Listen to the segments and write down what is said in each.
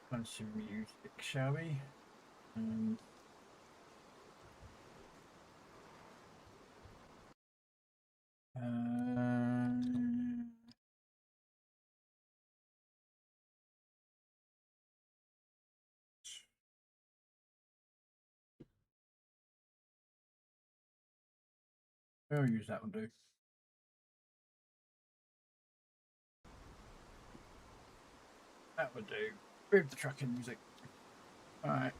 Run some music, shall we? I'll use that one, do. That would do. Move the trucking music. Alright.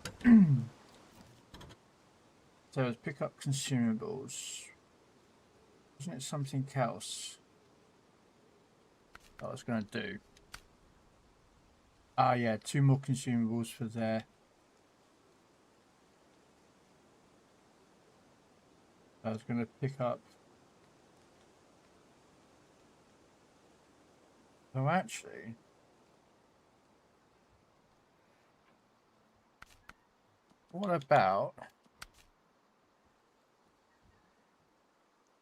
So let's pick up consumables. Wasn't it something else that I was going to do? Ah, yeah, 2 more consumables for there. I was going to pick up. Oh, actually. What about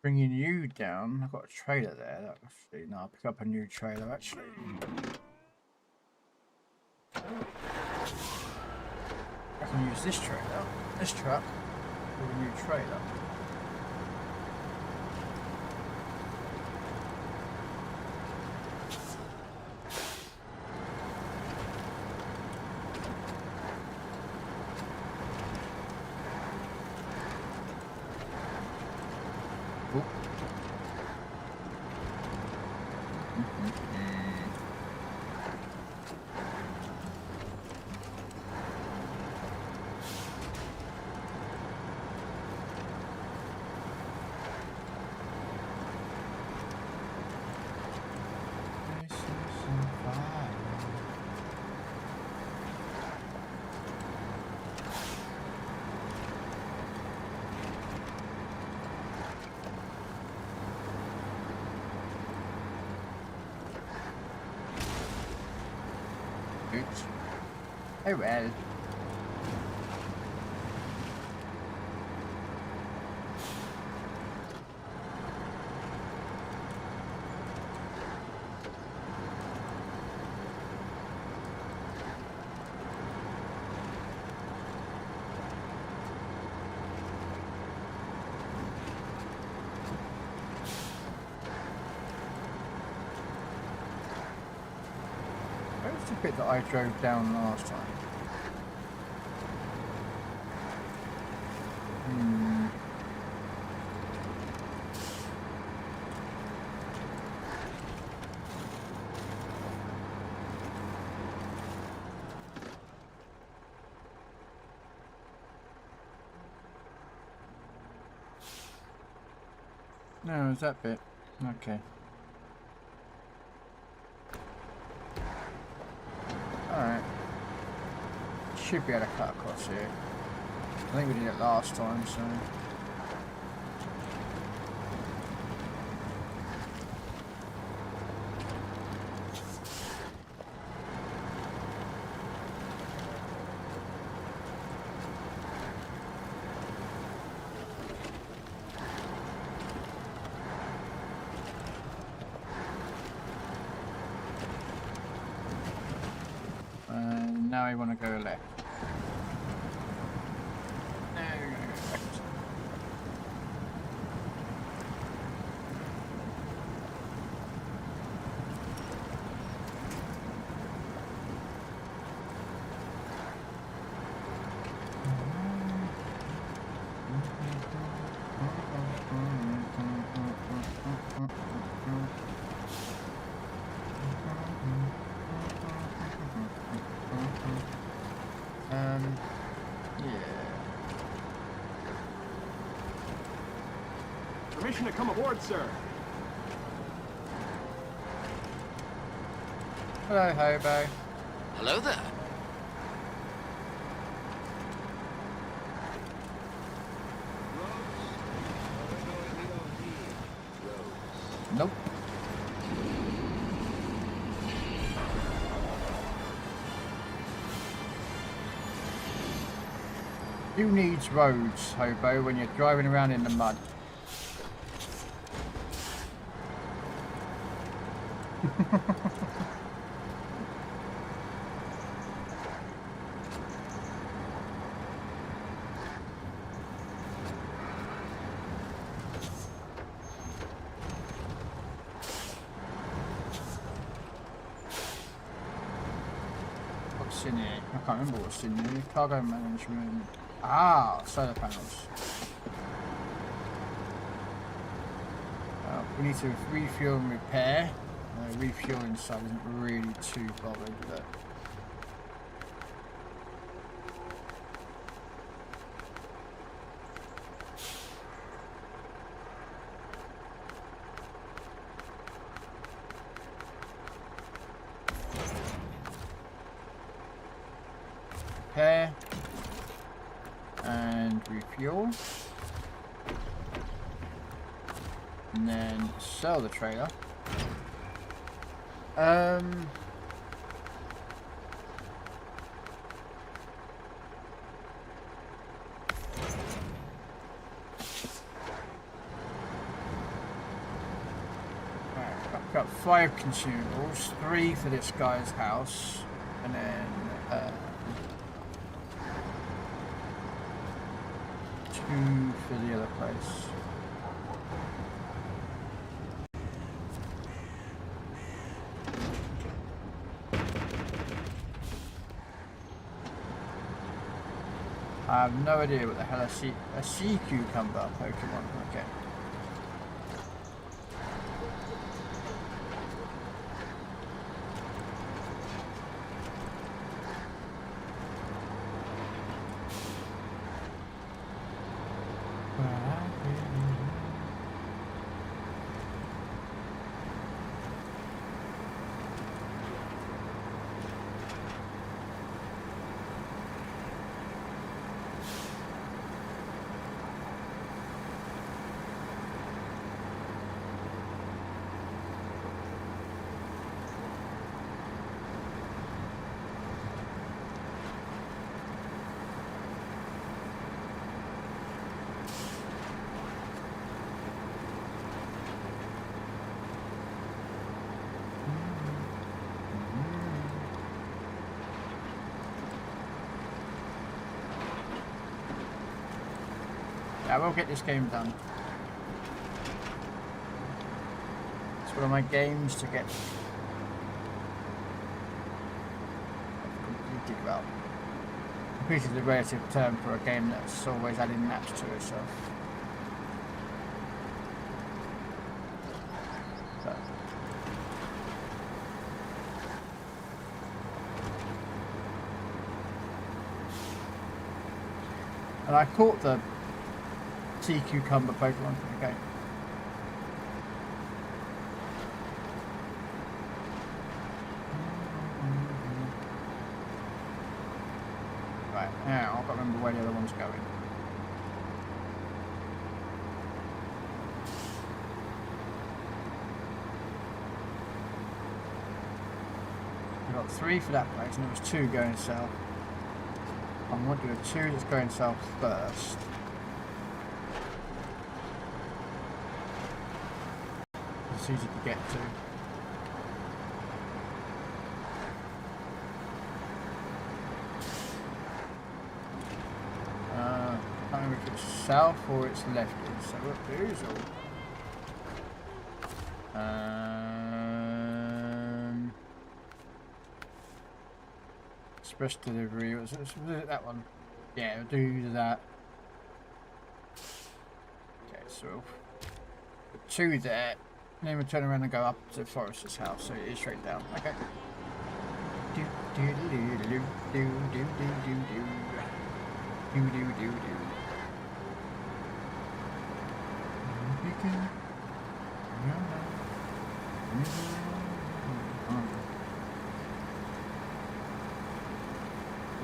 bringing you down? I've got a trailer there. Actually, no, I'll pick up a new trailer actually. I can use this trailer, this truck, with a new trailer. Oh well. Where's the bit that I drove down last time? No, it's that bit. Okay. Alright. Should be able to cut across here. I think we did it last time, so... now I want to go left. No, we're going to go left. Permission to come aboard, sir. Hello, hobo. Hello there. Nope. Who needs roads, hobo, when you're driving around in the mud? What's in here? I can't remember what's in here. Cargo management. Ah, solar panels. We need to refuel and repair. Refueling side isn't really too bothered, but repair and refuel. And then sell the trailer. I've got 5 consumables, 3 for this guy's house, and then 2 for the other place. I have no idea what the hell a sea cucumber Pokemon. Okay. I will get this game done. It's one of my games to get completed. Well, completed is a relative term for a game that's always adding maps to itself. So. And I caught the sea cucumber Pokemon. Okay. Right, now I've got to remember where the other one's going. We've got 3 for that place, and there was 2 going south. I'm going to do a 2 that's going south first. It's easy to get to. I can't remember if it's south or it's lefty, so who's all? Express delivery, was it that one? Yeah, we'll do that. Okay, so put 2 there. And then we'll turn around and go up to Forrester's house, so it is straight down. Okay. Do do do do do do do do do do do do do.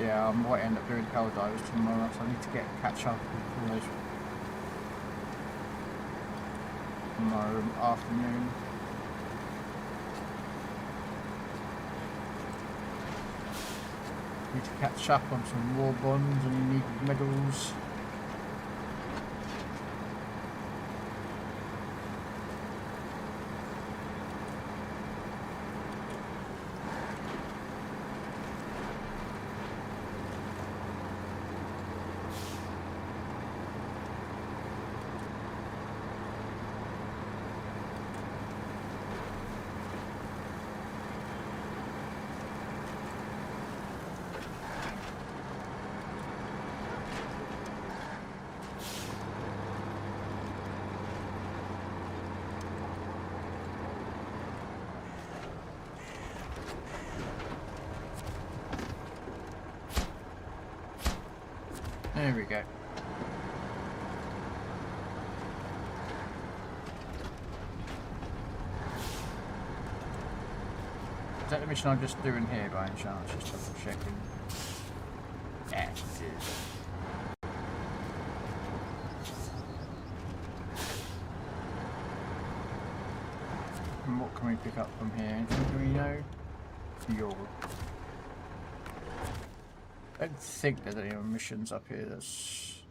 Yeah, I might end up doing hell divers tomorrow, so I need to catch up with all those tomorrow afternoon. Need to catch up on some war bonds and you need medals. There we go. Is that the mission I'm just doing here by any chance? Just double checking. Yeah, it is. And what can we pick up from here? Anything do we know? Fuel. I don't think there's any missions up here that's...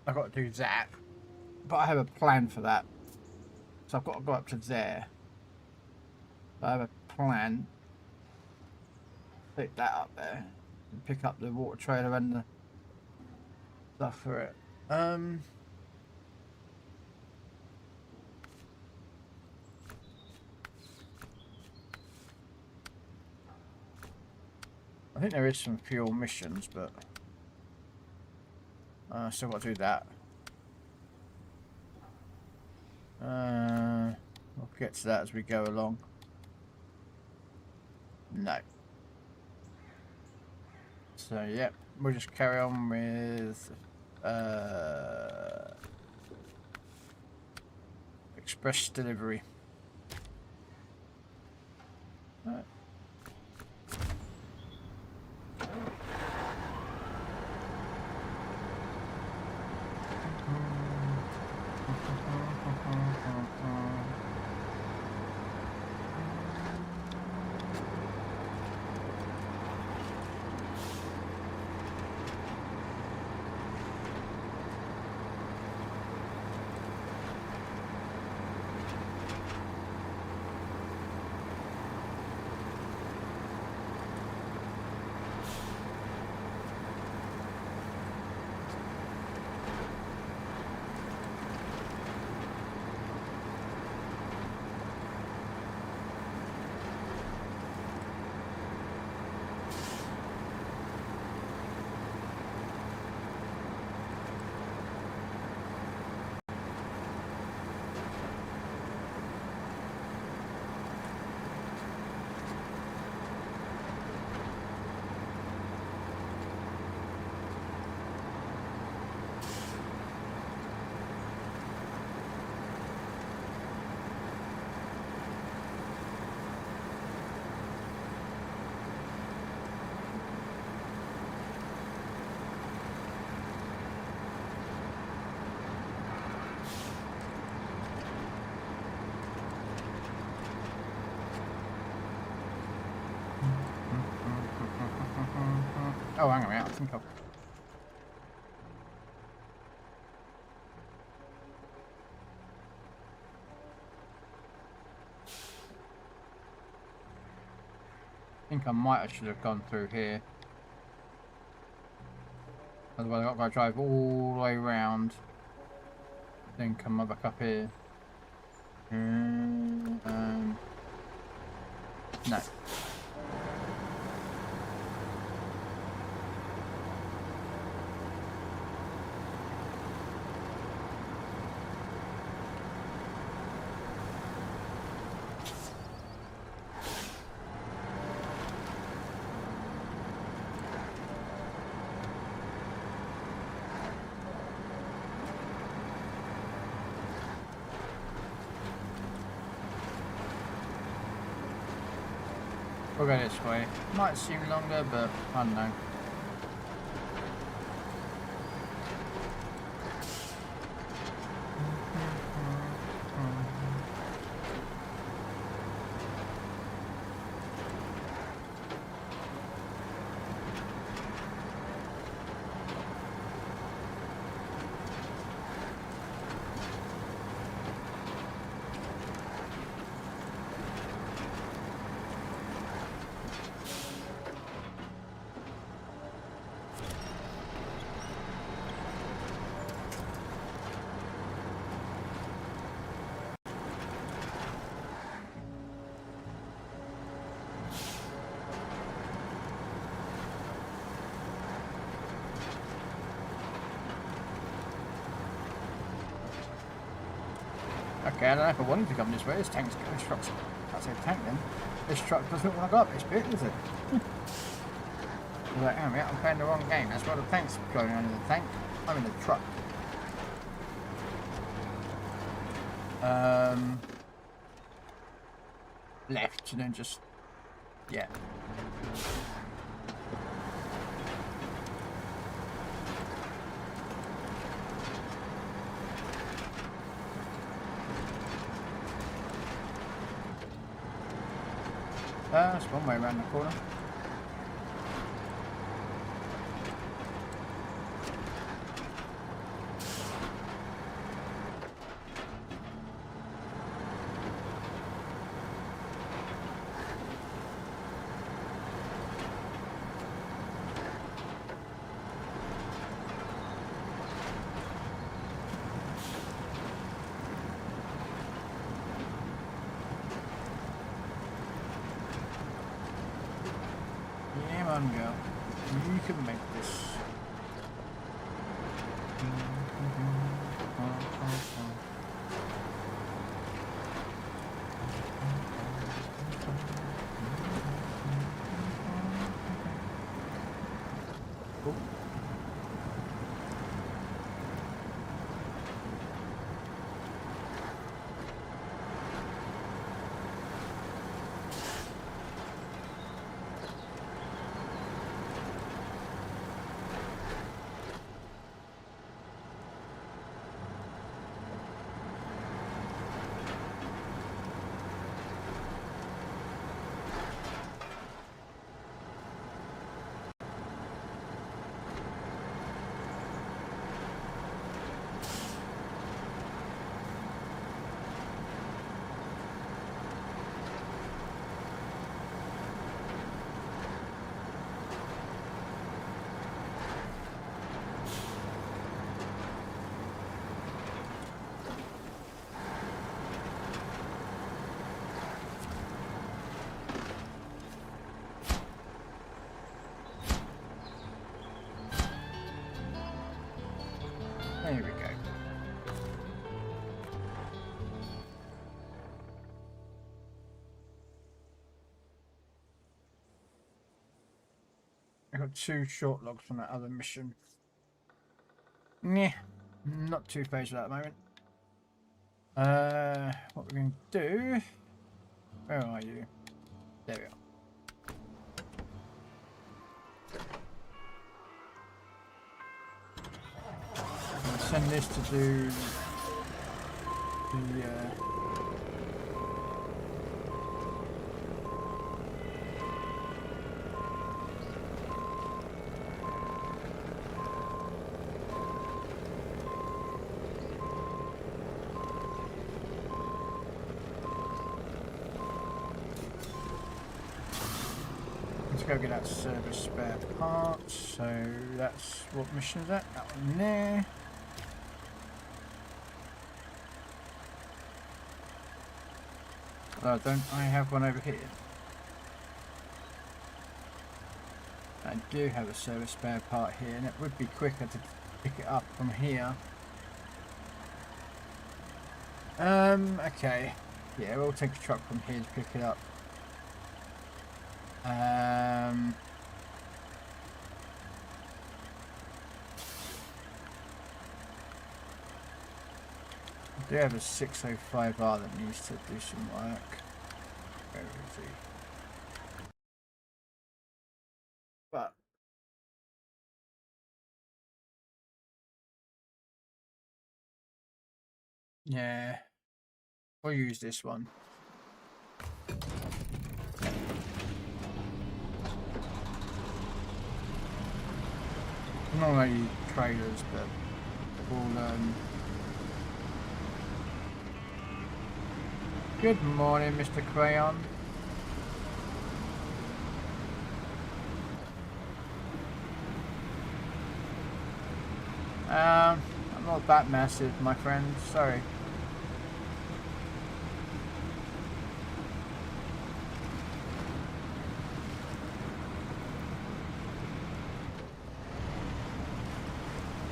I've got to do that. But I have a plan for that. So I've got to go up to there. I have a plan. Pick that up there. And pick up the water trailer and the stuff for it. I think there is some fuel missions, but I still got to do that. We'll get to that as we go along. No. So, yep, we'll just carry on with express delivery. Right. Oh, hang on a minute, I think I might have should have gone through here. Otherwise I've got to drive all the way around. Then come back up here. No. We'll go this way. Might seem longer, but I don't know. okay, I don't know if I wanted to come this way. This truck's, can't say tank then. This truck doesn't want to go up this bit, does it? You're like, oh yeah, I'm playing the wrong game. That's why the tank's going under the tank. I'm in the truck. Left and then just, yeah. That's one way around the corner. Come on, girl. You can make this. There we go. I got 2 short logs from that other mission. Nah, not too phased with that at the moment. What we're going to do... Where are you? There we are. Send this to do the let's go get that service spare parts. So that's what mission is that? That one there. Oh, don't I have one over here? I do have a service spare part here, and it would be quicker to pick it up from here. Okay. Yeah, we'll take a truck from here to pick it up. I do have a 605R that needs to do some work. Where is he? But yeah, we'll use this one. Not really trailers, but we'll Good morning, Mr. Crayon. I'm not that massive, my friend. Sorry.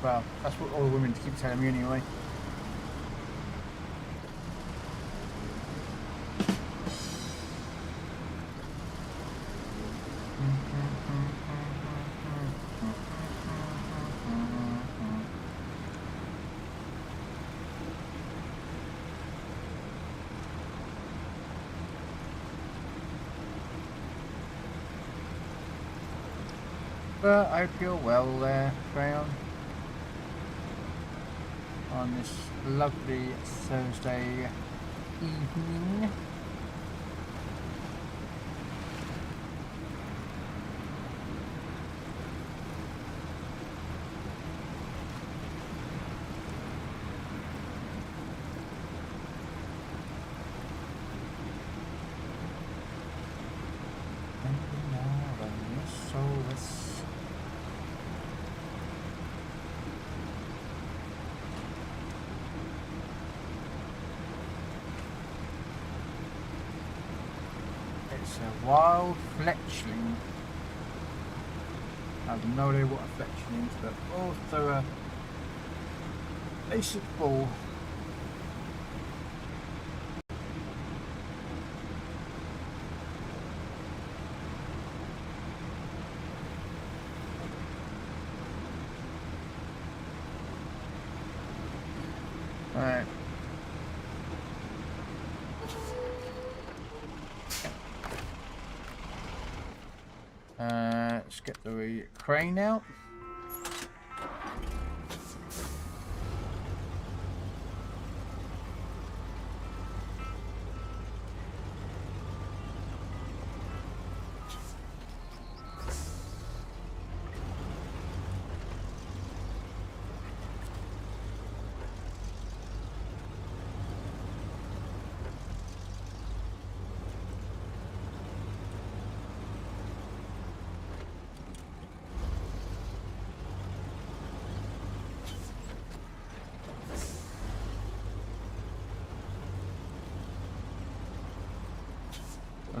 Well, that's what all the women keep telling me anyway. But I hope you're well there, Crayon. On this lovely Thursday evening. It's a wild fletchling. I have no idea what a fletchling is, but also a basic ball. Alright. Let's get the crane out.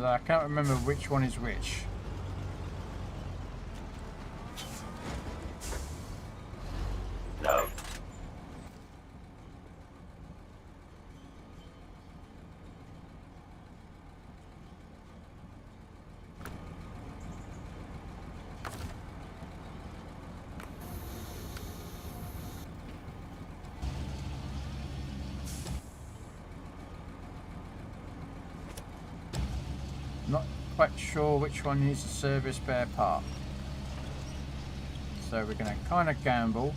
I can't remember which one is which. No. Not quite sure which one needs a service spare part. So we're going to kind of gamble.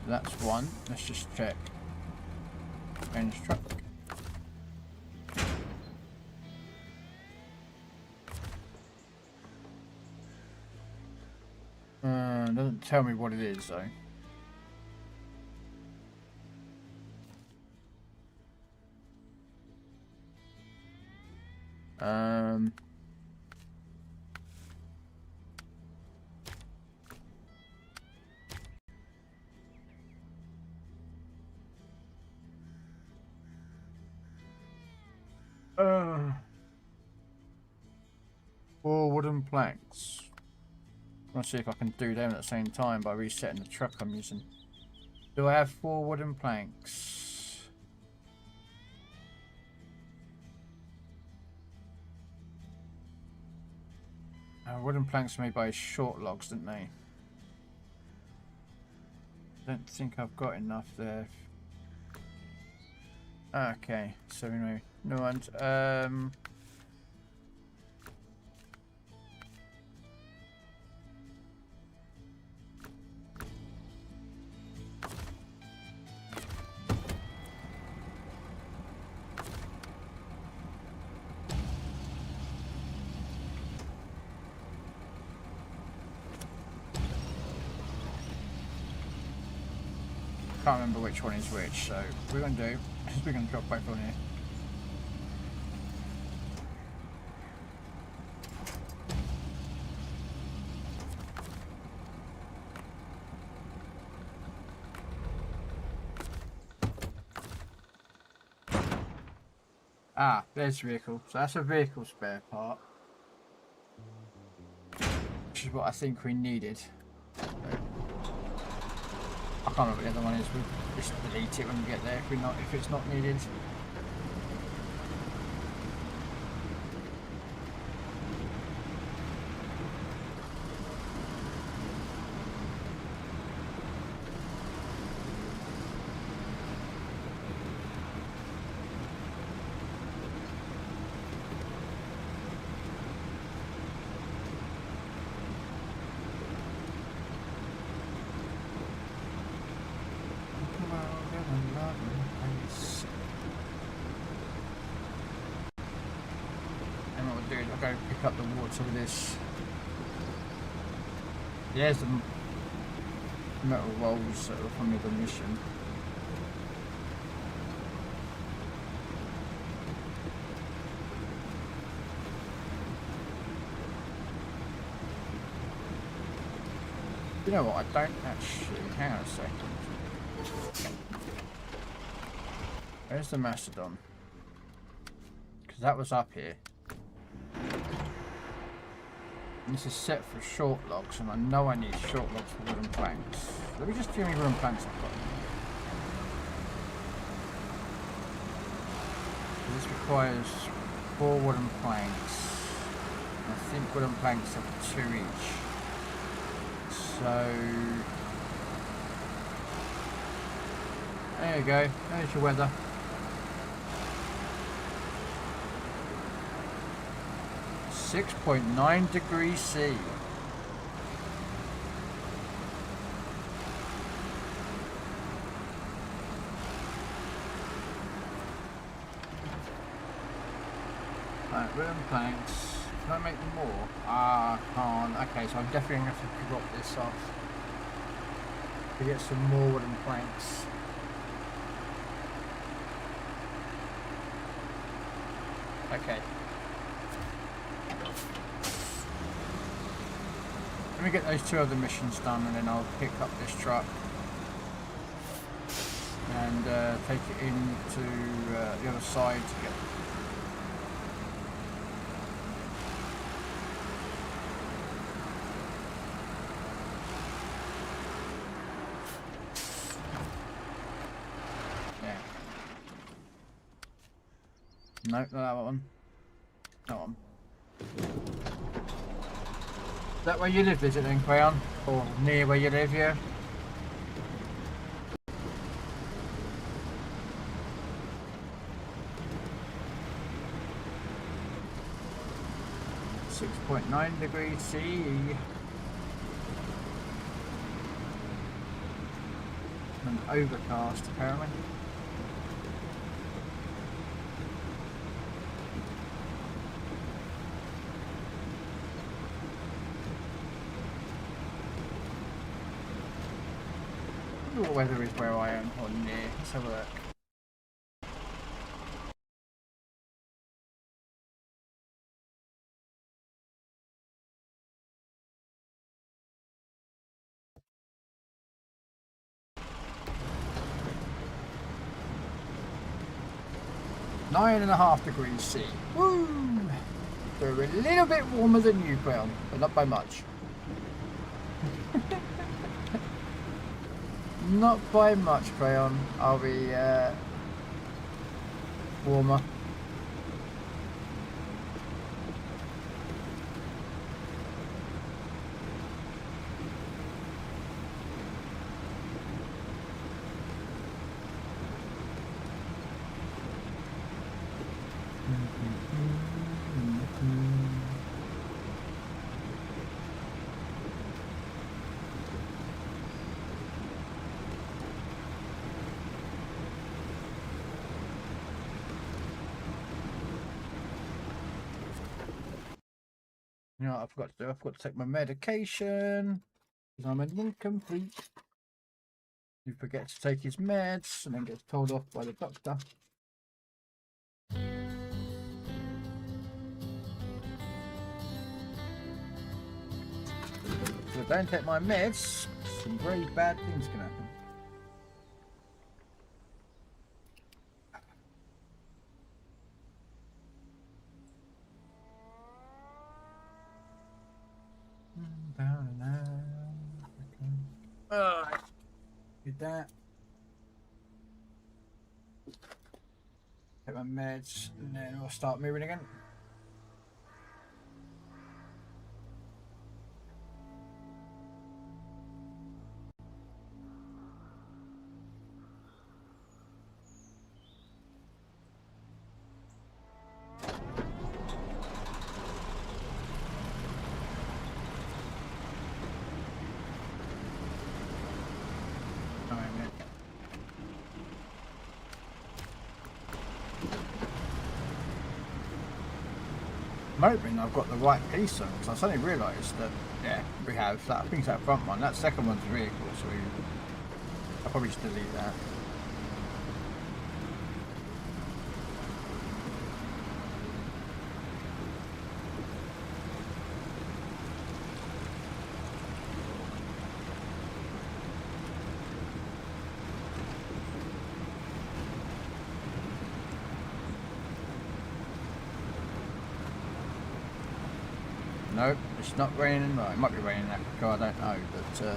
That's one. Let's just check. Range truck. Doesn't tell me what it is though. Four wooden planks. I want to see if I can do them at the same time by resetting the truck I'm using. Do I have 4 wooden planks? Wooden planks are made by short logs, didn't they? I don't think I've got enough there. Okay, so anyway, no one's can't remember which one is which, so we're going to do is we're going to drop both on here. Ah, there's the vehicle. So that's a vehicle spare part, which is what I think we needed. I can't remember what the other one is. We'll just delete it when we get there if it's not needed. do is I'll go pick up the water with this. There's the metal rolls that were from the other mission. You know what, I don't actually, hang on a second. Where's the Mastodon? Because that was up here. And this is set for short logs, and I know I need short logs for wooden planks. Let me just see how many wooden planks I've got. This requires 4 wooden planks. I think wooden planks are 2 each. So there you go, there's your weather. .9 degrees C. Right, wooden planks. Can I make more? Ah, I can't. Okay, so I'm definitely going to have to drop this off to get some more wooden planks. Okay. Let me get those 2 other missions done, and then I'll pick up this truck and take it into the other side to get. No, not that one. That one. Is that where you live, is it then, Crayon? Or near where you live, yeah? .9 degrees C. And overcast, apparently. What weather is where I am, or near. Let's have a look. .5 degrees C. Woo! They're a little bit warmer than you, Krell, but not by much. Not by much, Crayon. I'll be warmer. You know what I forgot to do? I forgot to take my medication because I'm an incomplete. He forgets to take his meds and then gets told off by the doctor. If I don't take my meds, some very bad things can happen. Did that. Take my meds and then I'll start moving again. I'm hoping I've got the right piece on, because I suddenly realised that, yeah, we have that. I think it's that front one. That second one's vehicle, so I'll probably just delete that. Nope, it's not raining. Well, it might be raining in that car, I don't know, but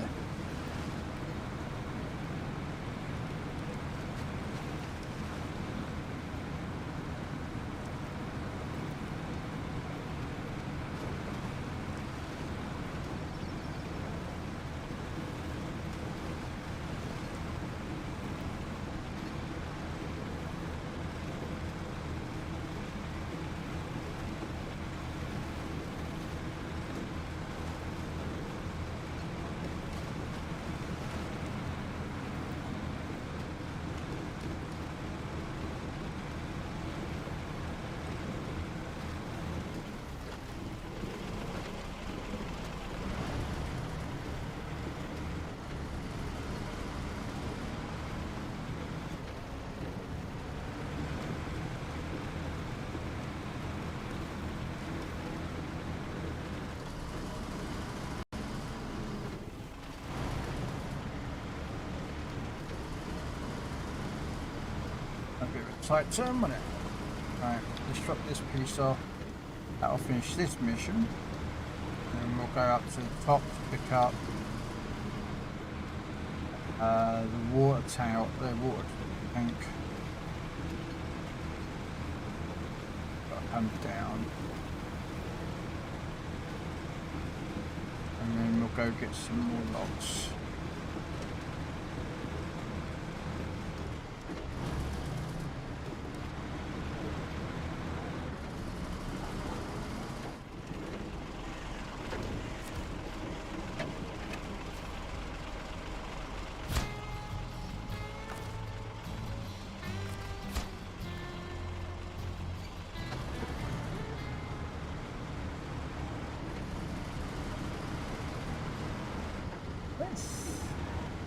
a bit of a tight turn, wasn't it? Right, let's drop this piece off. That'll finish this mission. And we'll go up to the top to pick up the water tank. Got to come down. And then we'll go get some more logs.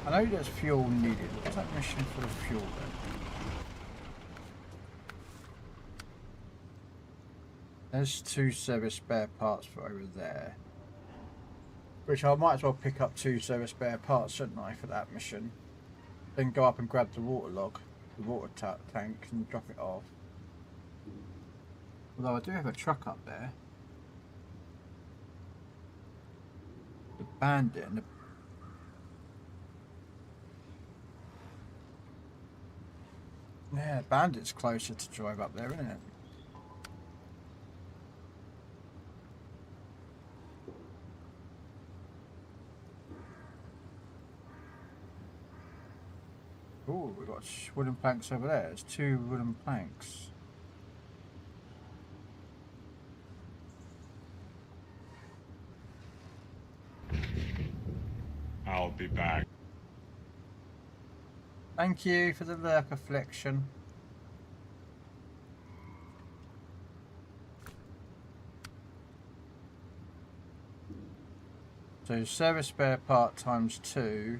I know there's fuel needed. What's that mission for the fuel then? There's 2 service spare parts for over there. Which I might as well pick up 2 service spare parts, shouldn't I, for that mission? Then go up and grab the water log, the water tank, and drop it off. Although I do have a truck up there. The Bandit and the... Yeah, Bandit's closer to drive up there, isn't it? Oh, we've got wooden planks over there. There's 2 wooden planks. I'll be back. Thank you for the lurk affliction. So service spare part times 2.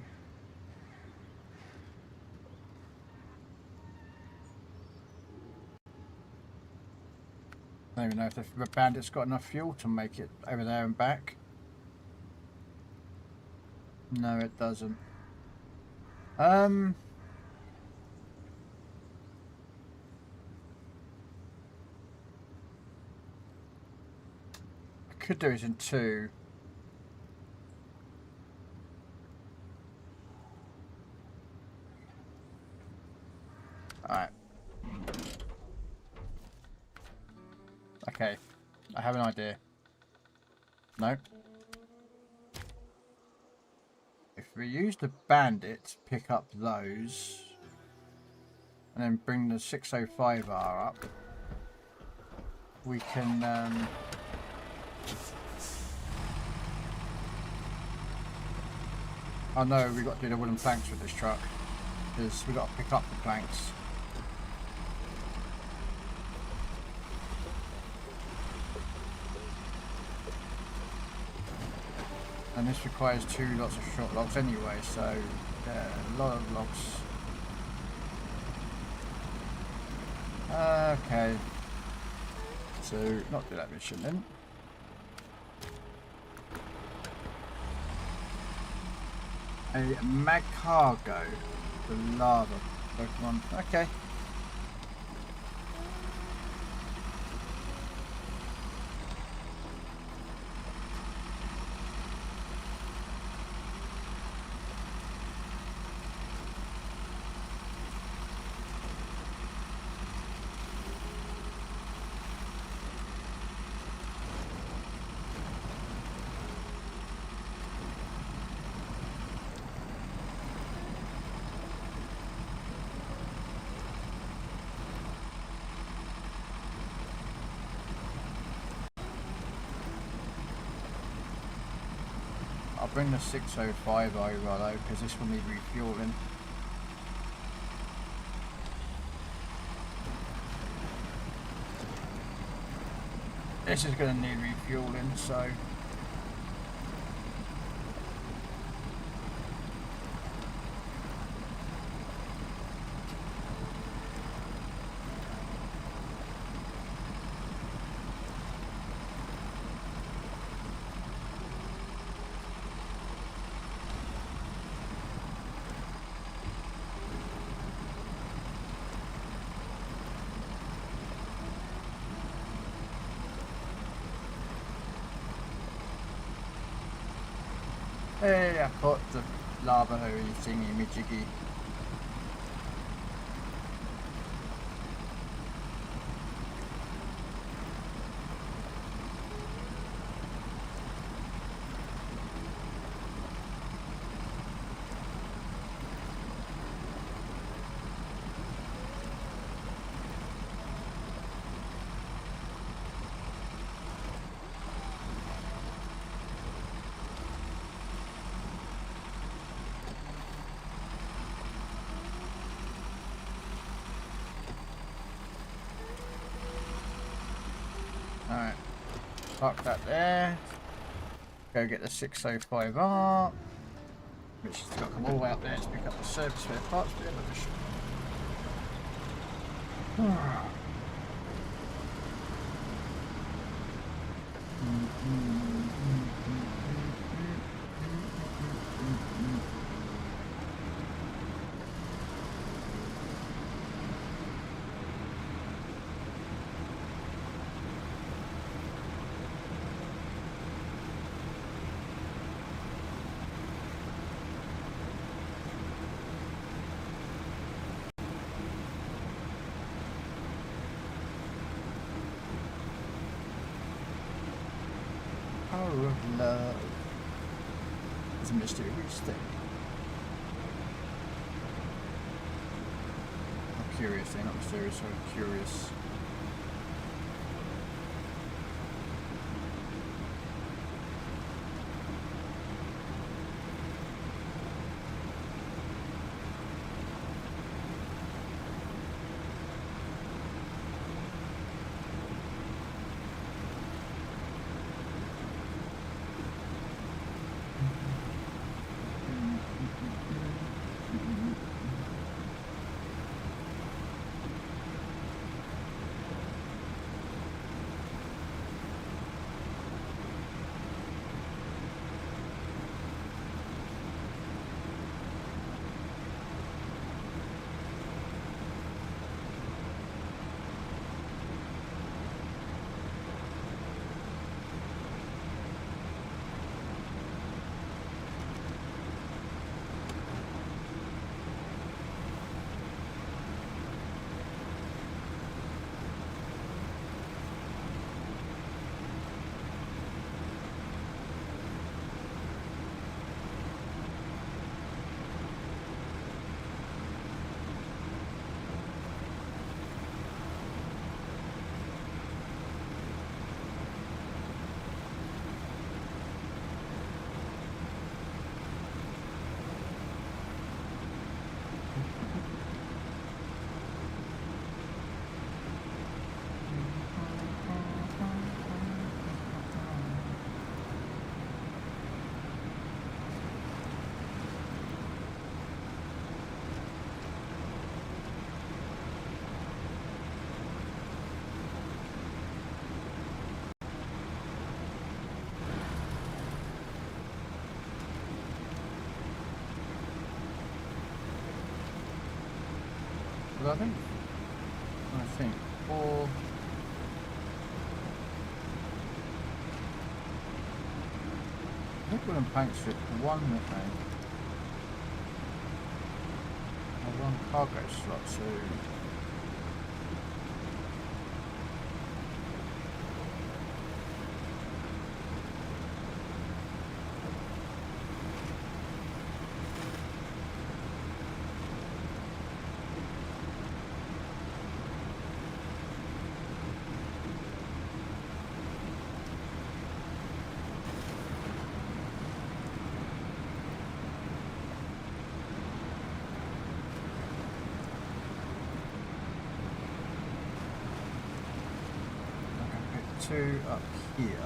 I don't even know if the Bandit's got enough fuel to make it over there and back. No, it doesn't. I could do it in 2. Alright. Okay. I have an idea. No. If we use the Bandit, pick up those, and then bring the 605R up, we can oh no, we've got to do the wooden planks with this truck, because we've got to pick up the planks. And this requires 2 lots of short logs anyway, so a lot of logs. Okay. So, not do that mission then. A mag cargo. The lava Pokemon. Okay. I'll bring the 605 over though, because this will need refueling. This is going to need refueling, so hey, I caught the lava hurry thingy majiggy. Alright, park that there. Go get the 605R, which has got to come all the way up there to pick up the service spare parts for the other mission. Power of love is a mysterious thing. I'm curious, they're not mysterious, I'm curious. Because I think, or I think wooden planks fit one, don't they? Or one cargo slot, so. Two up here.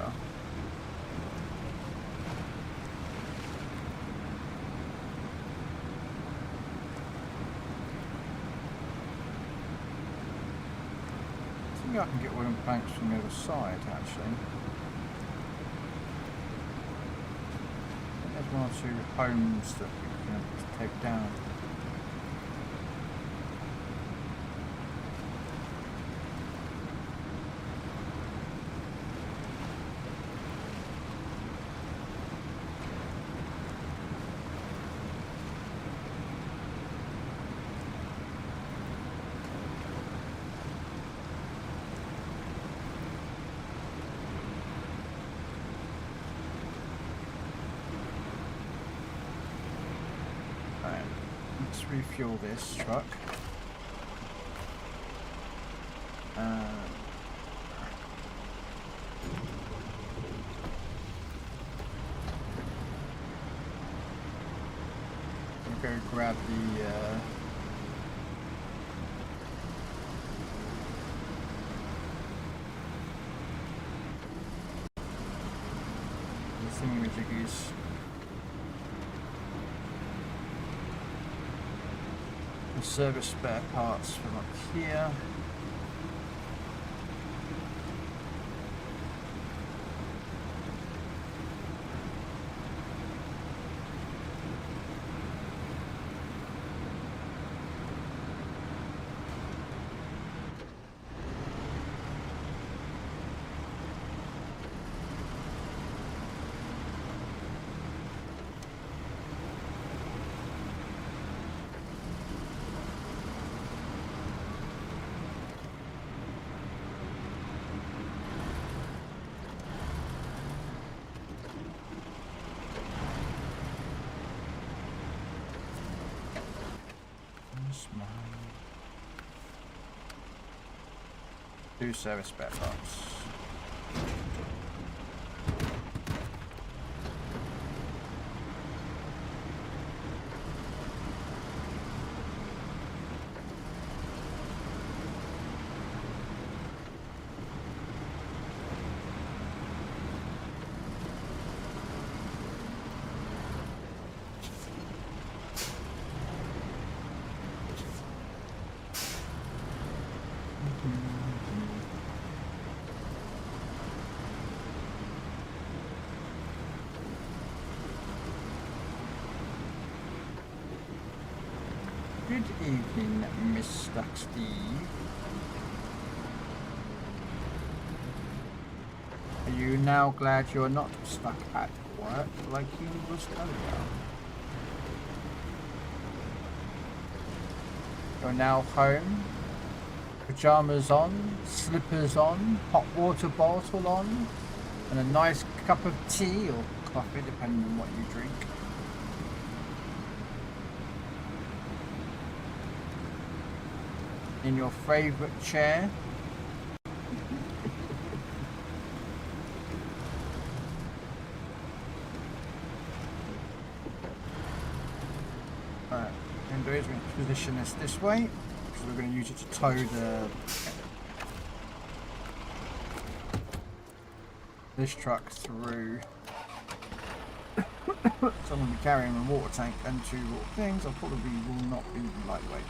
I think I can get wooden planks from the other side actually. I think there's one or two homes that we can take down. Let's refuel this truck. We'll go grab the thingamajiggies. Service spare parts from up here. Two service spare parts. Good evening, Mr. Steve. Are you now glad you're not stuck at work like you was earlier? You're now home, pajamas on, slippers on, hot water bottle on, and a nice cup of tea or coffee, depending on what you drink. In your favourite chair. Alright, and we're going to position this way, because we're going to use it to tow this truck through. So I'm going to be carrying a water tank and two little things. I probably will not be lightweight.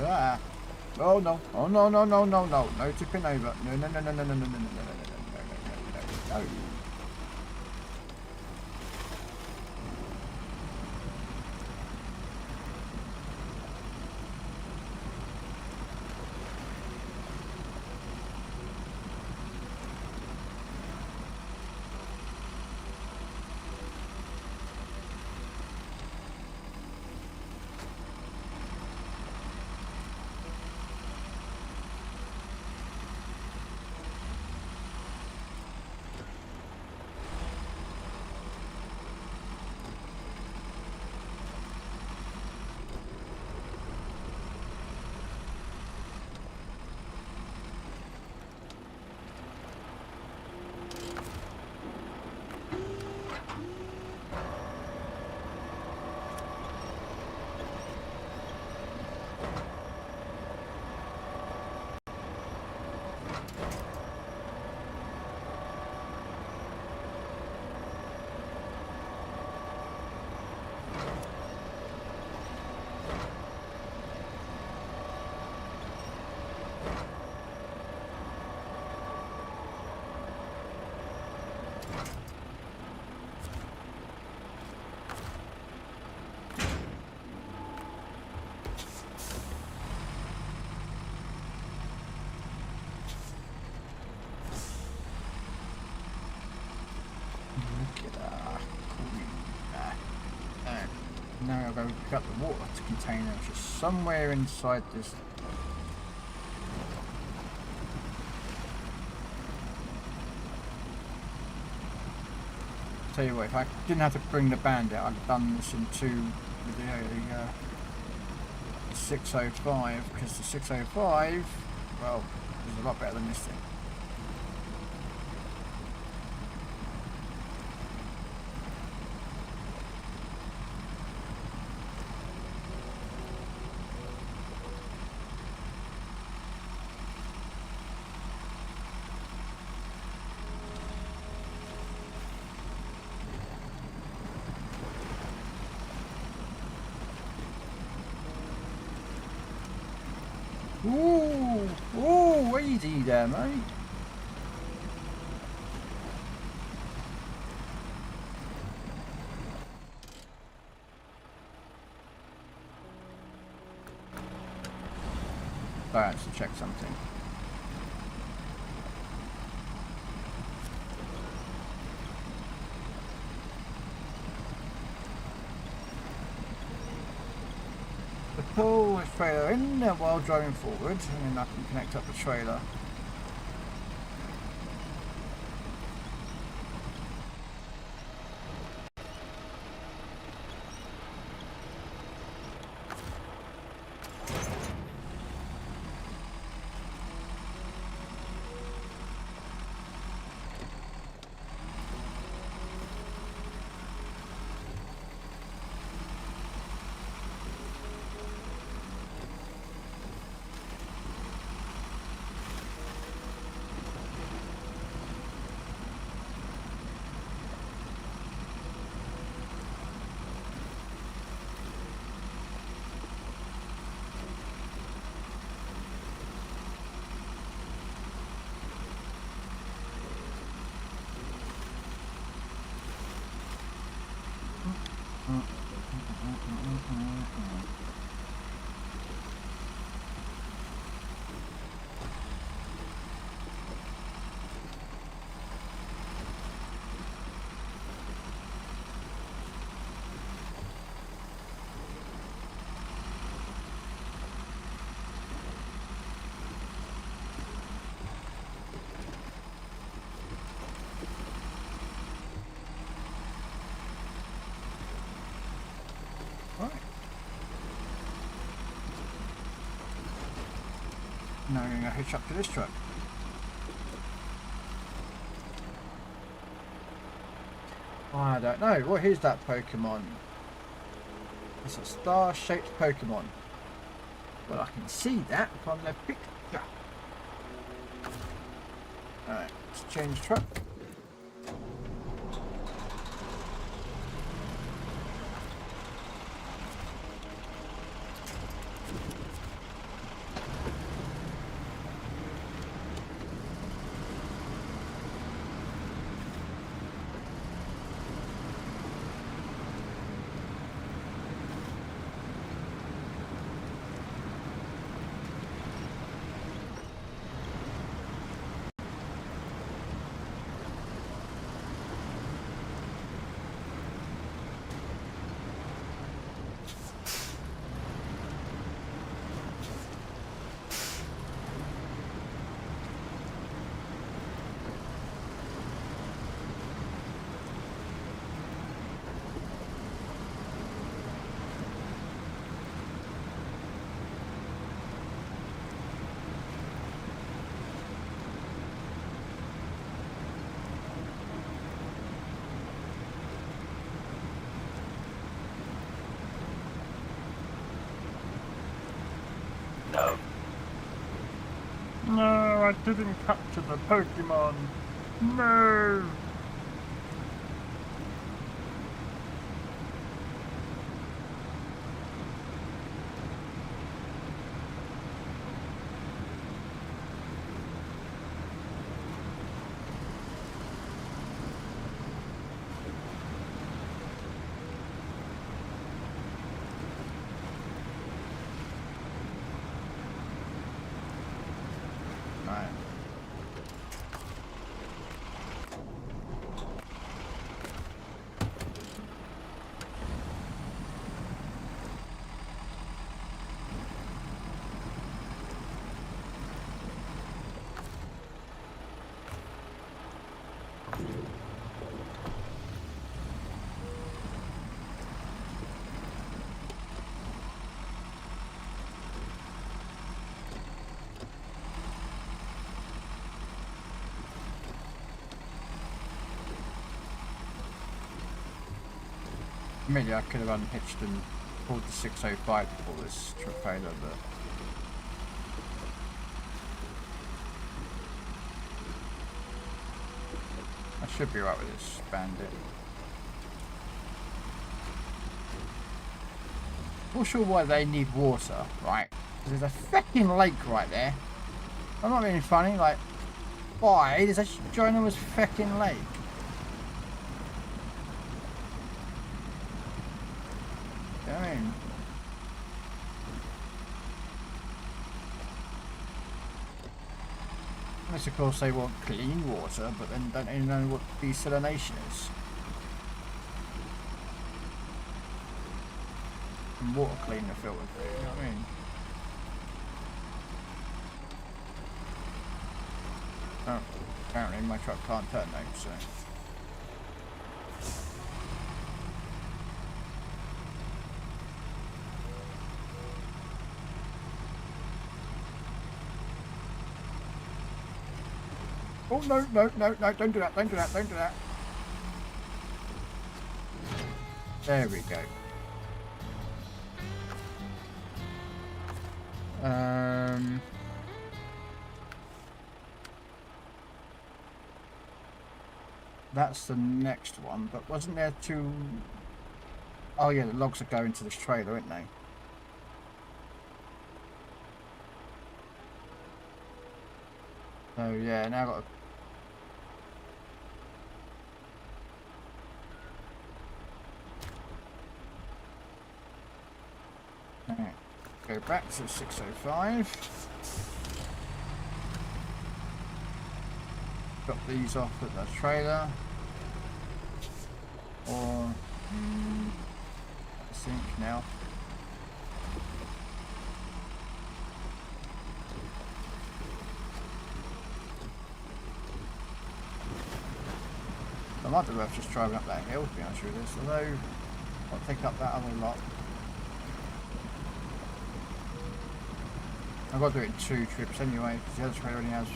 Ah. Oh no. Oh no, no, no, no, no. No tipping over. No, no, no, no, no, no, no, no, no, no, no, no, no, no, no. Now I'll go pick up the water container, which is somewhere inside this. Tell you what, if I didn't have to bring the band out, I'd have done this in two with the 605, because the 605, well, is a lot better than this thing. Ooh, ooh, easy there, mate. Alright, so check something. Pull the trailer in while driving forward, and then I can connect up the trailer. Now I'm going to hitch up to this truck. I don't know. What is that Pokemon? It's a star-shaped Pokemon. Well, I can see that from the picture. Alright, let's change truck. No. No, I didn't capture the Pokemon. No. Right. Maybe I could have unhitched and pulled the 605 to pull this trailer, but I should be right with this bandit. Not sure why they need water, right? Because there's a freaking lake right there. I'm not being funny, like, why? There's a ginormous freaking lake. I mean, unless of course they want clean water, but then don't even know what desalination is. And water cleaner filter through, you know what I mean? Oh, apparently my truck can't turn though, so. Oh, no, no, no, no, don't do that, don't do that, don't do that. There we go. That's the next one, but wasn't there two... Oh yeah, the logs are going to this trailer, aren't they? Oh yeah, now I've got to... Right. Go back to 605. Drop these off at the trailer. Or... I think now. I might be worth just driving up that hill to be honest with this, although I'll pick up that other lot. I've got to do it in 2 trips anyway, because the other trailer only has...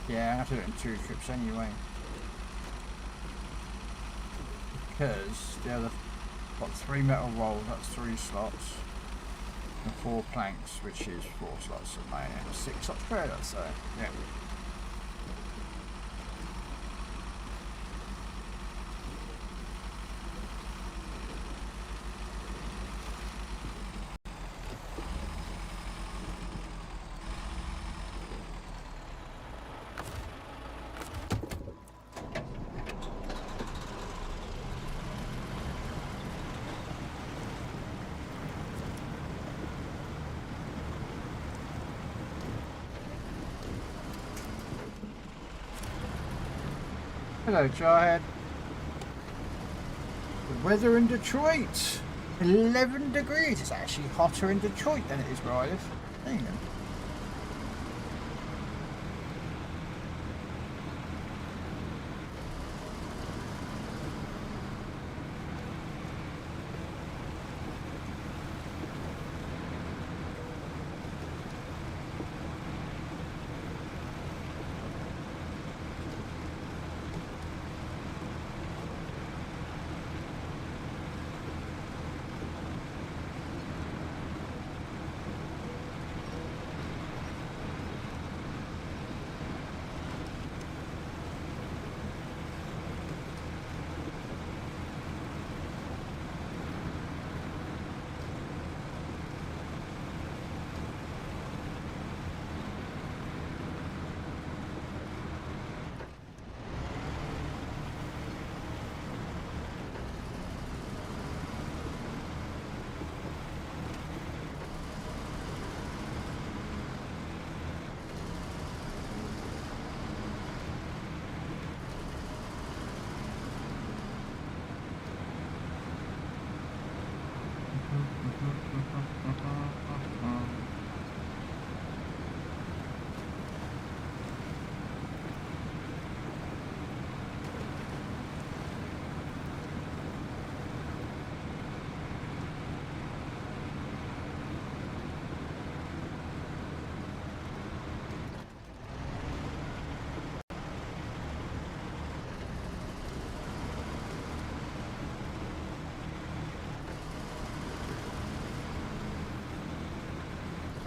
Yeah, I have to do it in 2 trips anyway. Because the other... got 3 metal rolls, that's 3 slots. And 4 planks, which is 4 slots of mine, and a 6 slot trailer, so yeah. Hello, Jarhead. The weather in Detroit, 11 degrees. It's actually hotter in Detroit than it is where I live. There you go.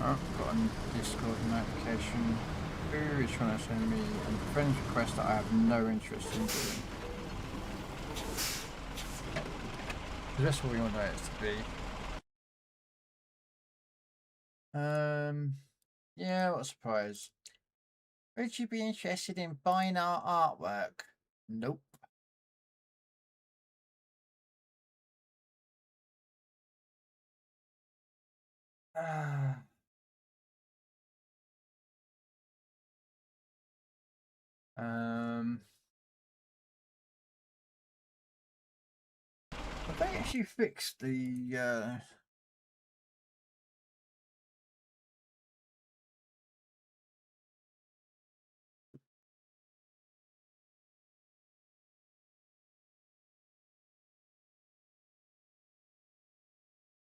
I've got a Discord notification. Who is trying to send me a friend's request that I have no interest in doing? That's what we all know it to be. Yeah, what a surprise. Would you be interested in buying our artwork? Nope. Have they actually fixed the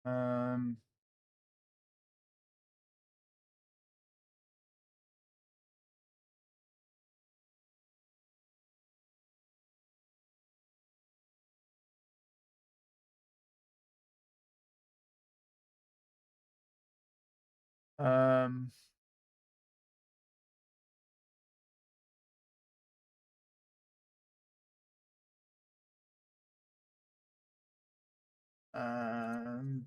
um um um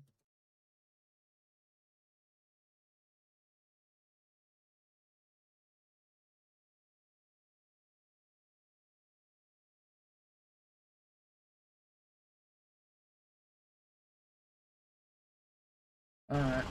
alright.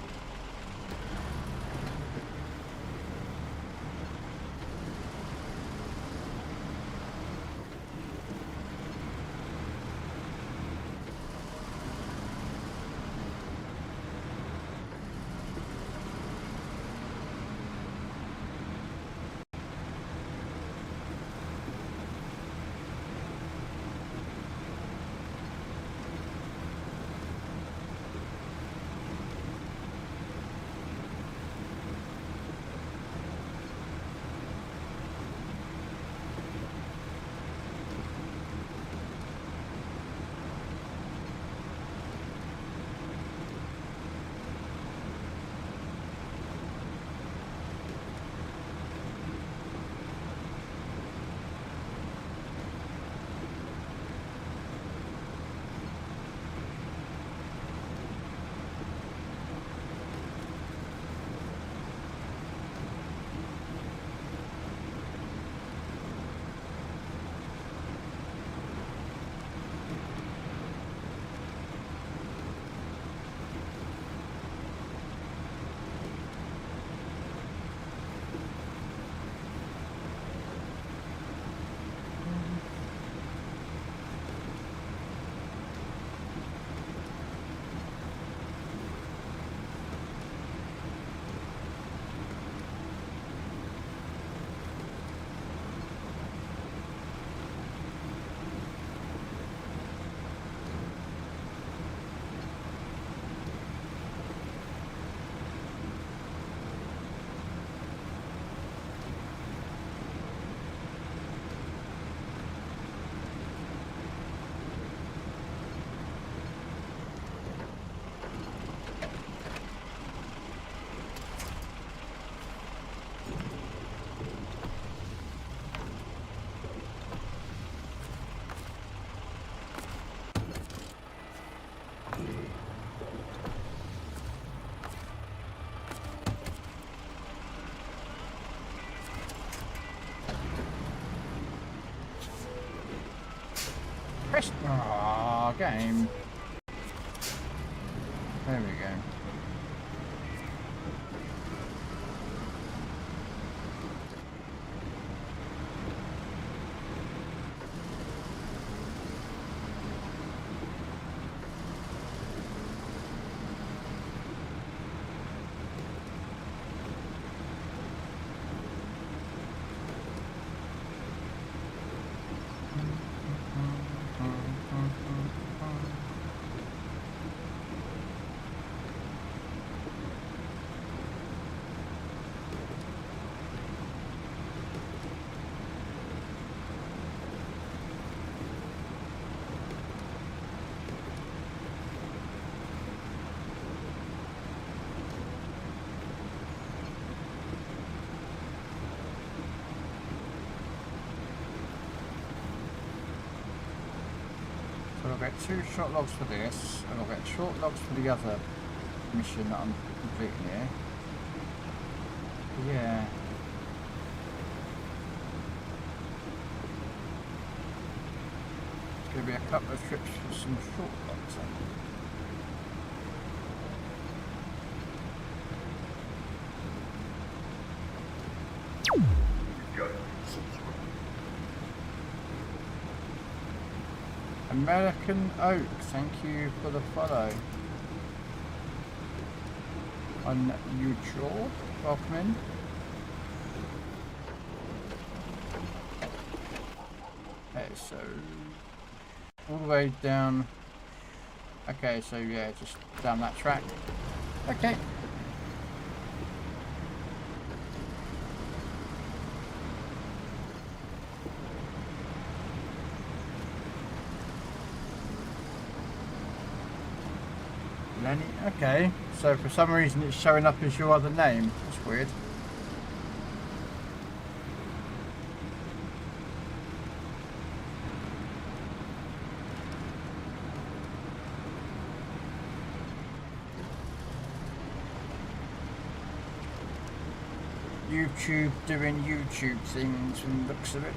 Press game. There we go. So I'll get 2 short logs for this, and I'll get short logs for the other mission that I'm completing here. Yeah. There's going to be a couple of trips for some short logs then. American Oak, thank you for the follow. Unusual, welcome in. Okay, so all the way down. Okay, so yeah, just down that track. Okay. Lenny, okay. So for some reason it's showing up as your other name. That's weird. YouTube doing YouTube things from the looks of it.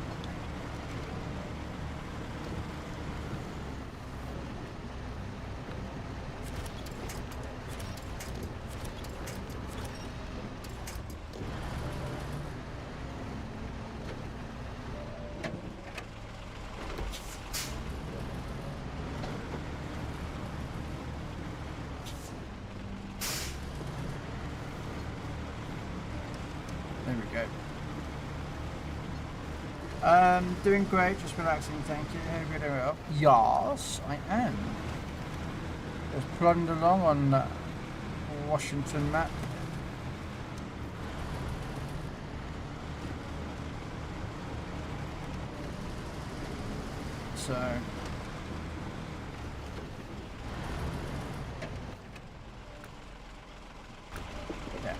Doing great, just relaxing, thank you. How are you doing? Well? Yes, I am. Just plodding along on that Washington map. So yeah.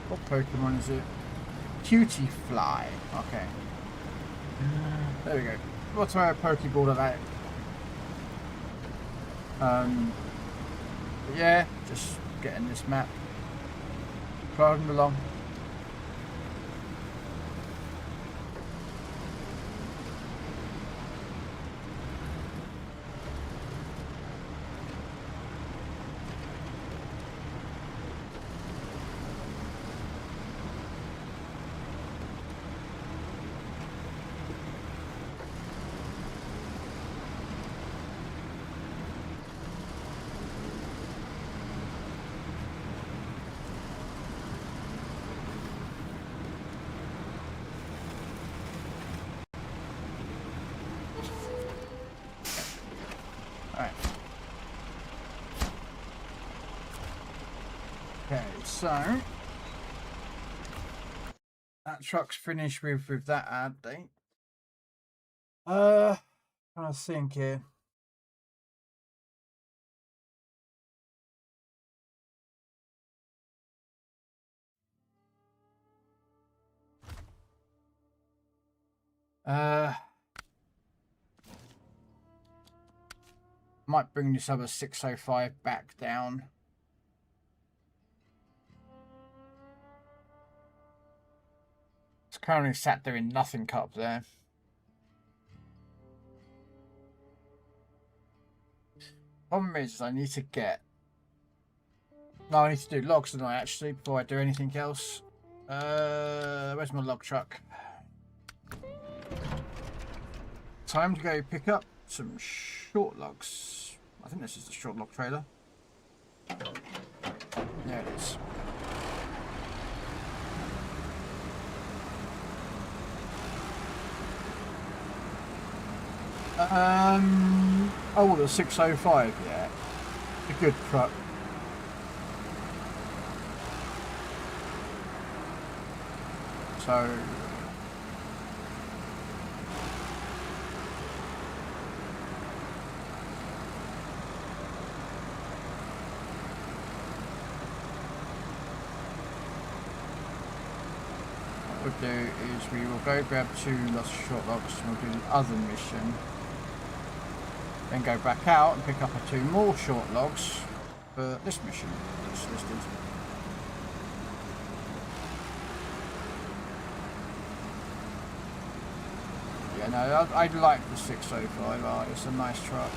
What Pokemon is it? Cutie Fly. Okay. There we go. We'll try a Pokeball at that. But yeah, just getting this map. Plodding along. So that truck's finished with that ad date. I think here. Might bring this other 605 back down. It's currently sat doing nothing up there. Problem is, I need to get... No, I need to do logs tonight, actually, before I do anything else. Where's my log truck? Time to go pick up some short logs. I think this is the short log trailer. There it is. Oh, the 605, yeah. A good truck. So... what we'll do is we will go grab 2 lost short logs and we'll do the other mission. Then go back out and pick up 2 more short logs for this mission that's listed. Yeah, no, I like the 605R. It's a nice truck.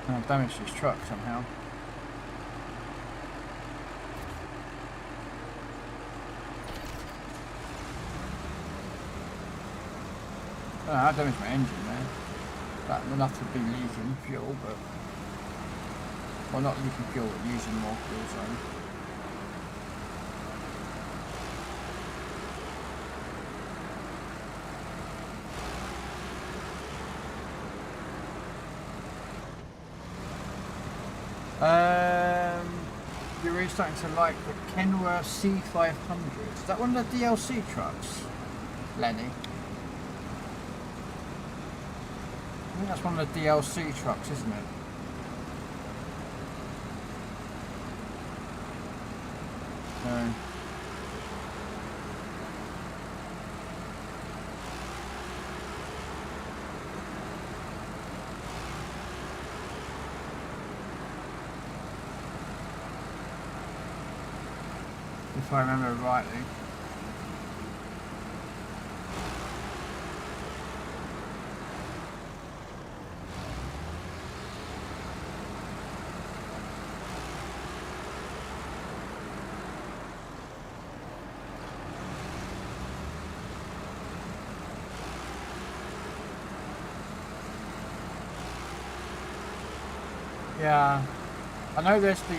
I've damaged his truck somehow. I don't know, I damaged my engine there. That enough to be leaking fuel, but... Well, not leaking fuel, but using more fuel zone. You're really starting to like the Kenworth C500. Is that one of the DLC trucks, Lenny? I think that's one of the DLC trucks, isn't it? No. If I remember rightly. Yeah, I know there's the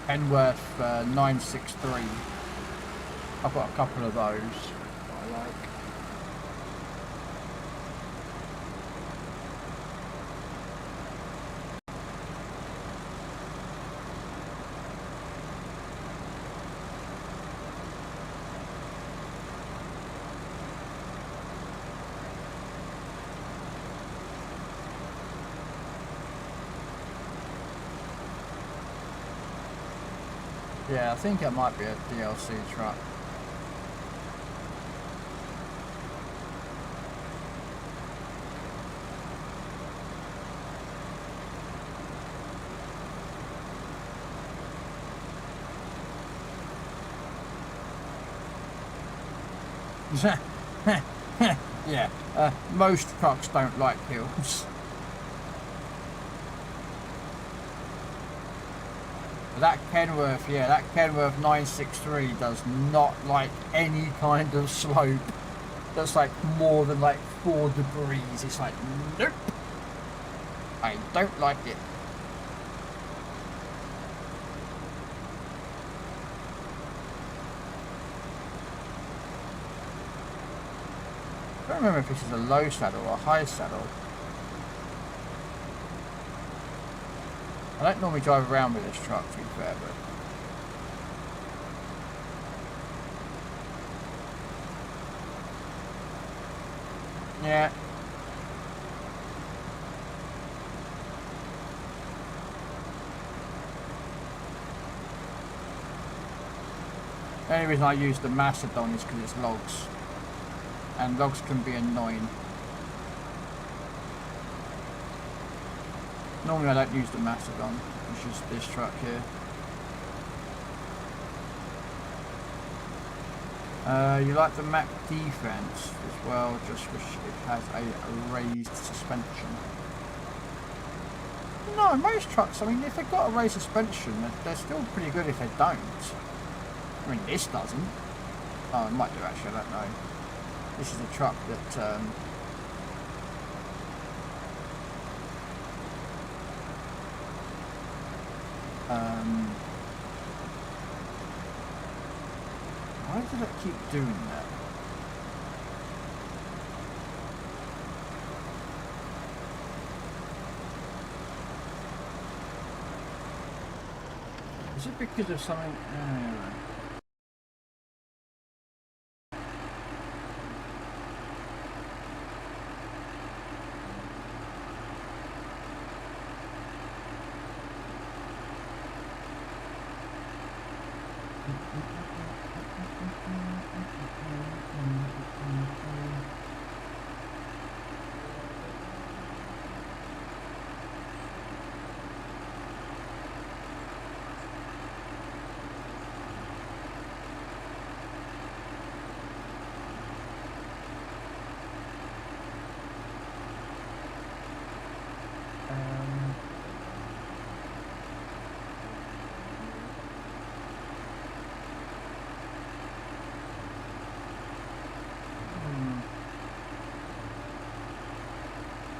Kenworth 963. I've got a couple of those that I like. Yeah, I think it might be a DLC truck. Yeah, most trucks don't like hills. That Kenworth, yeah, that Kenworth 963 does not like any kind of slope that's like more than like 4 degrees. It's like, nope, I don't like it. I don't remember if this is a low saddle or a high saddle. I don't normally drive around with this truck, to be fair, but... Yeah. The only reason I use the Macedon is because it's logs. And logs can be annoying. Normally I don't use the Macedon, which is this truck here. You like the Mac Defense as well, just wish it has a raised suspension. No, most trucks, I mean, if they've got a raised suspension, they're still pretty good if they don't. I mean, this doesn't. Oh, it might do actually, I don't know. This is a truck that... why did it keep doing that? Is it because of something?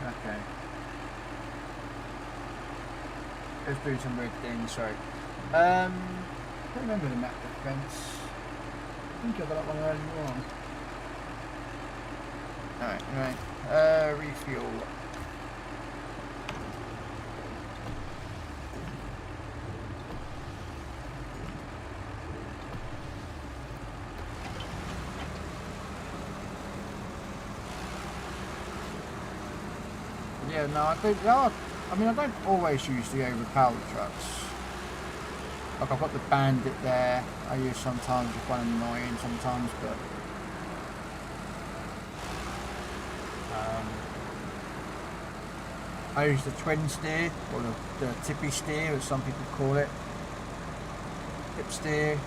Okay. Let's do some weird things, sorry. I don't remember the map defense. I think I got that one earlier on. Alright, anyway. Refuel. Yeah, no, I think there are, I mean, I don't always use the overpowered trucks. Like, I've got the Bandit there. I use sometimes, it's quite annoying sometimes, but I use the twin steer, or the tippy steer, as some people call it. Tip steer.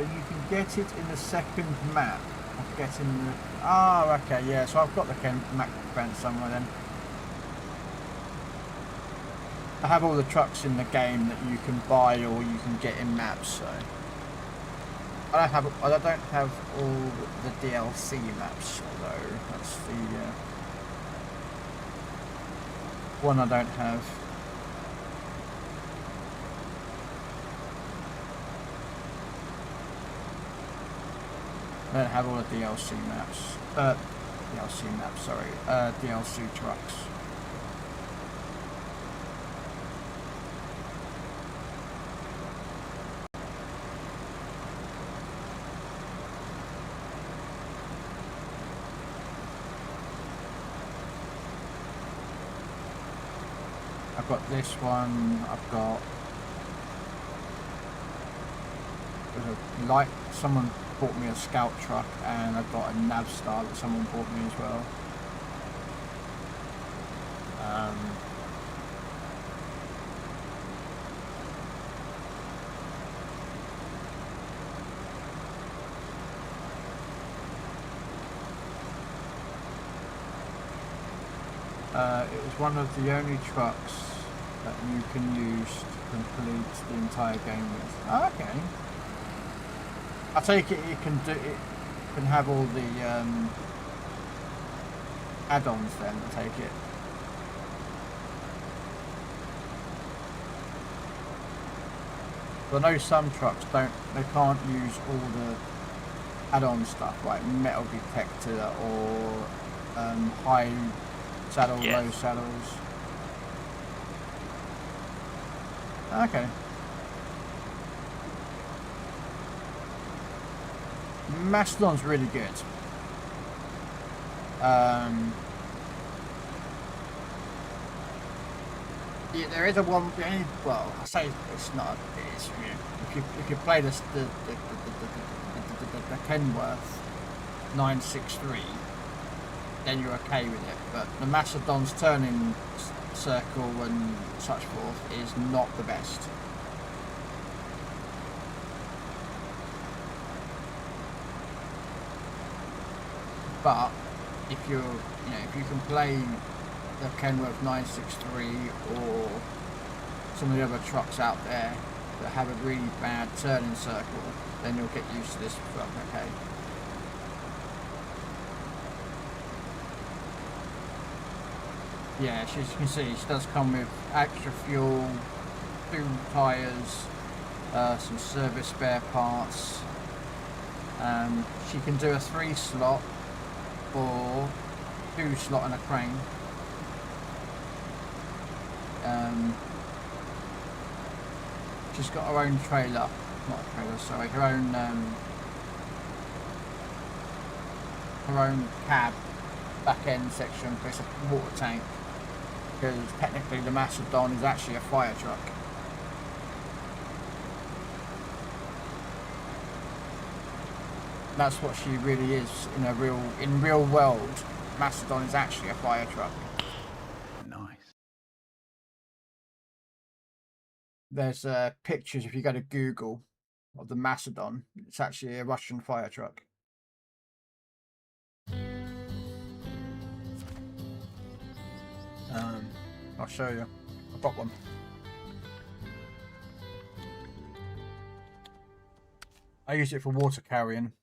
You can get it in the second map. I'm getting the... Oh, okay, yeah, so I've got the map event somewhere then. I have all the trucks in the game that you can buy or you can get in maps, so... I don't have all the DLC maps, although that's the one I don't have. I don't have all the DLC maps. DLC trucks. I've got this one, I've got... There's a light, someone bought me a scout truck, and I've got a Navstar that someone bought me as well. It was one of the only trucks that you can use to complete the entire game with. Oh, okay. I take it you can do it. Can have all the add-ons then. I take it. But I know some trucks don't. They can't use all the add-on stuff like metal detector or high saddle, low saddles. Okay. Mastodon's really good. Yeah, there is a one. Well, I say it's not. It's, you know, if you play the Kenworth 963, then you're okay with it. But the Mastodon's turning circle and such forth is not the best. But if if you can play the Kenworth 963 or some of the other trucks out there that have a really bad turning circle, then you'll get used to this truck, okay? Yeah, as you can see, she does come with extra fuel, 2 tyres, some service spare parts. She can do a 3-slot or 2-slot and a crane. She's got her own trailer, not a trailer, sorry, her own cab back end section, but it's a water tank, because technically the Macedon is actually a fire truck. That's what she really is in real world. Macedon is actually a fire truck. Nice. There's pictures, if you go to Google, of the Macedon. It's actually a Russian fire truck. I'll show you. I've got one. I use it for water carrying.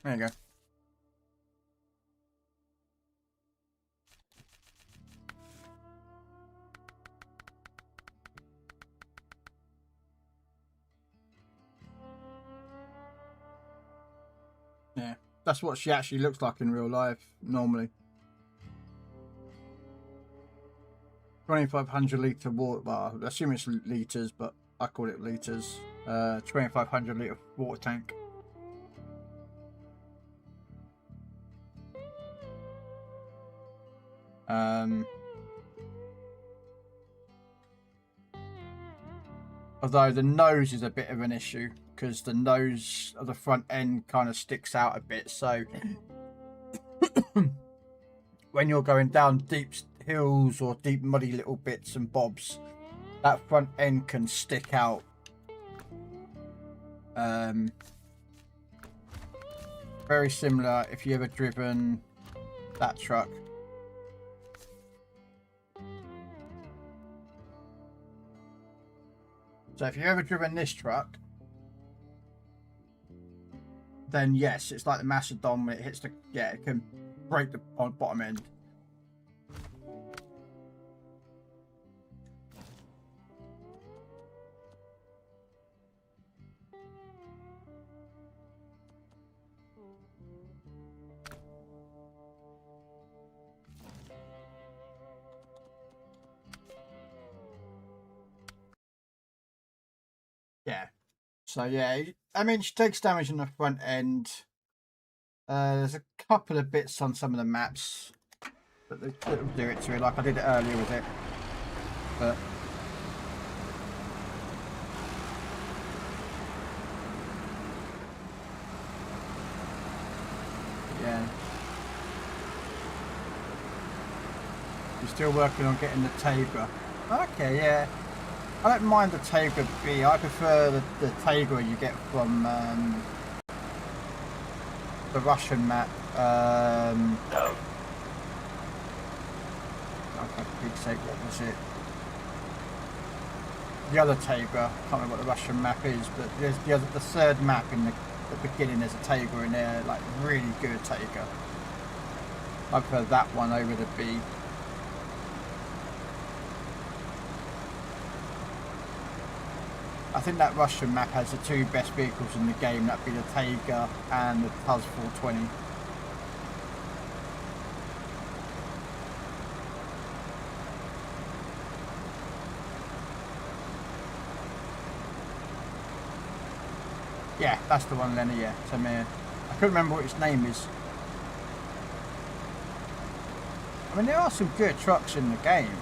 There you go. Yeah, that's what she actually looks like in real life, normally. 2,500 litre water, well, I assume it's litres, but I call it litres. 2,500 litre water tank. Although the nose is a bit of an issue, because the nose of the front end kind of sticks out a bit, so when you're going down deep hills or deep muddy little bits and bobs, that front end can stick out. Very similar if you ever driven that truck. So if you've ever driven this truck, then yes, it's like the Macedon when it hits the, yeah, it can break the bottom end. Yeah. So yeah, I mean, she takes damage in the front end. There's a couple of bits on some of the maps that will do it to it, like I did it earlier with it. But yeah, you're still working on getting the Tegra. Okay, yeah. I don't mind the Tegra B. I prefer the Tegra you get from the Russian map. No. Oh, for Pete's sake, what was it? The other Tegra. I can't remember what the Russian map is, but there's the third map in the beginning. There's a Tegra in there, like really good Tegra. I prefer that one over the B. I think that Russian map has the two best vehicles in the game. That'd be the Tegra and the pt16. Yeah, that's the one, Lenny. Yeah, Tamir. I couldn't remember what his name is. I mean, there are some good trucks in the game.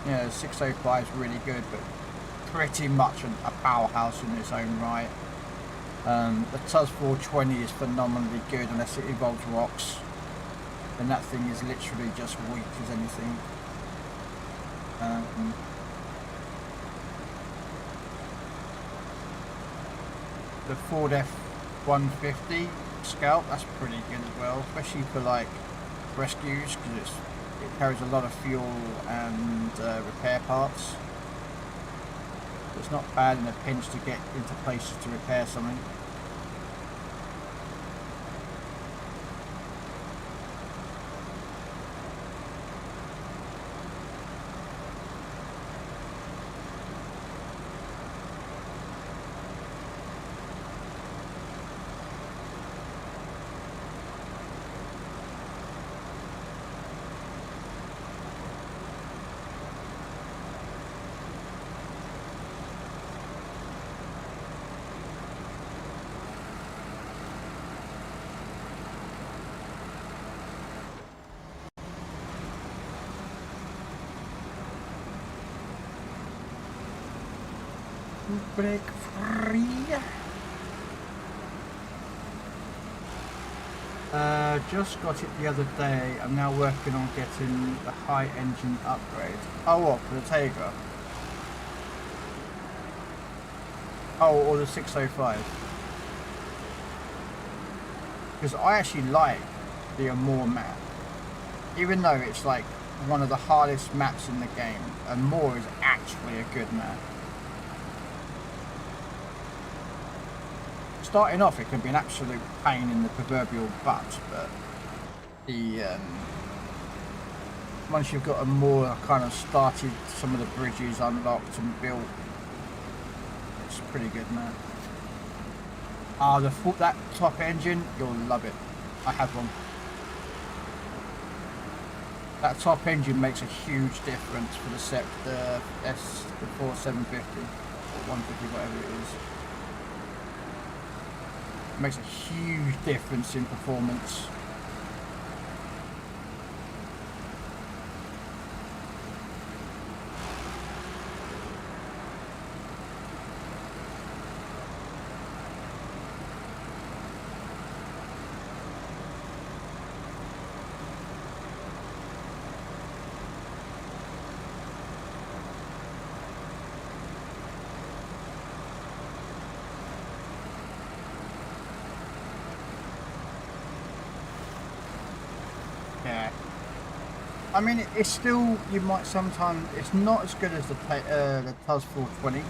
Yeah, the 605 is really good, but pretty much a powerhouse in its own right. The pt420 is phenomenally good unless it involves rocks, and that thing is literally just weak as anything. The Ford F-150 Scout, that's pretty good as well, especially for like rescues, because it carries a lot of fuel and repair parts. It's not bad in a pinch to get into places to repair something. Break free. Just got it the other day. I'm now working on getting the high engine upgrade. Oh, what, for the Tegra? Oh, or the 605. Because I actually like the Amore map. Even though it's like one of the hardest maps in the game, Amore is actually a good map. Starting off, it can be an absolute pain in the proverbial butt, but the once you've got a more kind of started, some of the bridges unlocked and built, it's pretty good, man. Ah, that top engine, you'll love it. I have one. That top engine makes a huge difference for the 750 or 150, whatever it is. Makes a huge difference in performance. I mean, it's still, you might sometimes, it's not as good as the TUS 420,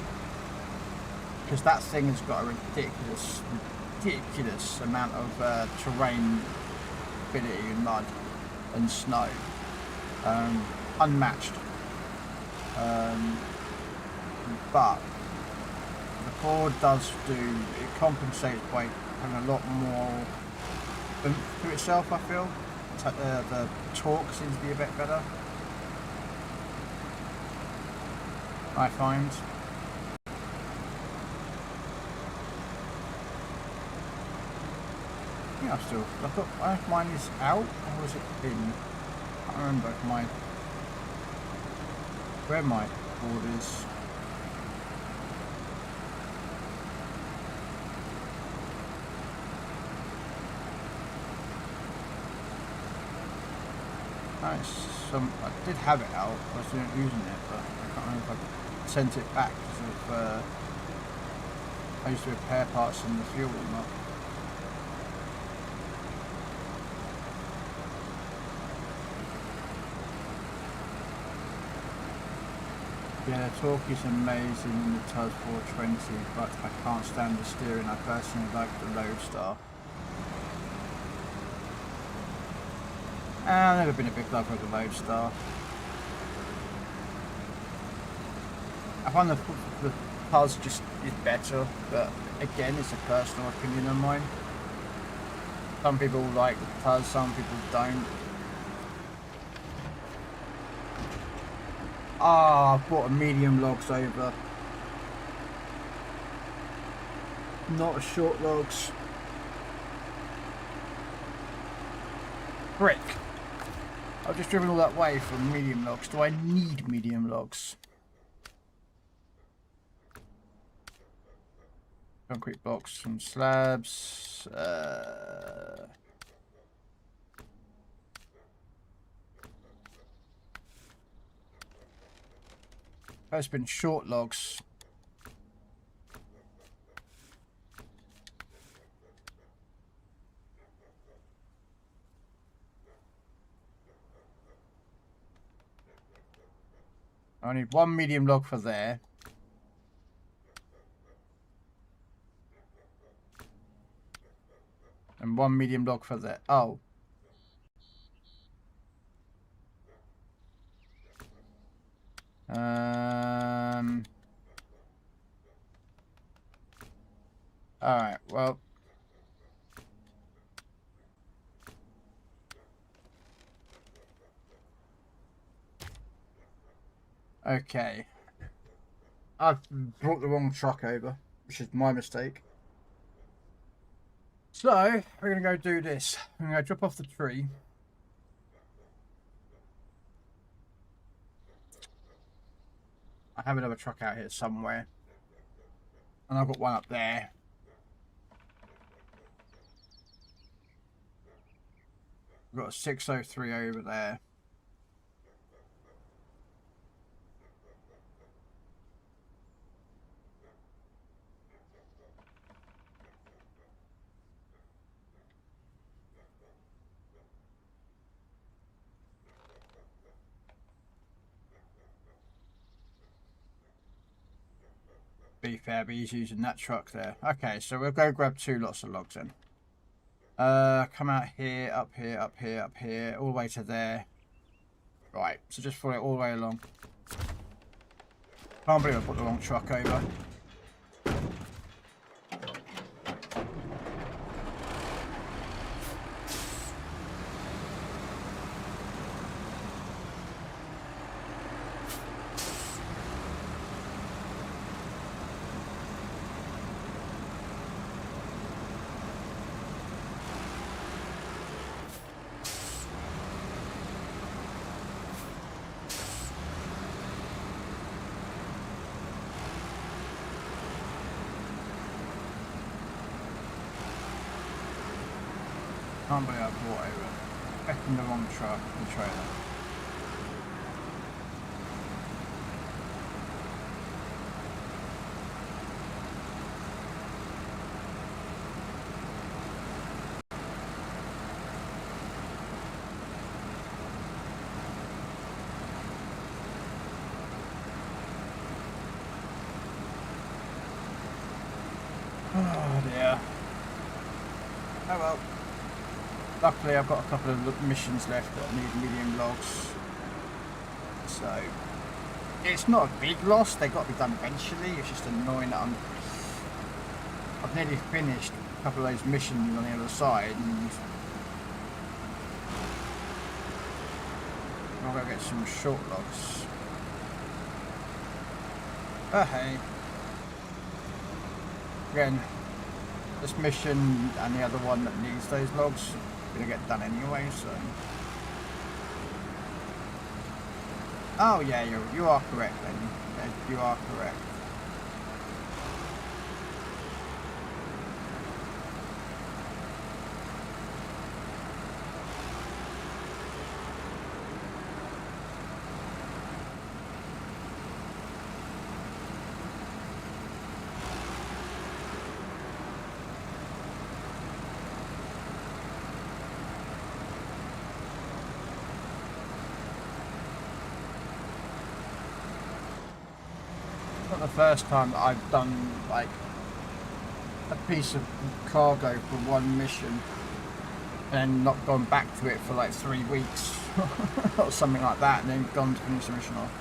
because that thing has got a ridiculous amount of terrain ability in mud and snow, unmatched. But the board does it compensates by having a lot more oomph to itself, I feel. The torque seems to be a bit better, I find. Yeah, I thought mine is out, or was it in? I can't remember where my board is. Nice. I did have it out, I was using it, but I can't remember if I sent it back because of I used to repair parts in the fuel or not. Yeah, the torque is amazing in the TUS 420, but I can't stand the steering. I personally like the Lodestar. I've never been a big lover of the Lodestar. I find the TUS just is better, but again, it's a personal opinion of mine. Some people like the TUS, some people don't. Ah, I bought a medium logs over. Not a short logs. Brick. I've just driven all that way for medium logs. Do I need medium logs? Concrete blocks, some slabs. It's been short logs. I need one medium log for there. And 1 medium log for that. Oh. Alright, well. Okay. I've brought the wrong truck over, which is my mistake. So, we're going to go do this. I'm going to drop off the tree. I have another truck out here somewhere. And I've got one up there. I've got a 603 over there. Be fair, but he's using that truck there. Okay, so we'll go grab 2 lots of logs then. Come out here, up here, up here, up here, all the way to there. Right, so just follow it all the way along. Can't believe I put the wrong truck over. Can't believe I brought over effing the wrong truck and trailer. Oh dear. Oh well. Luckily I've got a couple of missions left that need medium logs. So it's not a big loss, they've got to be done eventually. It's just annoying that I've nearly finished a couple of those missions on the other side and I'll go get some short logs. Oh hey. Again, this mission and the other one that needs those logs are going to get done anyway, so... Oh yeah, you are correct then. Yeah, you are correct. Not the first time that I've done like a piece of cargo for one mission and not gone back to it for like 3 weeks or something like that and then gone to finish the mission off.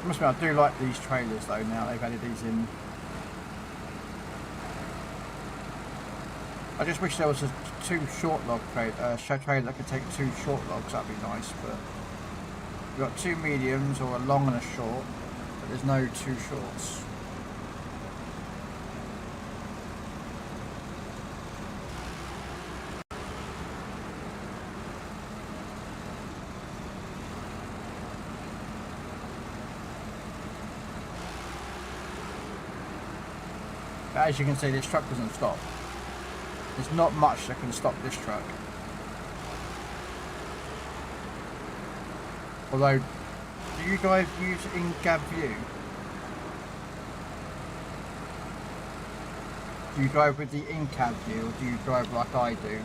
I must admit, I do like these trailers though now they've added these in. I just wish there was a 2 short log trailer that could take 2 short logs, that'd be nice, but we've got 2 mediums or a long and a short, but there's no 2 shorts. But as you can see, this truck doesn't stop. There's not much that can stop this truck. Although, do you guys use in-cab view? Do you drive with the in-cab view or do you drive like I do?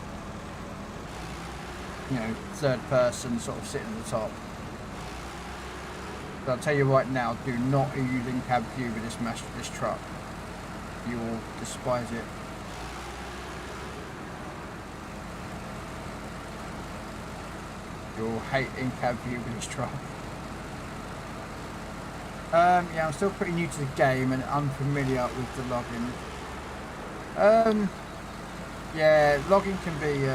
You know, third person sort of sitting at the top. But I'll tell you right now, do not use in-cab view with this truck. You will despise it. You'll hate in-cab view with this truck. Yeah, I'm still pretty new to the game and unfamiliar with the login. Yeah, logging can be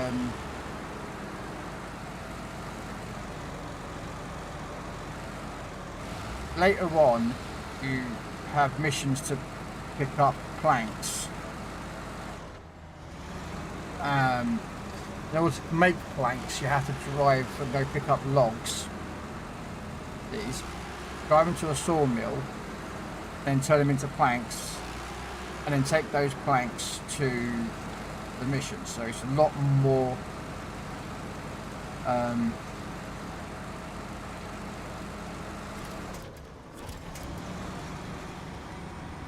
later on you have missions to pick up planks. In order to make planks you have to drive and go pick up logs. These drive them to a sawmill, then turn them into planks, and then take those planks to the mission. So it's a lot more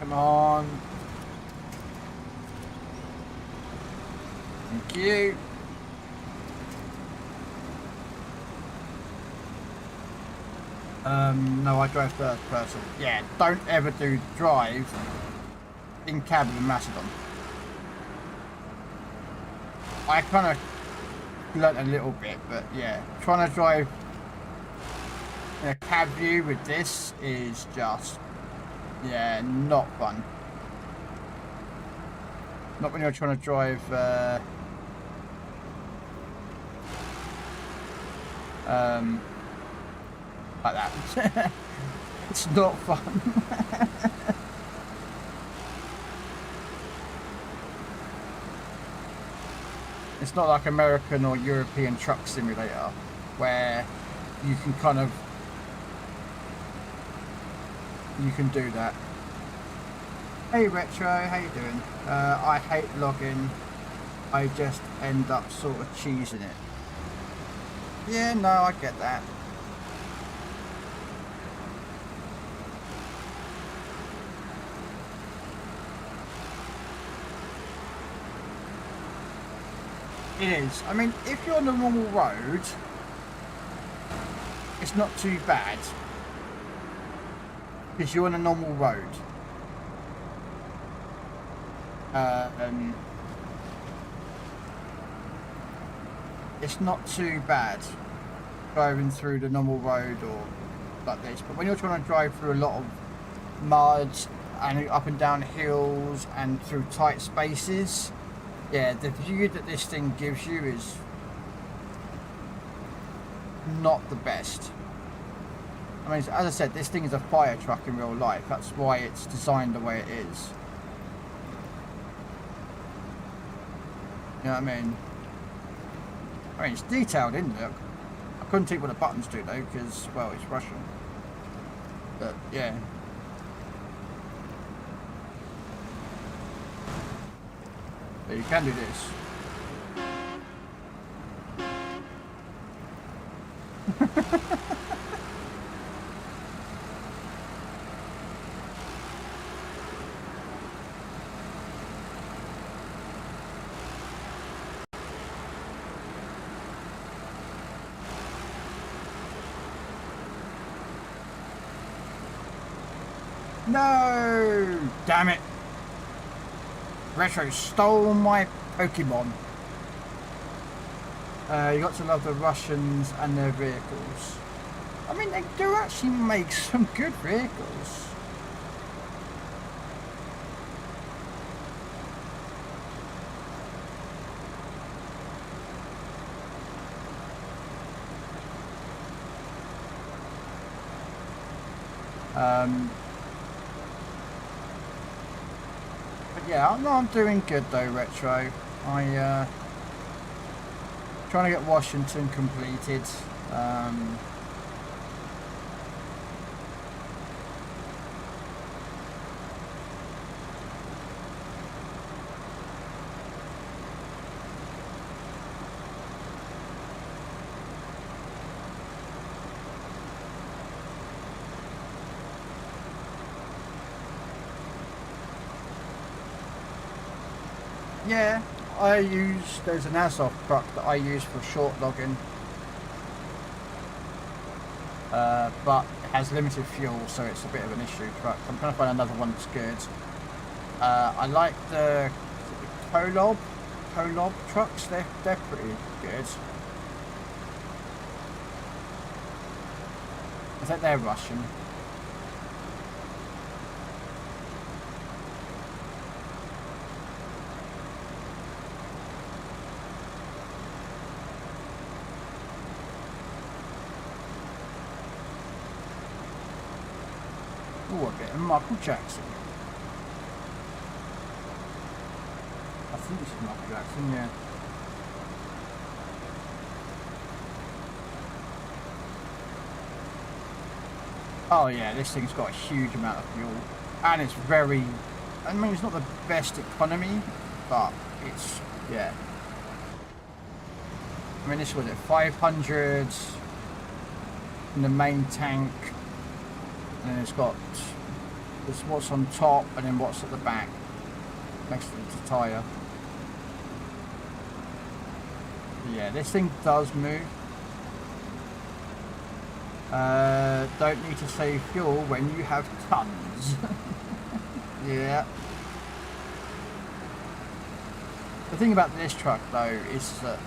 come on. Thank you. No, I drive third person. Yeah, don't ever drive in cab with Macedon. I kind of learnt a little bit, but yeah, trying to drive in a cab view with this is just, yeah, not fun. Not when you're trying to drive like that. It's not fun. It's not like American or European Truck Simulator where you can kind of do that. Hey Retro, how you doing? I hate logging. I just end up sort of cheesing it. Yeah, no, I get that. It is. I mean, if you're on the normal road, it's not too bad. Because you're on a normal road. It's not too bad driving through the normal road or like this. But when you're trying to drive through a lot of mud and up and down hills and through tight spaces, yeah, the view that this thing gives you is not the best. I mean, as I said, this thing is a fire truck in real life. That's why it's designed the way it is. You know what I mean? I mean, it's detailed, isn't it? I couldn't tell you what the buttons do though, because, well, it's Russian. But, yeah. But you can do this. No! Damn it! Retro stole my Pokemon. You got to love the Russians and their vehicles. I mean, they do actually make some good vehicles. But yeah, I'm doing good though, Retro. Trying to get Washington completed. Yeah, there's an airsoft truck that I use for short logging. but it has limited fuel, so it's a bit of an issue. But I'm trying to find another one that's good. I like the Kolob trucks. They're pretty good. I think they're Russian. Oh, a bit of Michael Jackson. I think this is Michael Jackson, yeah. Oh yeah, this thing's got a huge amount of fuel. And it's very... I mean, it's not the best economy, but it's... yeah. I mean, this was at 500 in the main tank. And then it's got there's what's on top and then what's at the back next to the tyre. Yeah, this thing does move. Don't need to save fuel when you have tons. Yeah. The thing about this truck though is that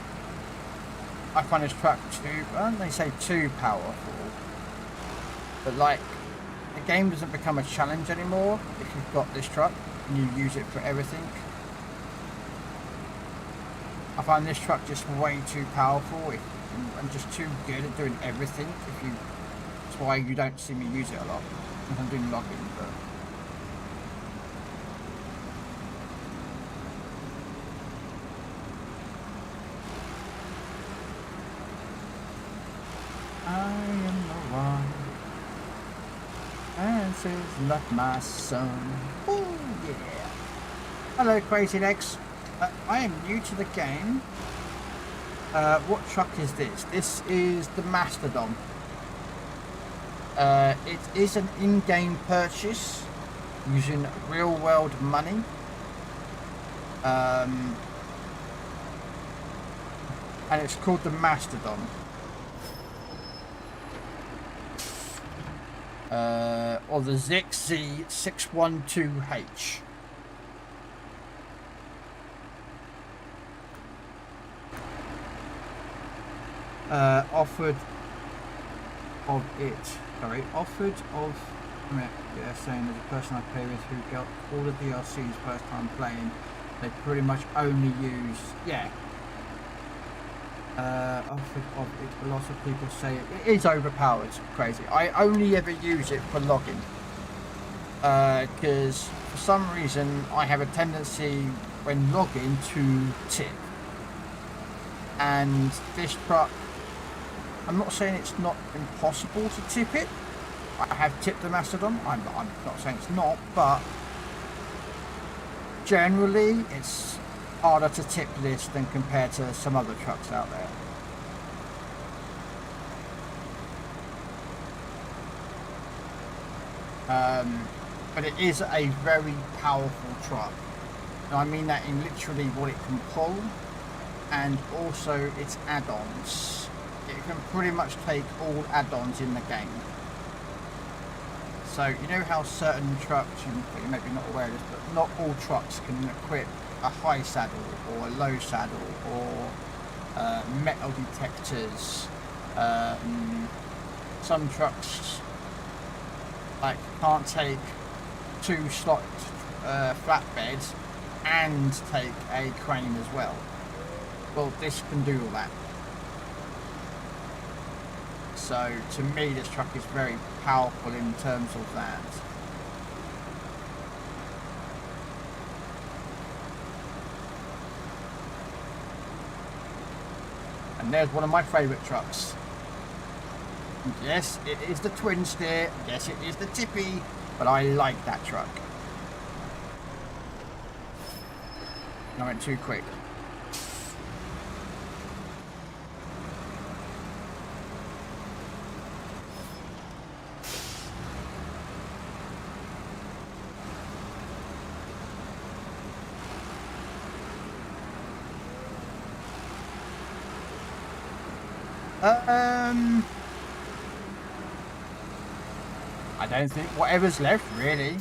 I find this truck too powerful, but like, the game doesn't become a challenge anymore if you've got this truck and you use it for everything. I find this truck just way too powerful and just too good at doing everything. That's why you don't see me use it a lot if I'm doing logging. But I am the one. This is not my son. Oh yeah. Hello, Crazy Legs. I am new to the game. What truck is this? This is the Mastodon. It is an in-game purchase using real-world money. And it's called the Mastodon. Or the ZXZ612H. Offered of saying that the person I play with who got all the DLCs first time playing, they pretty much only use, offered of it. A lot of people say it is overpowered. Crazy. I only ever use it for logging, because for some reason I have a tendency when logging to tip, and this truck, I'm not saying it's not impossible to tip it. I have tipped the Mastodon. I'm not saying it's not, but generally it's harder to tip this than compared to some other trucks out there. But it is a very powerful truck. Now, I mean that in literally what it can pull, and also its add-ons. It can pretty much take all add-ons in the game. So you know how certain trucks, you may be not aware of this, but not all trucks can equip a high saddle or a low saddle or metal detectors. Some trucks like can't take 2 slot flatbeds and take a crane as well. Well, this can do all that. So to me, this truck is very powerful in terms of that. And there's one of my favourite trucks. And yes, it is the twin steer. Yes, it is the tippy, but I like that truck. I went too quick. I don't think whatever's left really.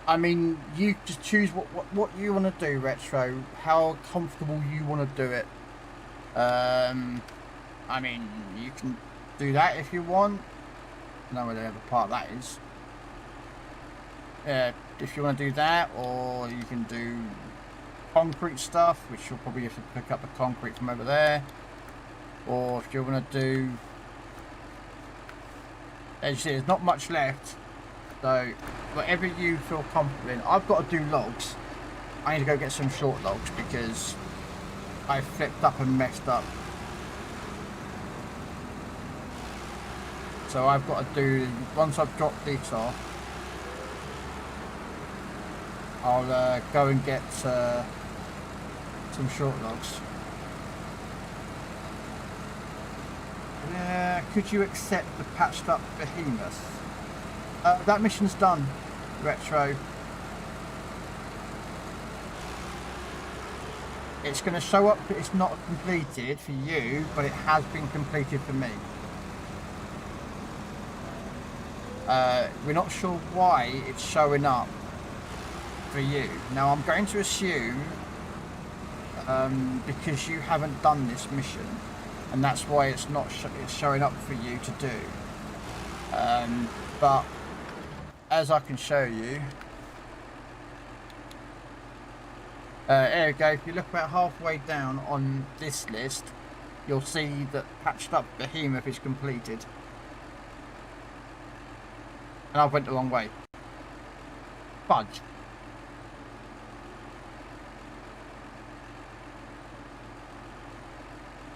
I mean, you just choose what you want to do, Retro. How comfortable you want to do it. I mean, you can do that if you want. I don't know where the other part that is. If you want to do that, or you can do concrete stuff, which you'll probably have to pick up the concrete from over there. Or if you want to do, as you see, there's not much left. So whatever you feel comfortable in. I've got to do logs. I need to go get some short logs because I flipped up and messed up. So I've got to do, once I've dropped these off, I'll go and get some short logs. Could you accept the patched up behemoth? That mission's done, Retro. It's going to show up that it's not completed for you, but it has been completed for me. We're not sure why it's showing up for you. Now I'm going to assume because you haven't done this mission, and that's why it's not it's showing up for you to do. But as I can show you, there we go. If you look about halfway down on this list, you'll see that patched up behemoth is completed. And I went the wrong way. Fudge.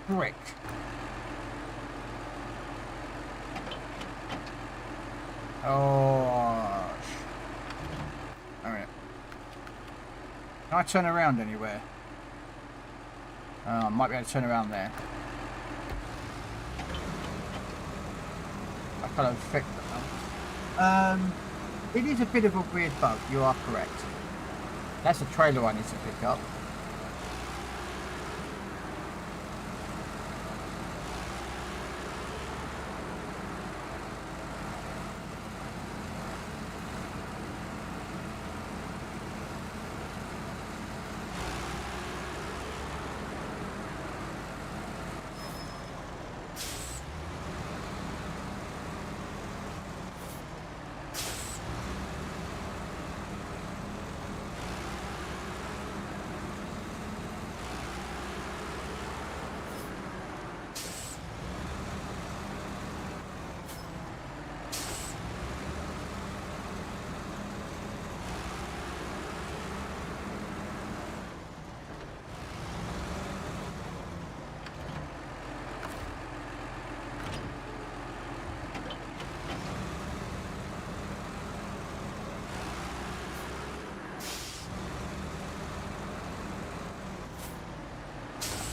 Brick. Oh. Alright. Can I turn around anywhere? I might be able to turn around there. I kind of fixed it now. It is a bit of a weird bug, you are correct. That's a trailer I need to pick up.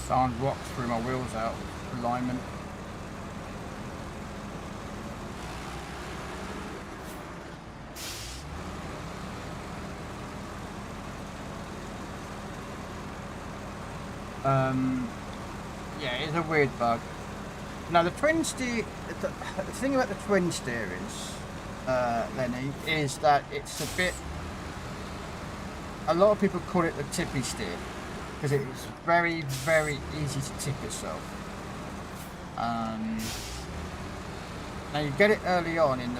Someone rocked through my wheels out of alignment. Yeah, it's a weird bug. Now the twin steer, the thing about the twin steer is, Lenny, is that it's a bit, a lot of people call it the tippy steer. Because it's very, very easy to tip itself. Now you get it early on in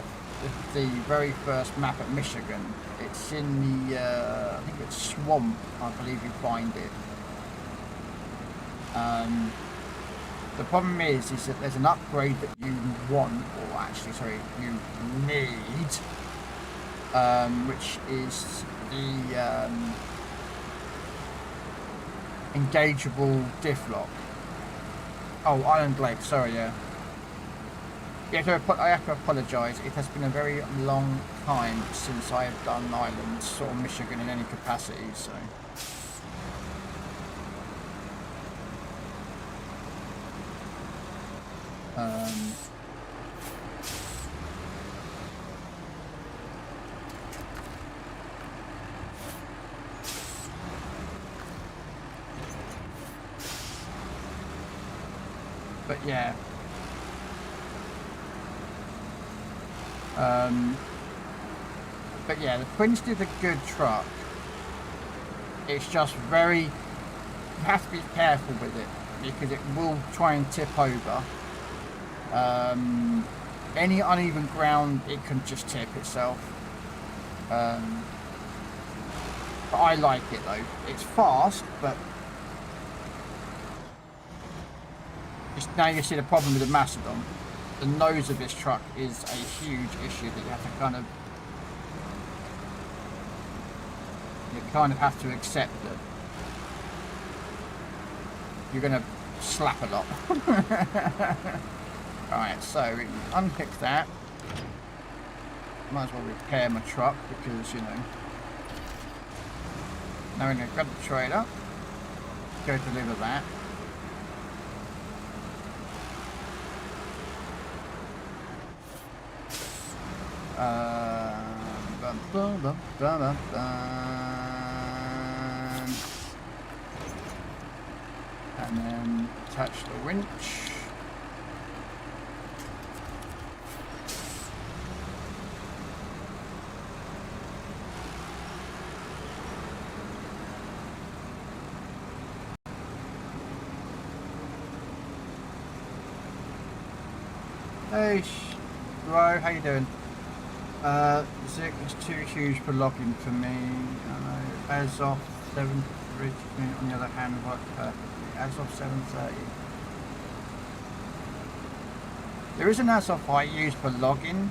the very first map at Michigan. It's in the, I think it's Swamp, I believe you find it. The problem is that there's an upgrade that you want, or actually, sorry, you need, which is the engageable diff lock. Oh, Island Lake, sorry, yeah. I have to apologise. It has been a very long time since I have done Islands or Michigan in any capacity, so. But yeah. But yeah, the Prince did a good truck. It's just very, you have to be careful with it because it will try and tip over. Any uneven ground, it can just tip itself. But I like it though. It's fast, but now you see the problem with the Macedon. The nose of this truck is a huge issue that you have to have to accept that you're going to slap a lot. Alright, so we can unpick that. Might as well repair my truck because, you know. Now we're going to grab the trailer, go deliver that. And then attach the winch. Hey, bro, how you doing? Zik is too huge for logging for me. As of 7:30, on the other hand, worked perfectly. As of 7:30. There is an Azov I use for logging,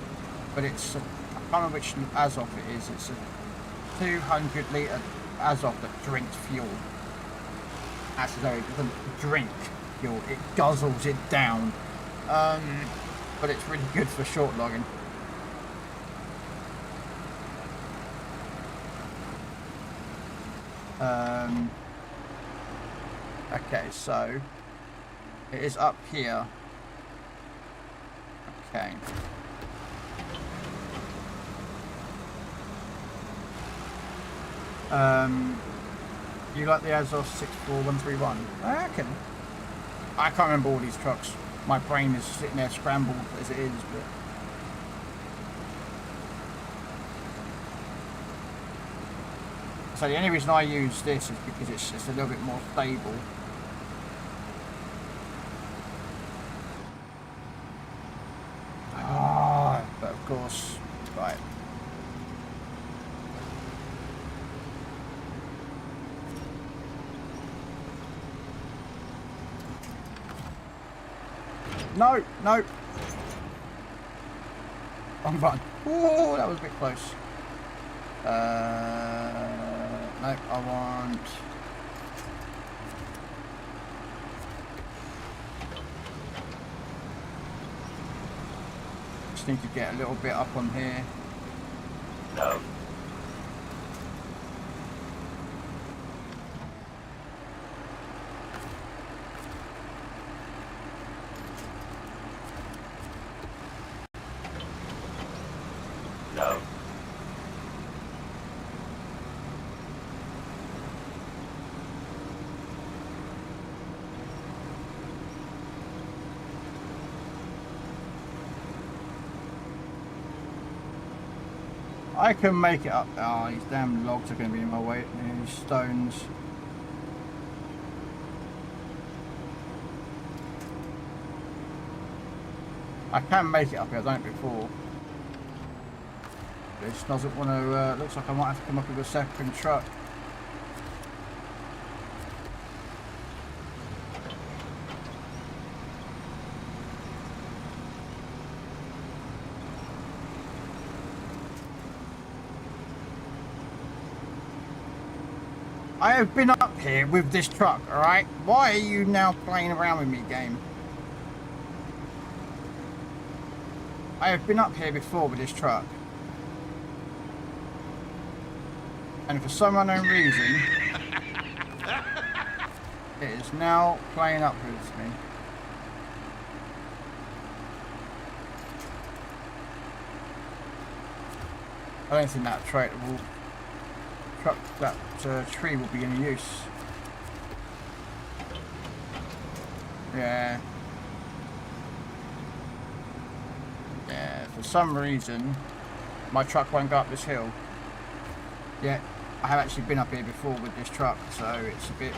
but it's I can't remember which Azov it is. It's a 200-litre Azov that drinks fuel. Actually, no, it doesn't drink fuel. It guzzles it down. But it's really good for short logging. Okay, so it is up here. Okay. You like the Azov 64131? I reckon. I can't remember all these trucks. My brain is sitting there scrambled as it is, but so the only reason I use this is because it's just a little bit more stable. But of course, right. No, no. Wrong button. Oh, that was a bit close. No, I want. Just need to get a little bit up on here. No. No. I can make it up. Oh, these damn logs are going to be in my way. These stones. I can make it up here. I've done it before. This doesn't want to. Looks like I might have to come up with a second truck. I have been up here with this truck, alright? Why are you now playing around with me, game? I have been up here before with this truck. And for some unknown reason, it is now playing up with me. I don't think that trailer will... that tree will be any use. Yeah. for some reason, my truck won't go up this hill. Yeah, I have actually been up here before with this truck, so it's a bit...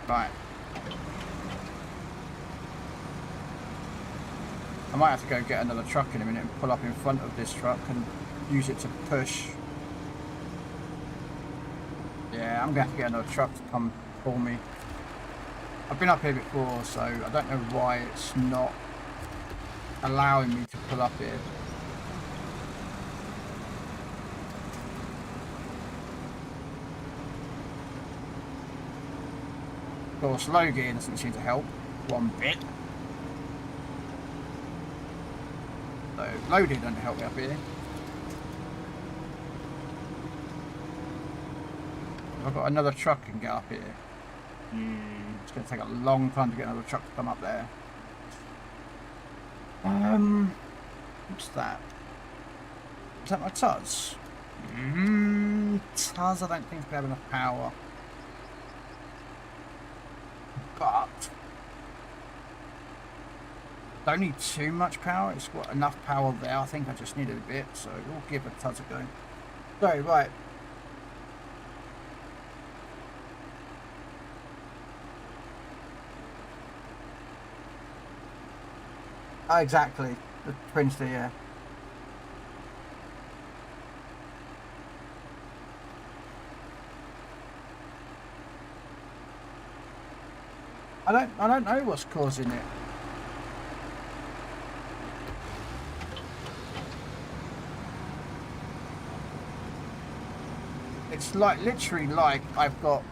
Right. I might have to go get another truck in a minute and pull up in front of this truck and use it to push. Yeah, I'm going to have to get another truck to come pull me. I've been up here before, so I don't know why it's not allowing me to pull up here. Of course, low gear doesn't seem to help one bit. So, low gear doesn't help me up here. I've got another truck and get up here. It's going to take a long time to get another truck to come up there. What's that? Is that my Tuz? Tuz, I don't think we have enough power. But don't need too much power. It's got enough power there. I think I just need a bit, so we'll give a Tuz a go. So, right. Oh, exactly. The twin stick, yeah. I don't know what's causing it. It's like literally like I've got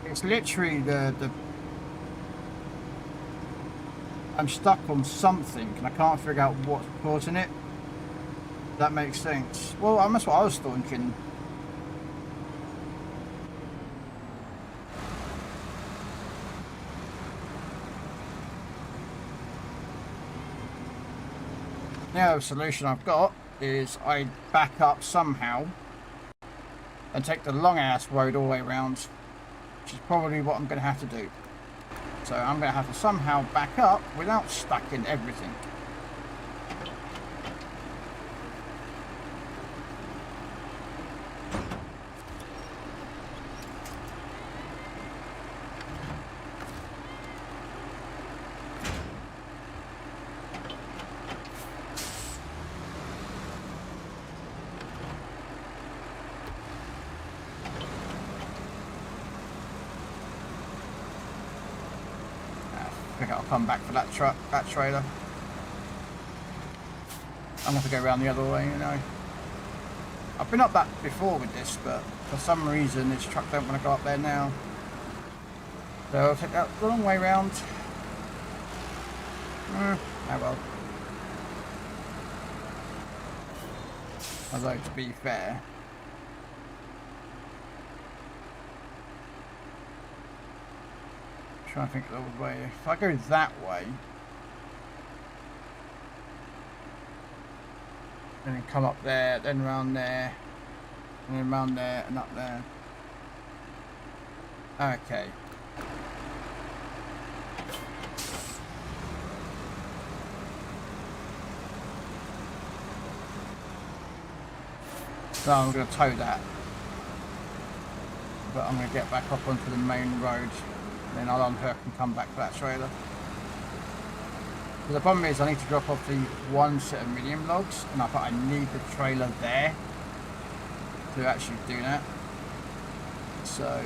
it's literally the I'm stuck on something and I can't figure out what's causing it. That makes sense. Well, that's what I was thinking. Now the solution I've got is I back up somehow and take the long ass road all the way around, which is probably what I'm going to have to do. So I'm going to have to somehow back up without stacking everything. I think I'll come back for that truck, that trailer. I'm going to go around the other way, you know. I've been up that before with this, but for some reason this truck don't want to go up there now. So I'll take that the long way round. Oh well. Although to be fair, trying to think of the way. If I go that way, and then come up there, then round there, and then round there and up there. Okay. So I'm going to tow that, but I'm going to get back up onto the main road. Then I'll unhook and come back to that trailer. But the problem is I need to drop off the one set of medium logs, and I thought I need the trailer there to actually do that. So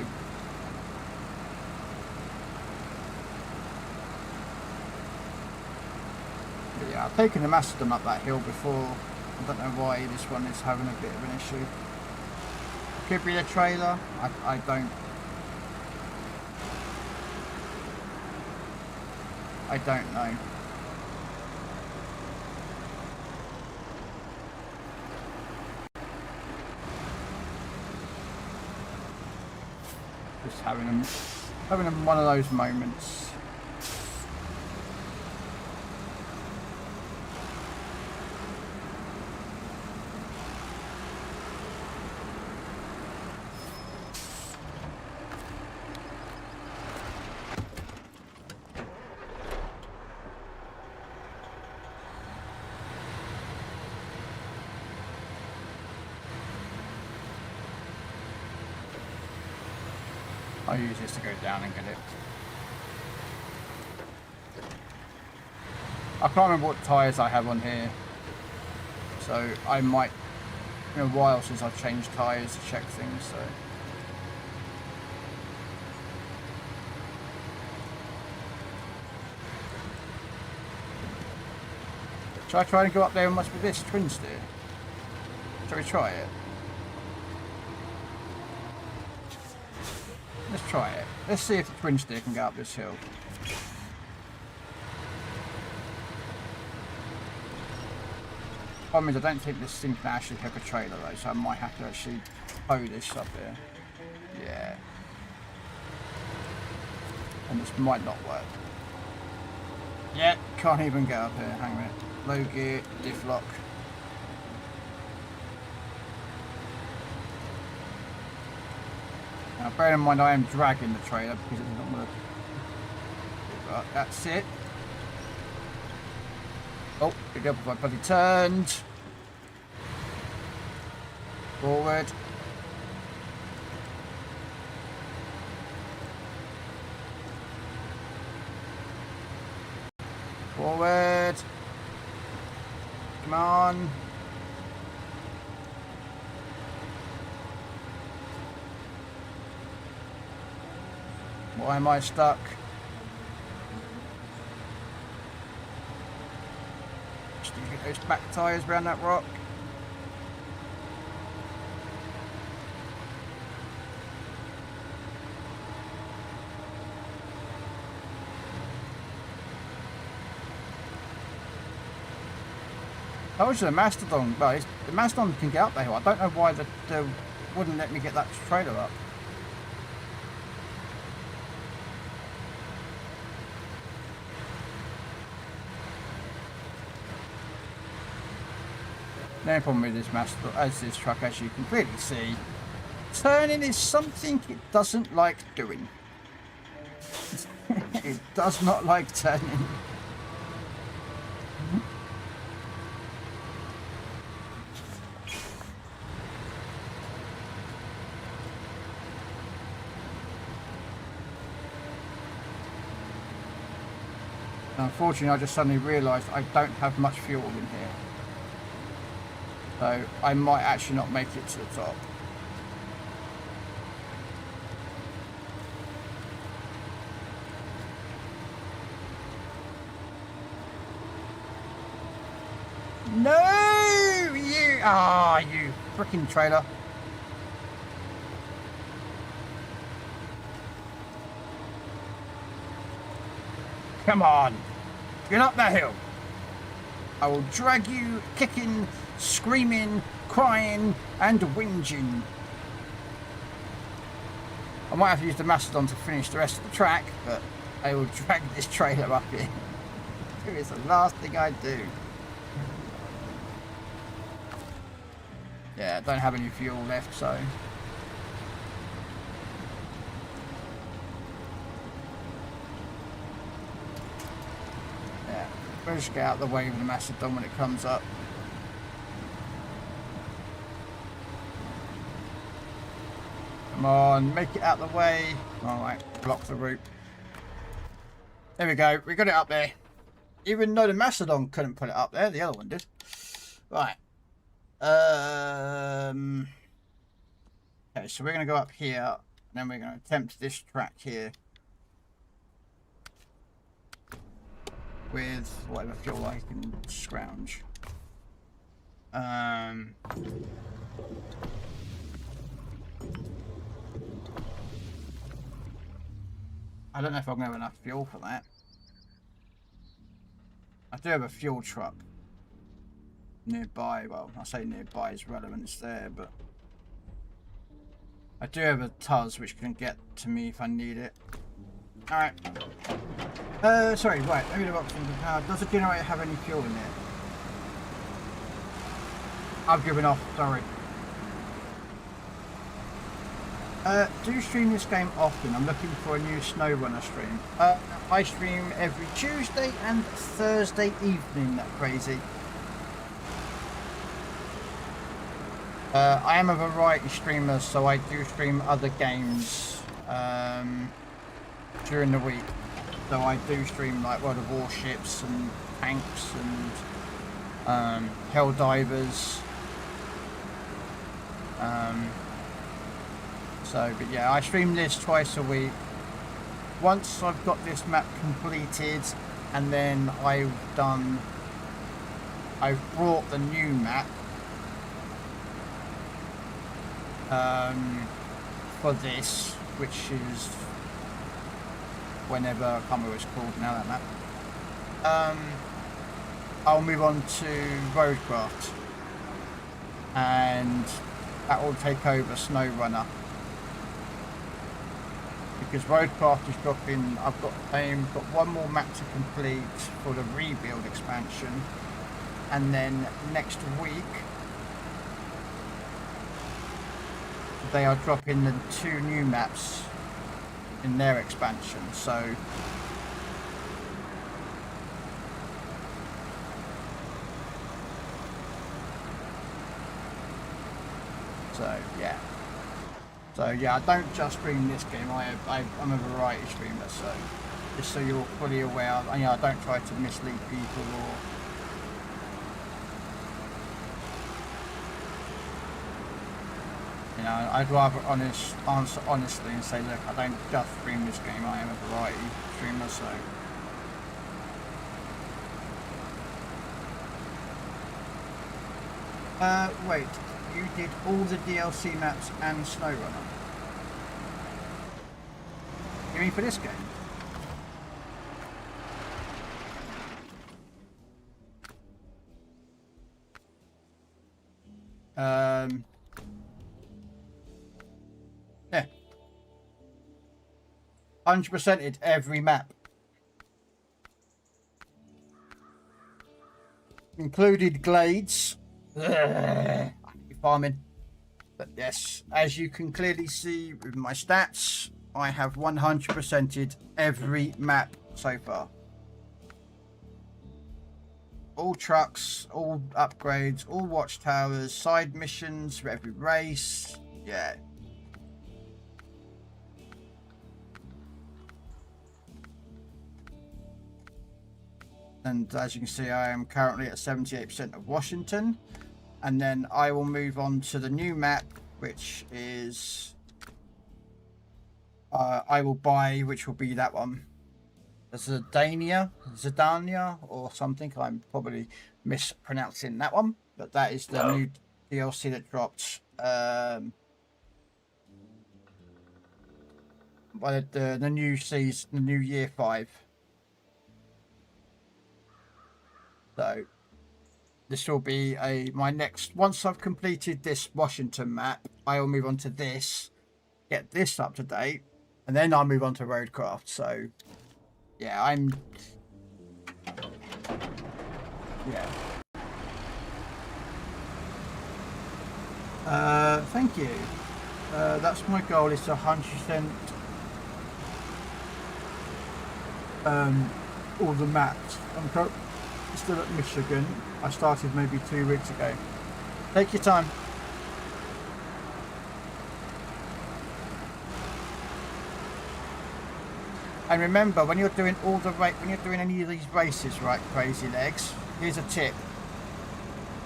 but yeah, I've taken the Mastodon up that hill before. I don't know why this one is having a bit of an issue. Could be the trailer. I don't know. Just having one of those moments. I'll use this to go down and get it. I can't remember what tyres I have on here, so I might, it's been a while since I've changed tyres to check things, so. Should I try and go up there and watch with this twin steer? Shall we try it? Let's try it. Let's see if the twin steer can go up this hill. Problem is, I don't think this thing can actually hook a trailer though, so I might have to actually tow this up there. Yeah. And this might not work. Yeah, can't even get up here. Hang on a minute. Low gear, diff lock. Now, bear in mind, I am dragging the trailer because it's not going to. Right, that's it. Oh, pick up if I bloody turned. Forward. Forward. Come on. Why am I stuck? Just need to get those back tyres around that rock. I wish the Mastodon, well, the Mastodon can get up there. I don't know why they wouldn't let me get that trailer up. No problem with this Mastodon, as this truck, as you can clearly see, turning is something it doesn't like doing. It does not like turning. Unfortunately, I just suddenly realised I don't have much fuel in here. So I might actually not make it to the top. No! You freaking trailer. Come on. Get up that hill. I will drag you kicking, screaming, crying and whinging. I might have to use the Mastodon to finish the rest of the track, but I will drag this trailer up here. It is the last thing I do. Yeah, I don't have any fuel left, so... yeah, we'll just get out of the way with the Mastodon when it comes up. Come on, make it out of the way. Alright, block the route. There we go, we got it up there. Even though the Mastodon couldn't put it up there, the other one did. Right. Okay, so we're going to go up here, and then we're going to attempt this track here with whatever fuel I can scrounge. I don't know if I'm going to have enough fuel for that. I do have a fuel truck nearby. Well, I say nearby is relevance there, but I do have a Tuz which can get to me if I need it. Alright. Sorry, right. Let me look up something. Does the generator have any fuel in it? I've given off, sorry. Do you stream this game often? I'm looking for a new SnowRunner stream. I stream every Tuesday and Thursday evening, that crazy. I am a variety streamer, so I do stream other games during the week. So I do stream like World of Warships and tanks and Helldivers. But yeah, I stream this twice a week. Once I've got this map completed, and then I've brought the new map for this, which is whenever, I can't remember what it's called now, that map. I'll move on to Roadcraft, and that will take over SnowRunner. Because Roadcraft is dropping, I've got one more map to complete for the rebuild expansion, and then next week they are dropping the 2 new maps in their expansion. So yeah. So yeah, I don't just stream this game. I'm a variety streamer, so just so you're fully aware. I don't try to mislead people or I'd rather answer honestly and say, look, I don't just stream this game. I am a variety streamer, so. Wait. You did all the DLC maps and SnowRunner? You mean for this game? Yeah. 100%ed every map. Included Glades. Ugh. Farming. But yes, as you can clearly see with my stats, I have 100%ed every map so far. All trucks, all upgrades, all watchtowers, side missions for every race. Yeah. And as you can see, I am currently at 78% of Washington. And then I will move on to the new map, which is I will buy, which will be that one, Zidania, or something. I'm probably mispronouncing that one, but that is the new DLC that dropped by the new season, the new year 5. So. This will be my next, once I've completed this Washington map, I will move on to this, get this up to date, and then I'll move on to Roadcraft. So, yeah, thank you. That's my goal, is to 100% all the maps. I'm still at Michigan. I started maybe 2 weeks ago. Take your time. And remember, when you're doing any of these races, right, crazy legs, here's a tip.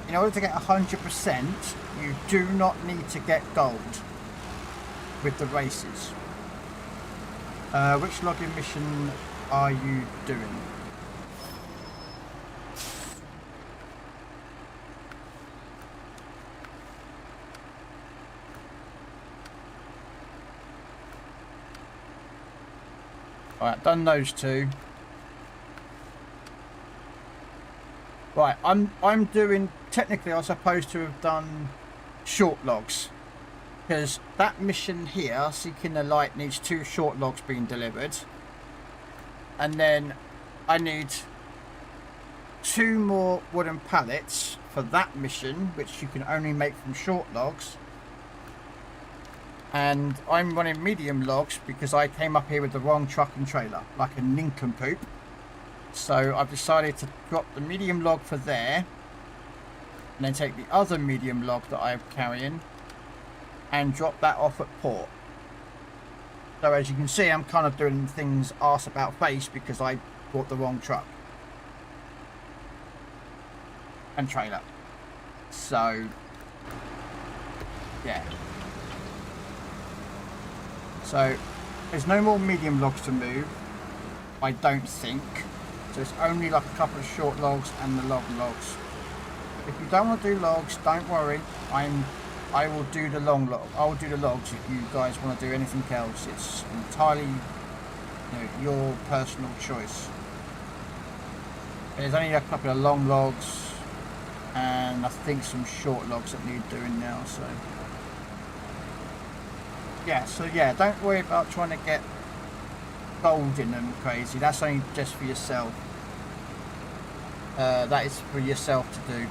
In order to get 100%, you do not need to get gold with the races. Which login mission are you doing? Alright, done those 2. Right, I'm doing, technically I was supposed to have done short logs. Because that mission here, Seeking the Light, needs 2 short logs being delivered. And then I need 2 more wooden pallets for that mission, which you can only make from short logs. And I'm running medium logs because I came up here with the wrong truck and trailer, like a nincompoop. So I've decided to drop the medium log for there, and then take the other medium log that I'm carrying and drop that off at port. So as you can see, I'm kind of doing things arse about face because I bought the wrong truck and trailer. So yeah. So there's no more medium logs to move, I don't think. So it's only like a couple of short logs and the logs. If you don't want to do logs, don't worry. I will do the long log. I will do the logs if you guys want to do anything else. It's entirely, your personal choice. There's only a couple of long logs and I think some short logs that need doing now. So yeah, don't worry about trying to get gold in them crazy. That's only just for yourself. That is for yourself to do.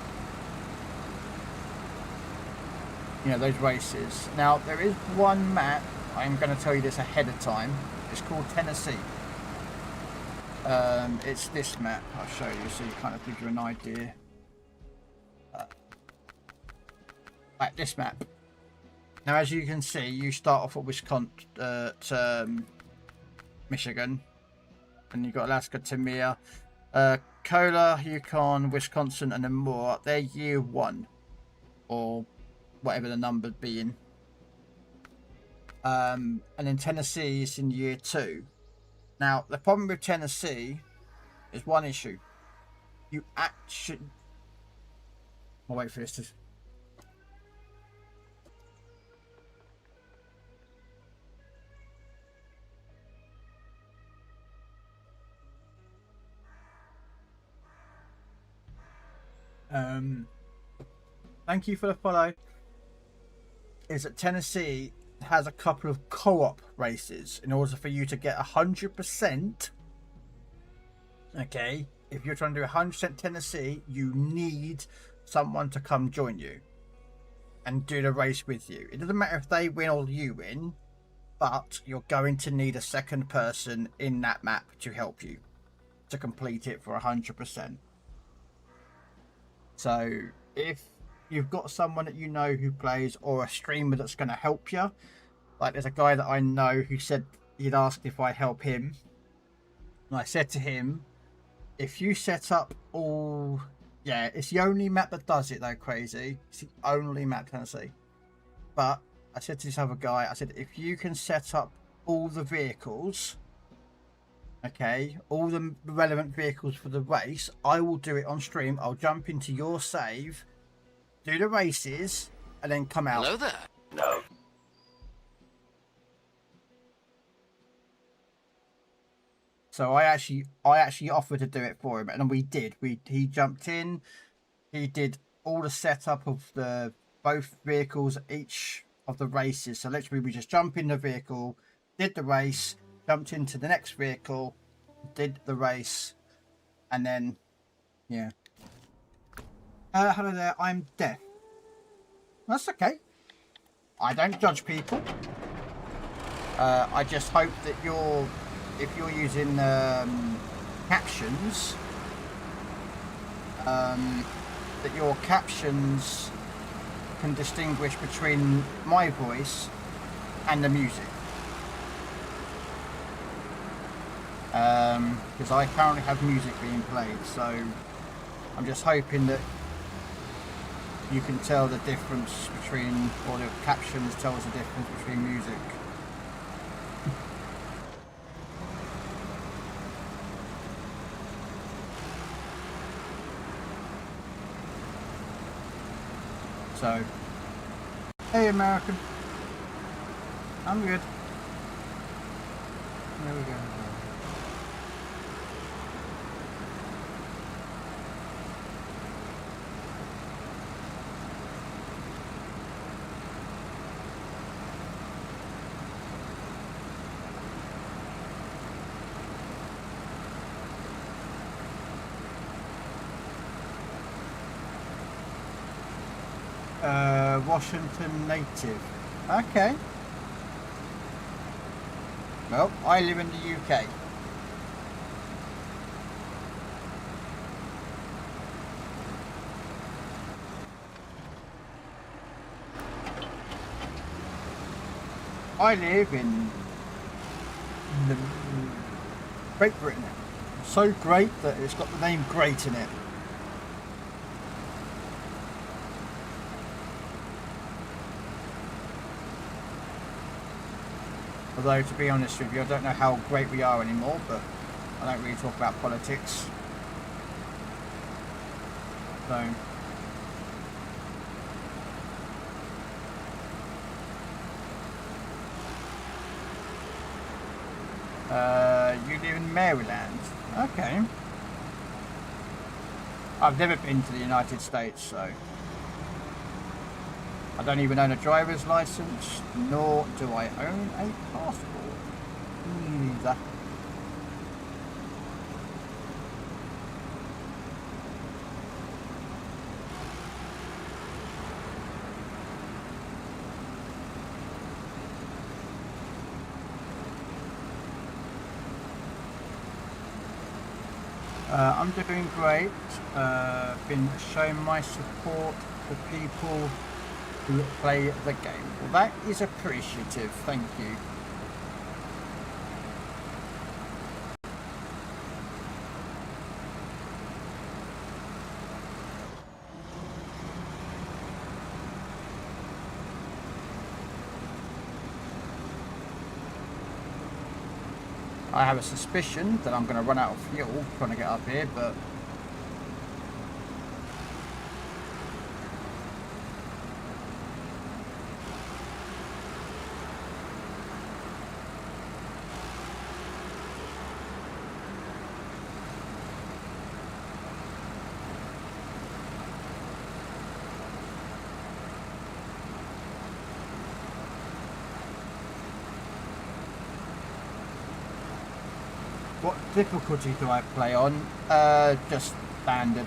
Those races. Now there is one map, I'm going to tell you this ahead of time. It's called Tennessee. It's this map. I'll show you so you kind of give you an idea. Like this map. Now as you can see, you start off at Wisconsin, Michigan, and you've got Alaska, Tamir, Cola, Yukon, Wisconsin, and then more. They're year 1 or whatever the number being. And then Tennessee is in year 2. Now the problem with Tennessee is one issue. You actually... I'll wait for this to... Thank you for the follow. Is that Tennessee has a couple of co-op races in order for you to get 100%. Okay, if you're trying to do 100% Tennessee, you need someone to come join you and do the race with you. It doesn't matter if they win or you win, but you're going to need a second person in that map to help you to complete it for 100%. So if you've got someone that you know who plays, or a streamer that's going to help you, like there's a guy that I know who said he'd asked if I help him, and I said to him, if you set up all... Yeah, it's the only map that does it though, crazy. It's the only map, Tennessee. But I said to this other guy, I said, if you can set up all the vehicles, okay, all the relevant vehicles for the race, I will do it on stream. I'll jump into your save, do the races, and then come out. Hello there. No. So I actually offered to do it for him, and we did. He jumped in, he did all the setup of the both vehicles, each of the races. So literally we just jump in the vehicle, did the race, jumped into the next vehicle, did the race, and then yeah. Hello there, I'm deaf. That's okay. I don't judge people. I just hope that if you're using captions, that your captions can distinguish between my voice and the music. Because I currently have music being played, so I'm just hoping that you can tell the difference between, or the captions tell us the difference between music. So, hey American, I'm good. There we go. Washington native. Okay. Well, I live in the UK. I live in the Great Britain. So great that it's got the name Great in it. Although, to be honest with you, I don't know how great we are anymore, but I don't really talk about politics. So... you live in Maryland. Okay. I've never been to the United States, so... I don't even own a driver's license, nor do I own a passport. Neither. I'm doing great. Been showing my support for people who play the game. Well, that is appreciative. Thank you. I have a suspicion that I'm going to run out of fuel trying to get up here, but what difficulty do I play on? Just standard.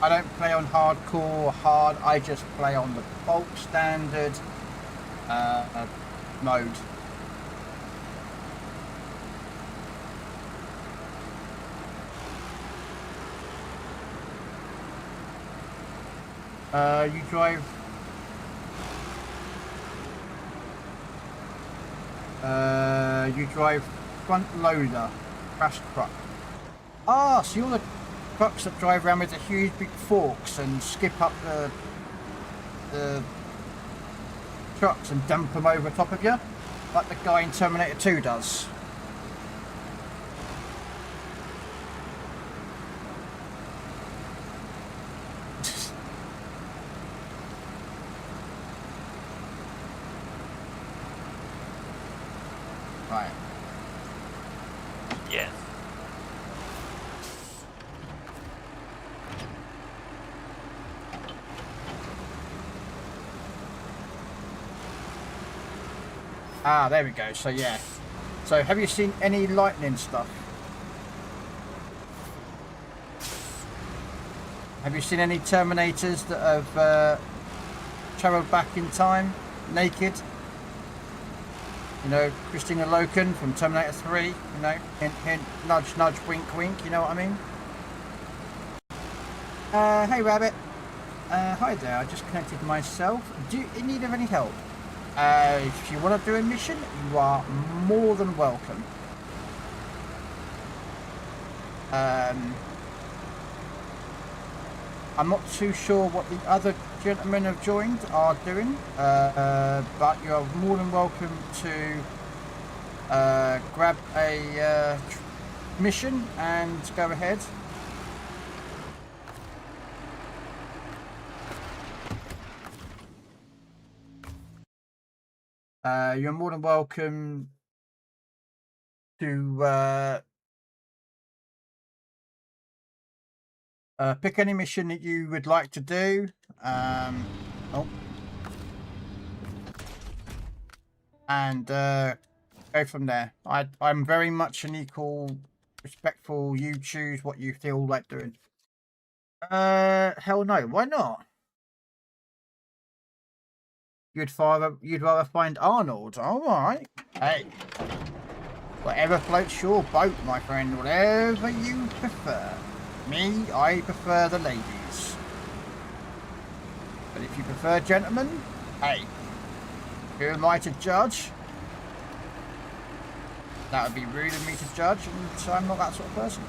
I don't play on hardcore or hard, I just play on the bulk standard mode. You drive... you drive front loader, crash truck. Ah, so you're the trucks that drive around with the huge big forks and skip up the trucks and dump them over top of you, like the guy in Terminator 2 does. Right. Yes. Ah, there we go. So yeah. So have you seen any lightning stuff? Have you seen any Terminators that have travelled back in time naked? You know, Christina Loken from Terminator 3, you know, hint, hint, nudge, nudge, wink, wink, you know what I mean? Hey Rabbit. Hi there, I just connected myself. Do you in need of any help? If you want to do a mission, you are more than welcome. I'm not too sure what the other gentlemen have joined are doing, but you are more than welcome to grab a mission and go ahead. You're more than welcome to pick any mission that you would like to do. And go from there. I'm very much an equal respectful. You choose what you feel like doing. Hell no. Why not? You'd rather find Arnold. All right. Hey. Whatever floats your boat, my friend. Whatever you prefer. Me, I prefer the ladies. But if you prefer gentlemen, hey. Who am I to judge? That would be rude of me to judge, and so I'm not that sort of person.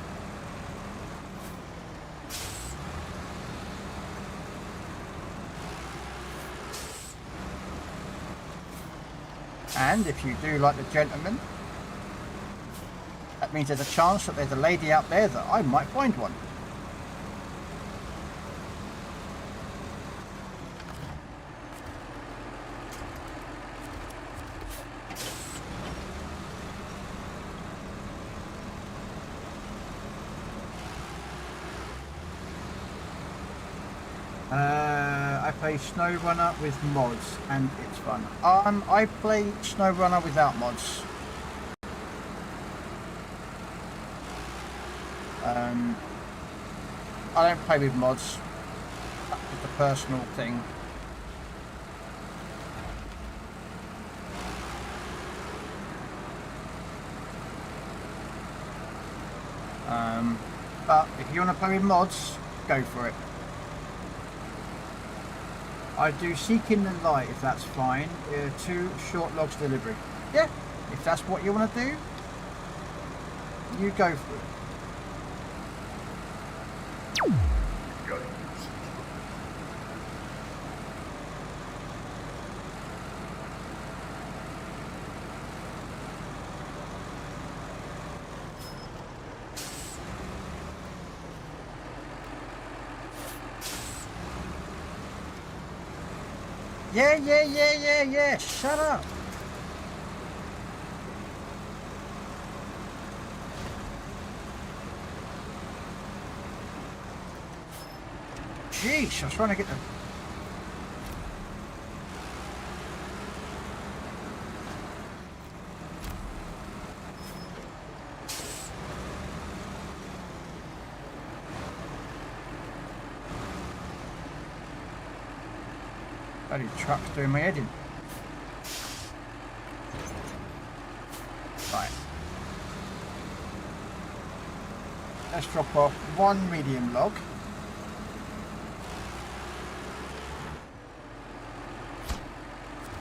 And if you do like the gentleman, that means there's a chance that there's a lady out there that I might find one. I play SnowRunner with mods and it's fun. I play SnowRunner without mods. I don't play with mods. That's just a personal thing. But if you want to play with mods, go for it. I do Seek in the Light if that's fine. 2 short logs delivery. Yeah, if that's what you want to do, you go for it. Yeah, shut up. Jeez, I was trying to get them. Bloody truck's doing my head in. Right. Let's drop off 1 medium log.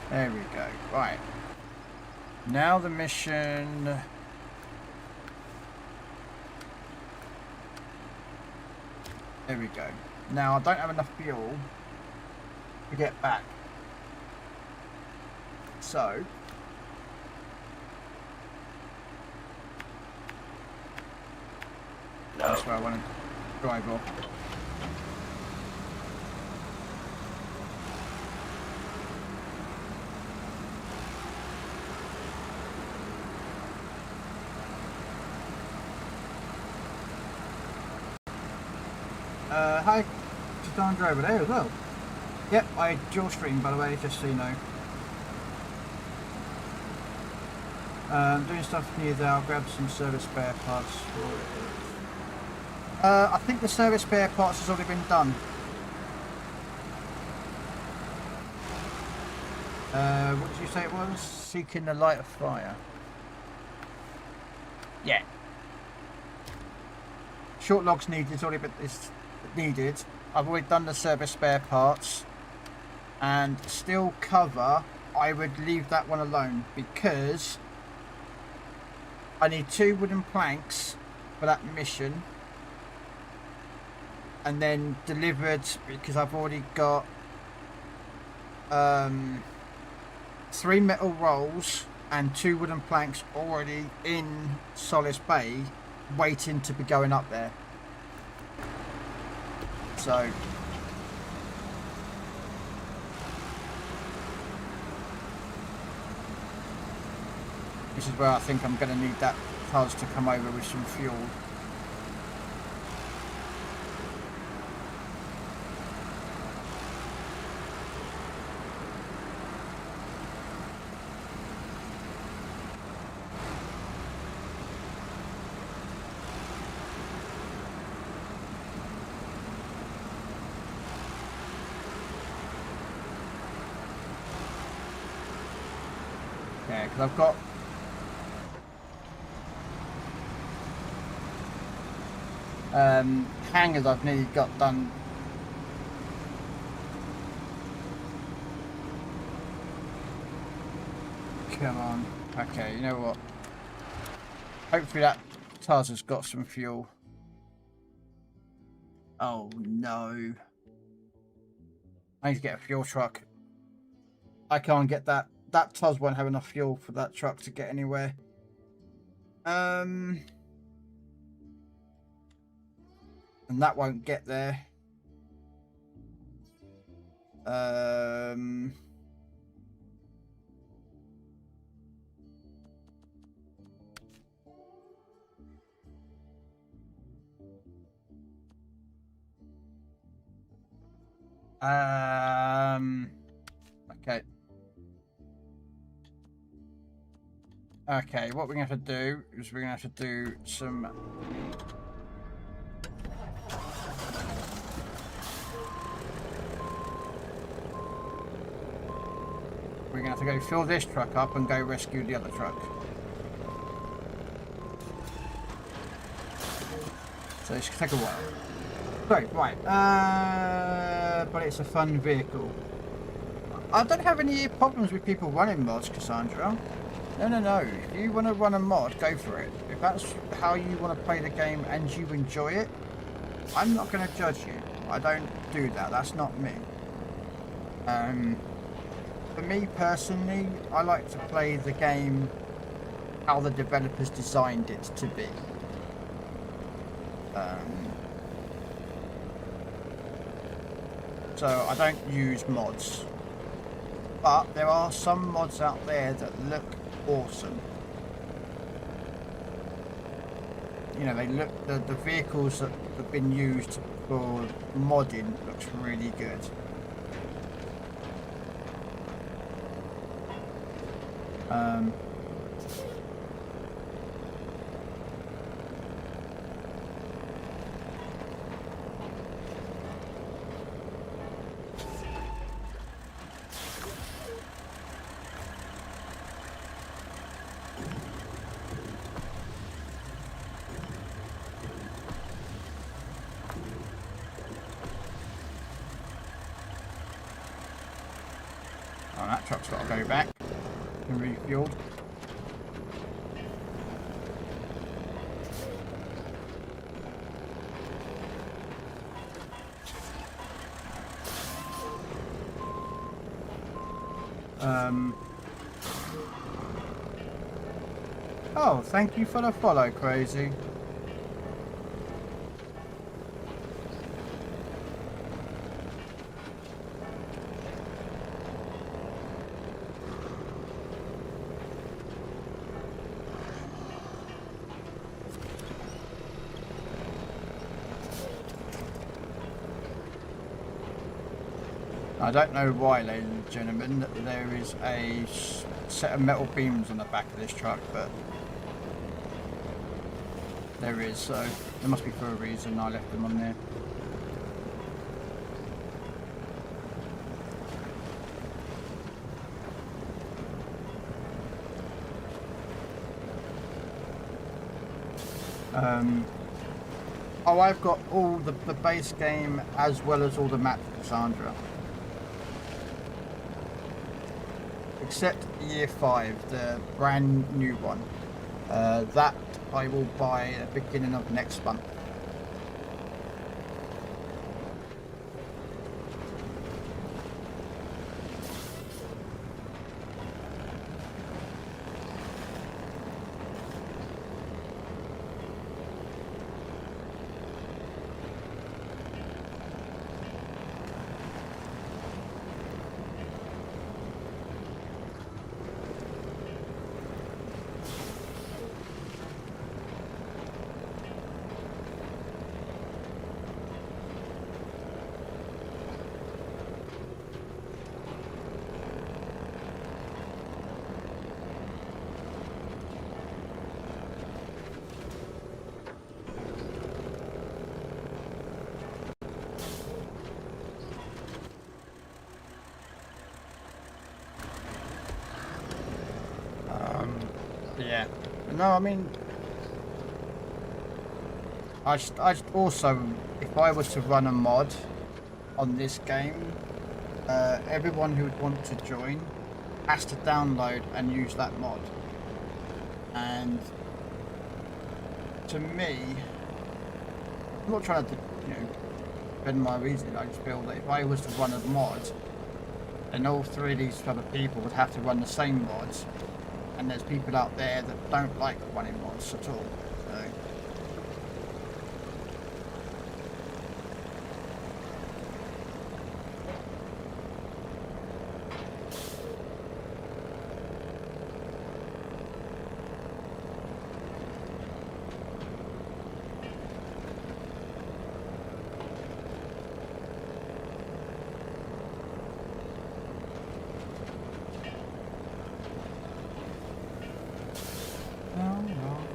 There we go. Right. Now the mission. There we go. Now I don't have enough fuel to get back. So No. that's where I want to drive off. Hi, Sandra over there as well. Yep, I dual stream by the way, just so you know. Doing stuff near there, I'll grab some service spare parts for it. I think the service spare parts has already been done. What did you say it was? Seeking the light of fire. Yeah. Short logs needed, it's already been, it's needed. I've already done the service spare parts. And still cover, I would leave that one alone because I need 2 wooden planks for that mission. And then delivered because I've already got 3 metal rolls and 2 wooden planks already in Solace Bay waiting to be going up there. So this is where I think I'm going to need that Pulse to come over with some fuel. Yeah, because I've got... hangers I've nearly got done. Come on. Okay, you know what? Hopefully that Taz has got some fuel. Oh no. I need to get a fuel truck. I can't get that. That Taz won't have enough fuel for that truck to get anywhere. And that won't get there. Okay. Okay, what we're going to have to do is we're going to have to do some... We're going to have to go fill this truck up and go rescue the other truck. So this could take a while. Sorry, right. But it's a fun vehicle. I don't have any problems with people running mods, Cassandra. No. If you want to run a mod, go for it. If that's how you want to play the game and you enjoy it, I'm not going to judge you. I don't do that. That's not me. For me personally, I like to play the game how the developers designed it to be. So I don't use mods. But there are some mods out there that look awesome. You know, they look, the vehicles that have been used for modding looks really good. Oh, that truck's got to go back and refueled. Oh, thank you for the follow, Crazy. I don't know why, ladies and gentlemen, that there is a set of metal beams on the back of this truck, but there is, so there must be for a reason I left them on there. Oh, I've got all the base game as well as all the maps, Cassandra. Except Year 5, the brand new one. That I will buy at the beginning of next month. Yeah. No, I mean, I also, if I was to run a mod on this game, everyone who would want to join has to download and use that mod. And to me, I'm not trying to, bend my reason. I just feel that if I was to run a mod, then all three of these other people would have to run the same mods. And there's people out there that don't like running mods at all. So.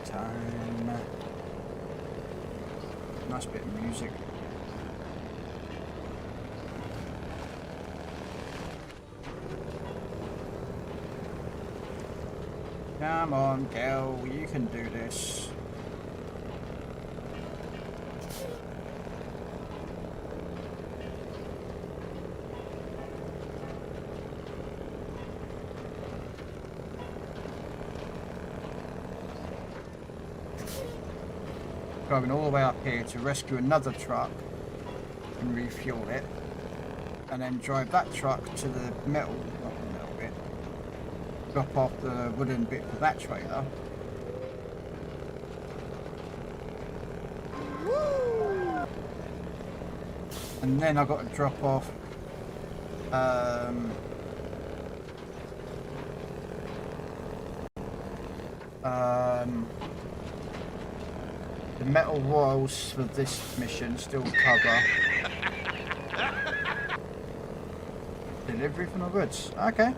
Time. Nice bit of music. Come on, Kel, you can do this. Driving all the way up here to rescue another truck and refuel it, and then drive that truck to the metal, not the metal bit, drop off the wooden bit for that trailer. And then I've got to drop off the metal royals for this mission still cover delivery from the woods. Okay.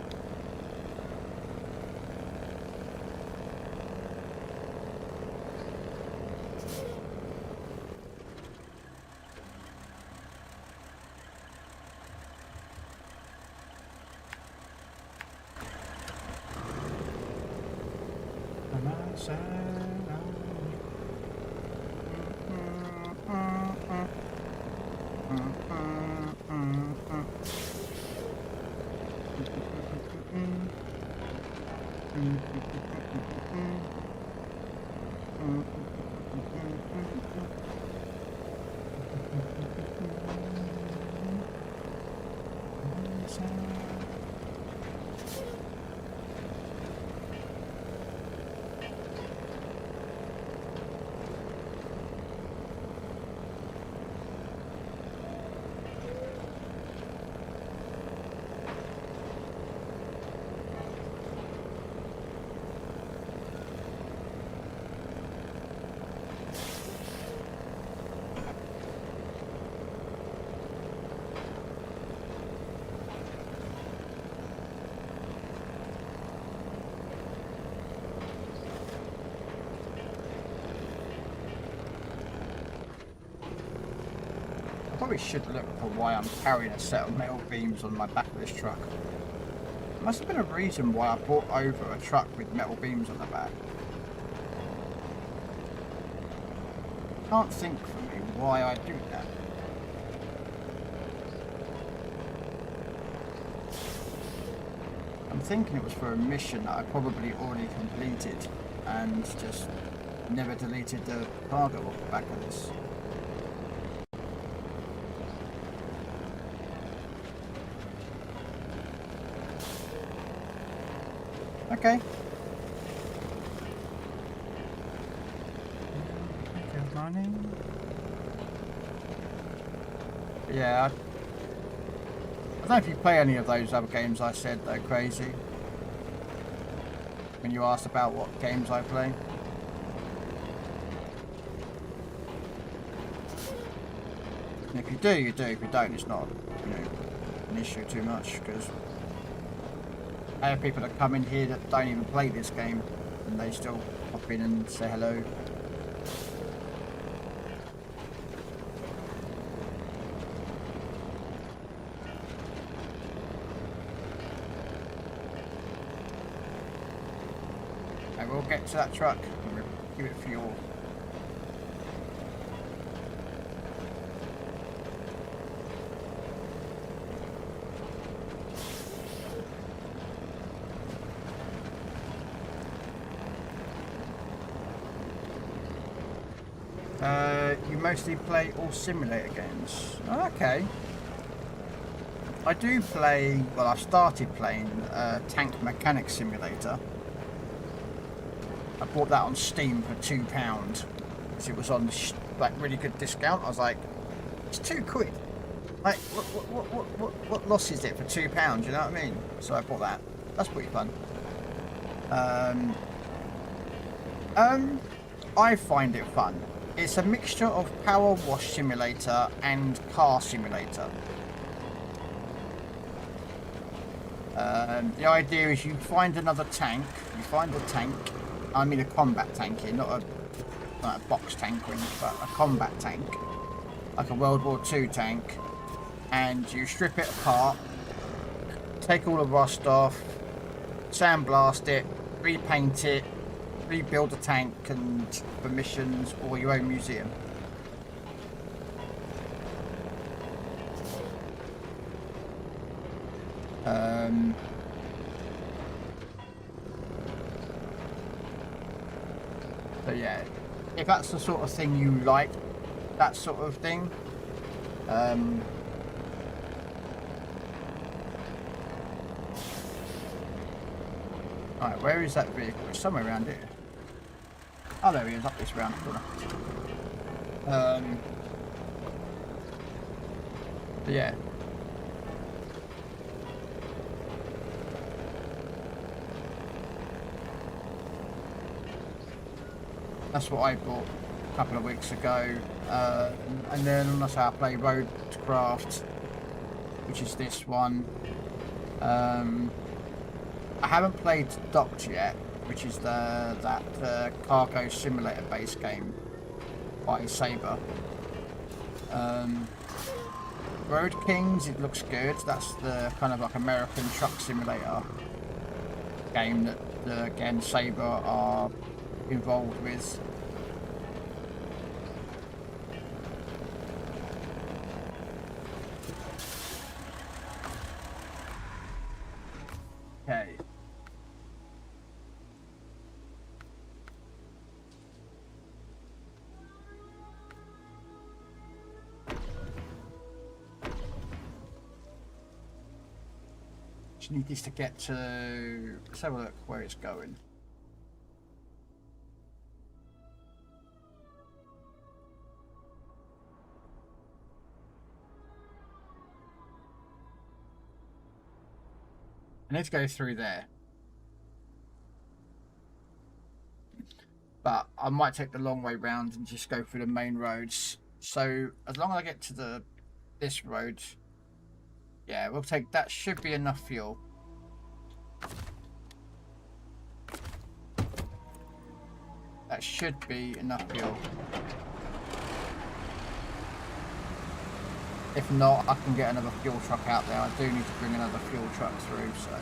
Probably should look for why I'm carrying a set of metal beams on my back of this truck. There must have been a reason why I brought over a truck with metal beams on the back. Can't think for me why I do that. I'm thinking it was for a mission that I probably already completed and just never deleted the cargo off the back of this. Okay. Good morning. Yeah, I don't know if you play any of those other games I said they're crazy. When you asked about what games I play. And if you do, you do. If you don't, it's not, an issue too much, because I have people that come in here that don't even play this game and they still pop in and say hello. I will get to that truck and give it fuel. You mostly play all simulator games. Oh, okay. I do play, well, I started playing Tank Mechanic Simulator. I bought that on Steam for £2 because it was on like really good discount. I was like, it's £2. Like, what loss is it for £2? You know what I mean? So I bought that. That's pretty fun. I find it fun. It's a mixture of power wash simulator and car simulator. The idea is you find another tank. You find a tank. I mean a combat tank here, not a box tank or anything, but a combat tank, like a World War II tank. And you strip it apart, take all the rust off, sandblast it, repaint it, rebuild the tank, and for missions or your own museum. So yeah, if that's the sort of thing you like, that sort of thing, alright, where is that vehicle? It's somewhere around here. Oh, there he is, up this round corner. But yeah. That's what I bought a couple of weeks ago. And then that's how I play Roadcraft, which is this one. I haven't played Docked yet, which is that cargo simulator based game by Sabre. Road Kings, it looks good. That's the kind of like American truck simulator game that again Sabre are involved with. Okay. Just need this to get to, let's have a look where it's going. I need to go through there. But I might take the long way round and just go through the main roads. So as long as I get to this road, yeah, we'll take, that should be enough fuel. That should be enough fuel. If not, I can get another fuel truck out there. I do need to bring another fuel truck through, so.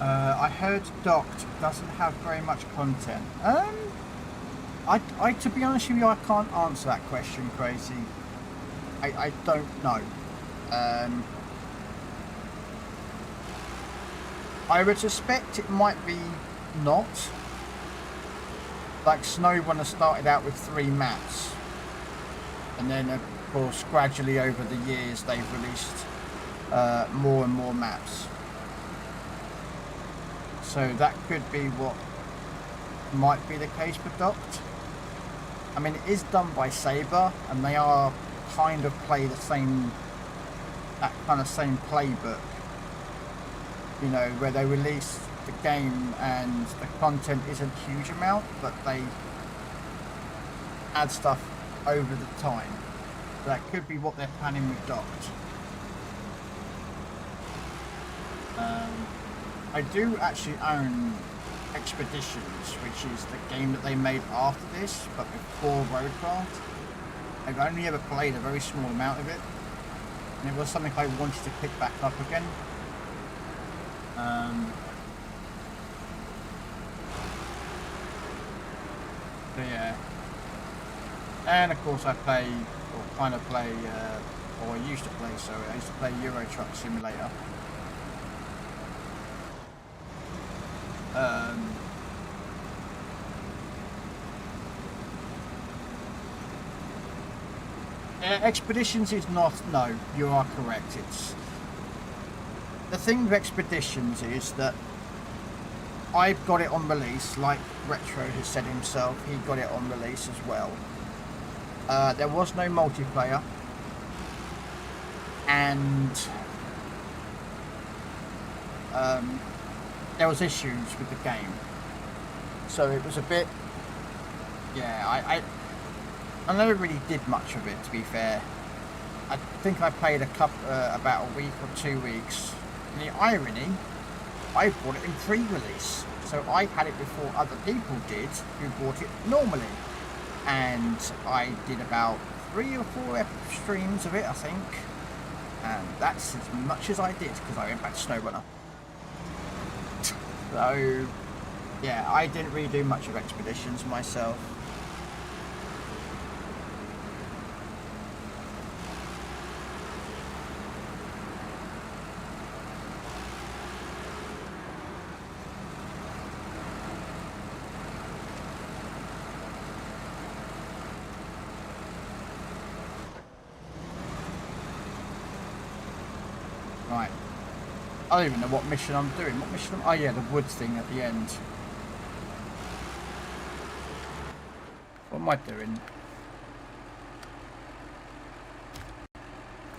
I heard Docked doesn't have very much content. To be honest with you, I can't answer that question, Crazy. I don't know. I would suspect it might be not. Like SnowRunner started out with 3 maps. And then, of course, gradually over the years, they've released more and more maps. So that could be what might be the case for Docked. I mean, it is done by Sabre, and they are kind of play the same, that kind of same playbook. You know, where they release the game and the content isn't a huge amount, but they add stuff over the time. So that could be what they're planning with Docked. I do actually own Expeditions, which is the game that they made after this, but before Roadcraft. I've only ever played a very small amount of it, and it was something I wanted to pick back up again. So yeah, and of course I play, or kind of play, or I used to play, sorry, I used to play Euro Truck Simulator. Expeditions is not, no, you are correct. It's the thing with Expeditions is that I've got it on release, like Retro has said himself, he got it on release as well. There was no multiplayer, and there was issues with the game, so it was a bit, yeah, I never really did much of it, to be fair. I think I played about a week or 2 weeks. And the irony, I bought it in pre-release, so I had it before other people did who bought it normally. And I did about 3 or 4 streams of it, I think. And that's as much as I did, because I went back to SnowRunner. So, yeah, I didn't really do much of Expeditions myself. Right. I don't even know what mission I'm doing. What mission oh yeah, the woods thing at the end. What am I doing?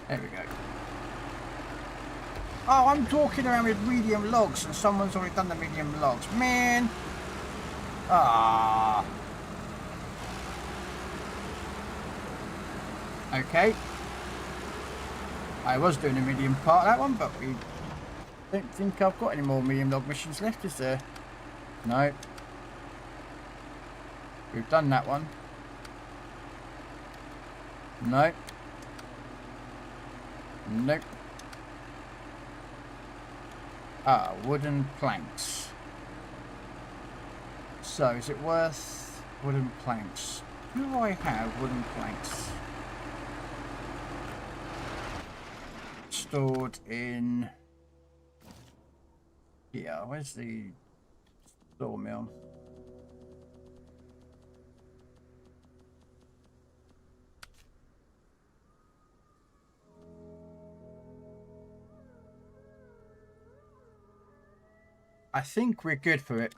There we go. Oh, I'm talking around with medium logs and someone's already done the medium logs. Man! Ah. Okay. I was doing a medium part of that one, but we don't think I've got any more medium log missions left, is there? No. We've done that one. No. Nope. Ah, wooden planks. So, is it worth wooden planks? Do I have wooden planks? Stored in here. Where's the sawmill? I think we're good for it.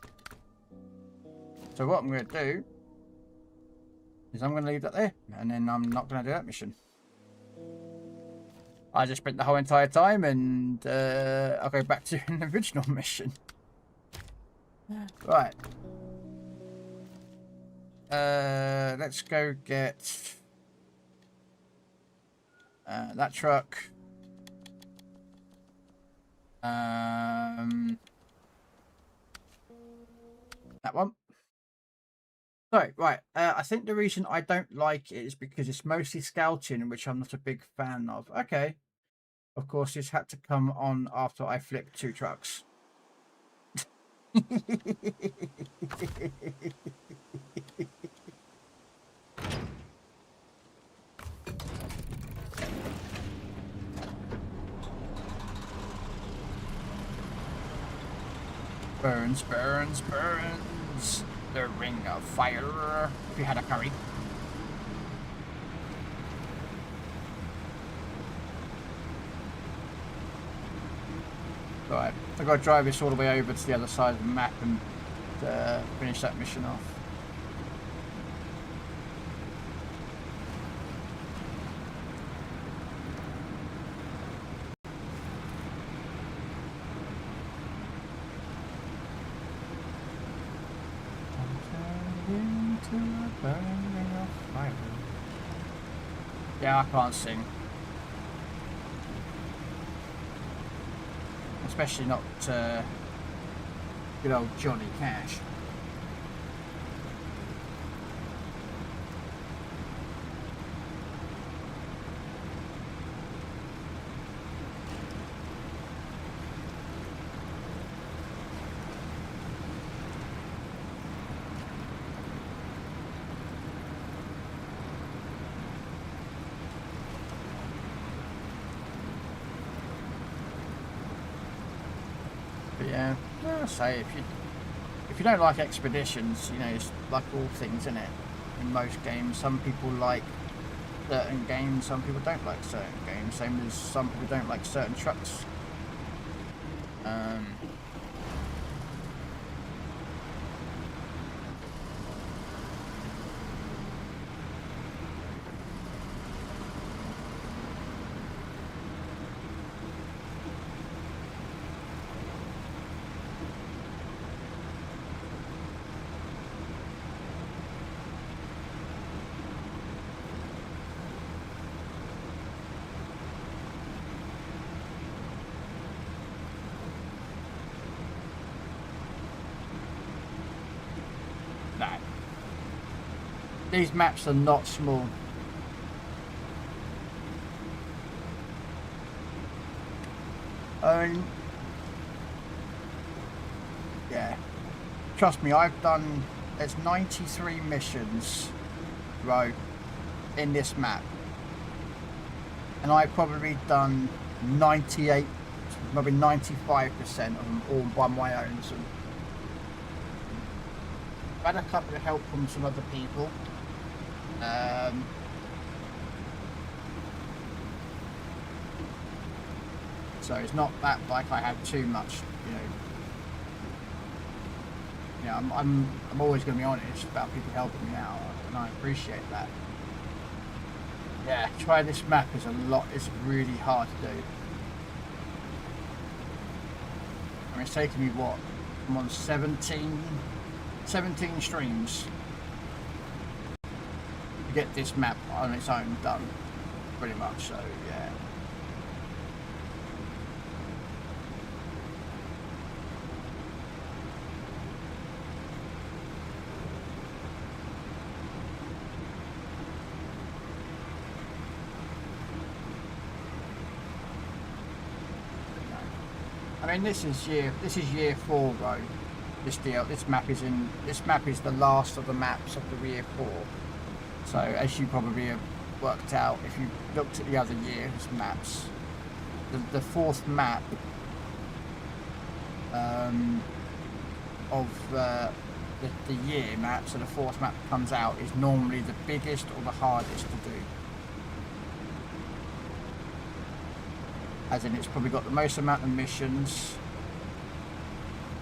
So what I'm going to do is I'm going to leave that there, and then I'm not going to do that mission. I just spent the whole entire time, and I'll go back to an original mission. Right. Let's go get that truck. That one. So, right. I think the reason I don't like it is because it's mostly scouting, which I'm not a big fan of. Okay. Of course, this had to come on after I flipped 2 trucks. Burns, burns, burns. The ring of fire. If you had a curry. Right, I've got to drive this all the way over to the other side of the map and finish that mission off. Yeah, I can't sing. Especially not Good old Johnny Cash. But yeah, I'll say if you don't like expeditions, you know, it's like all things, isn't it? In most games, some people like certain games, some people don't like certain games. Same as some people don't like certain trucks. These maps are not small. Yeah. Trust me, there's 93 missions, right, in this map. And I've probably done 98, maybe 95% of them all by my own. So I've had a couple of help from some other people. So it's not that like I have too much, you know. Yeah, I'm always going to be honest about people helping me out, and I appreciate that. Yeah, trying this map is it's really hard to do. I mean, it's taken me what? I'm on 17 streams to get this map on its own done, pretty much, so yeah. I mean, this is year 4, bro. This map is the last of the maps of the year 4. So as you probably have worked out, if you looked at the other year's maps, the 4th map of the year map, so the 4th map that comes out, is normally the biggest or the hardest to do. As in, it's probably got the most amount of missions,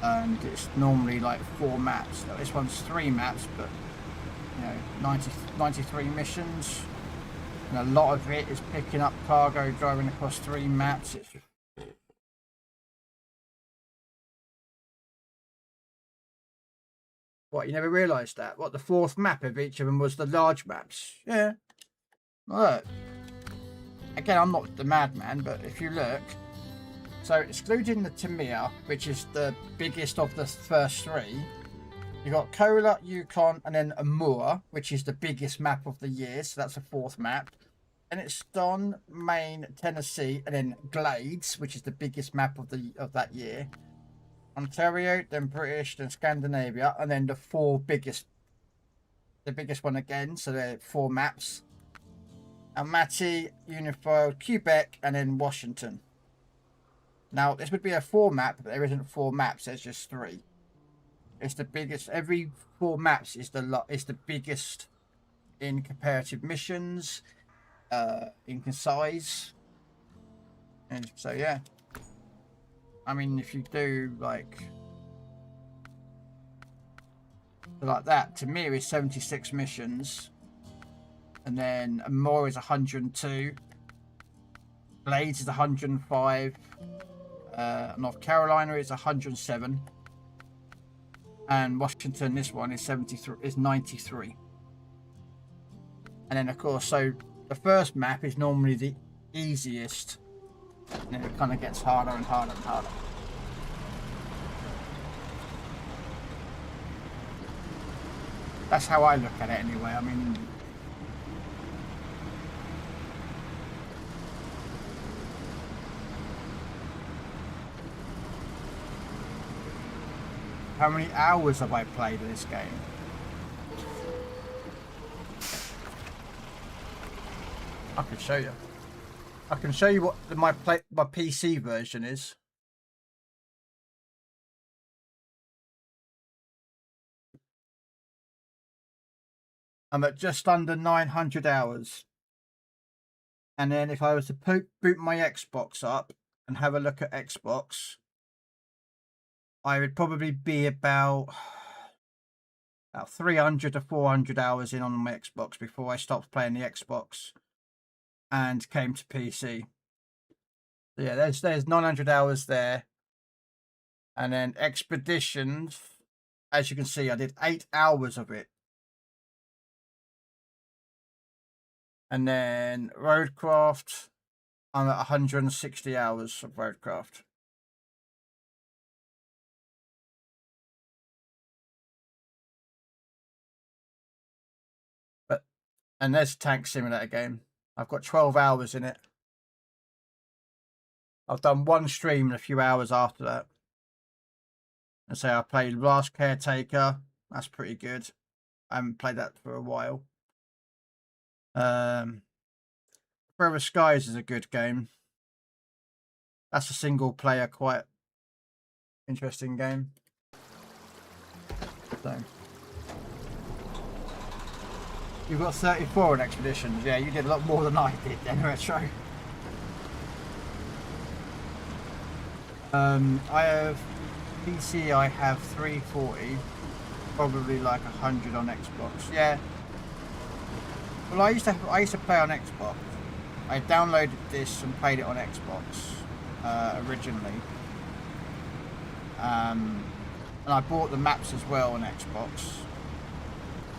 and it's normally like 4 maps. Now, this one's 3 maps, but you know, 93 missions, and a lot of it is picking up cargo, driving across 3 maps. What, you never realised that? What, the 4th map of each of them was the large maps? Yeah. Look. Again, I'm not the madman, but if you look, so excluding the Tamir, which is the biggest of the first 3, you got Kola, Yukon, and then Amur, which is the biggest map of the year, so that's the 4th map. And it's Don, Maine, Tennessee, and then Glades, which is the biggest map of that year. Ontario, then British, then Scandinavia, and then the biggest one again, so they're 4 maps. Almaty, Unified, Quebec, and then Washington. Now, this would be a 4 map, but there isn't 4 maps, there's just 3. It's the biggest. Every 4 maps is the biggest in comparative missions, in size. And so, yeah. I mean, if you do, like that, Tamir is 76 missions. And then Amor is 102. Blades is 105. North Carolina is 107. And Washington, this one is 93. And then of course, so the first map is normally the easiest. And then it kind of gets harder and harder and harder. That's how I look at it anyway. I mean, how many hours have I played this game? I can show you. I can show you what my PC version is. I'm at just under 900 hours. And then if I was to boot my Xbox up and have a look at Xbox, I would probably be about 300 to 400 hours in on my Xbox before I stopped playing the Xbox and came to PC. So yeah, there's 900 hours there. And then Expeditions, as you can see, I did 8 hours of it. And then Roadcraft, I'm at 160 hours of Roadcraft. And there's a Tank Simulator game. I've got 12 hours in it. I've done one stream and a few hours after that. And so I played Last Caretaker. That's pretty good. I haven't played that for a while. Forever Skies is a good game. That's a single player, quite interesting game. So you've got 34 in Expeditions. Yeah, you did a lot more than I did then, Retro. I have PC, I have 340, probably like 100 on Xbox. Yeah. Well, I used to play on Xbox. I downloaded this and played it on Xbox originally. And I bought the maps as well on Xbox.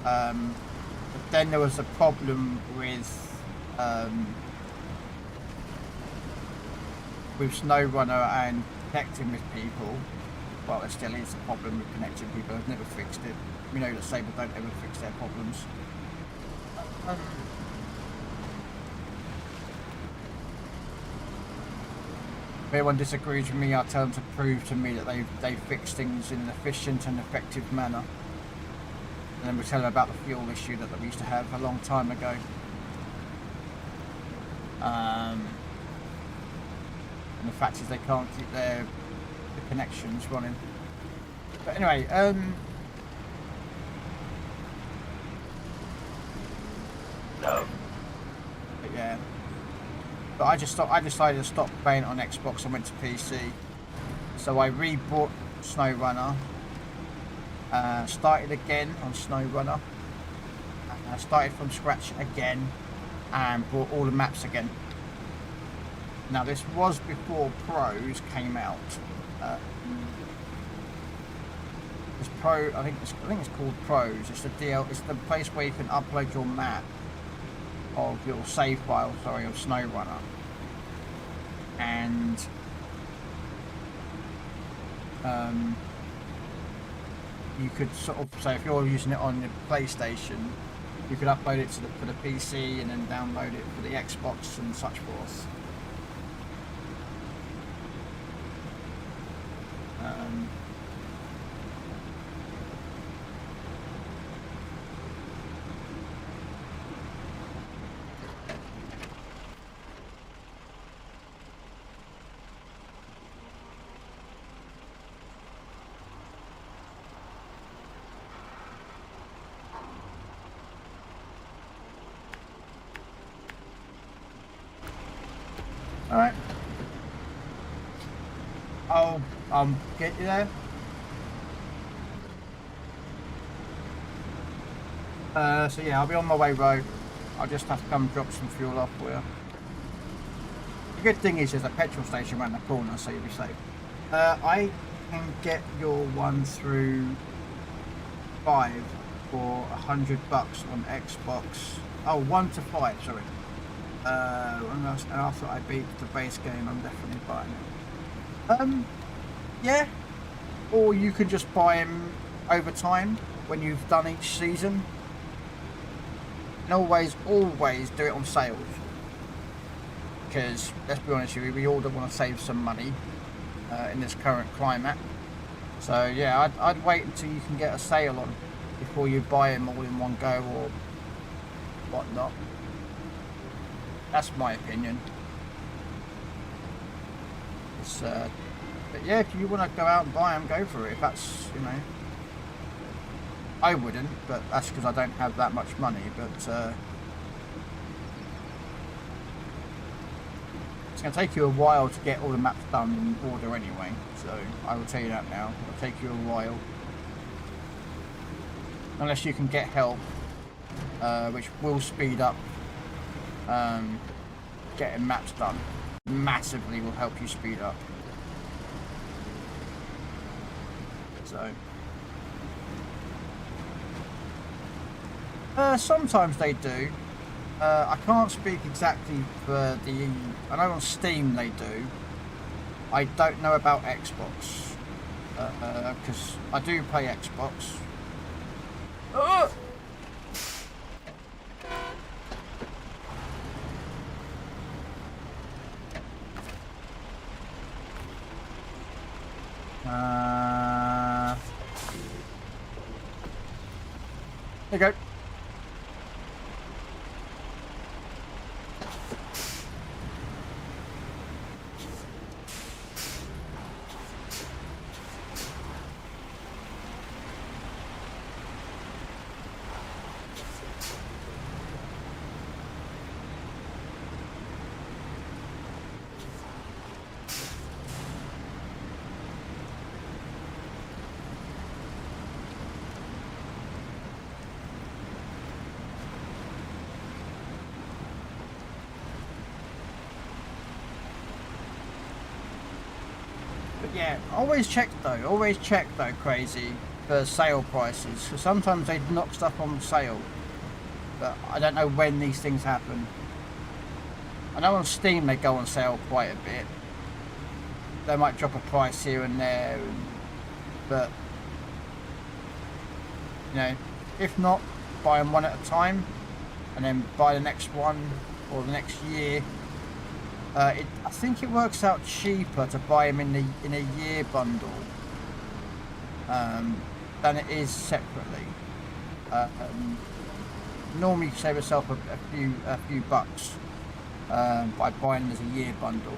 But then there was a problem with SnowRunner and connecting with people. Well, there still is a problem with connecting people. I've never fixed it. We know that Sabre don't ever fix their problems. If anyone disagrees with me, I'll tell them to prove to me that they fix things in an efficient and effective manner. And then we'll tell them about the fuel issue that we used to have a long time ago. And the fact is they can't keep the connections running. But anyway, No. but yeah. But I decided to stop playing it on Xbox and went to PC. So I rebought SnowRunner. Started again on SnowRunner. I started from scratch again and bought all the maps again. Now this was before Pros came out. This Pro, I think it's called Pros. It's the place where you can upload your map of your save file, sorry, of SnowRunner. And you could sort of, so if you're using it on the PlayStation, you could upload it to for the PC and then download it for the Xbox and such forth. Alright. I'll get you there. So yeah, I'll be on my way, bro. I'll just have to come drop some fuel off for you. The good thing is there's a petrol station around the corner, so you'll be safe. I can get your 1 through 5 for $100 on Xbox. Oh, 1 to 5, sorry. And after I beat the base game, I'm definitely buying it. Yeah. Or you can just buy them over time. when you've done each season. And always do it on sales. Because, let's be honest with you, we all don't want to save some money in this current climate. So yeah, I'd wait until you can get a sale on before you buy them all in one go or whatnot. That's my opinion. It's, but yeah, if you want to go out and buy them, go for it. If that's, you know, I wouldn't, but that's because I don't have that much money. But it's going to take you a while to get all the maps done in order anyway. So I will tell you that now. It'll take you a while, unless you can get help, which will speed up getting maps done. Massively will help you speed up. So sometimes they do. I can't speak exactly for the. I know on Steam they do. I don't know about Xbox because I do play Xbox. There you go. Yeah, always check though, Crazy, for sale prices. So sometimes they knock stuff on sale, but I don't know when these things happen. I know on Steam they go on sale quite a bit. They might drop a price here and there, but you know, if not, buy them one at a time, and then buy the next one or the next year. I think it works out cheaper to buy them in a year bundle than it is separately. Normally, you save yourself a few bucks by buying them as a year bundle.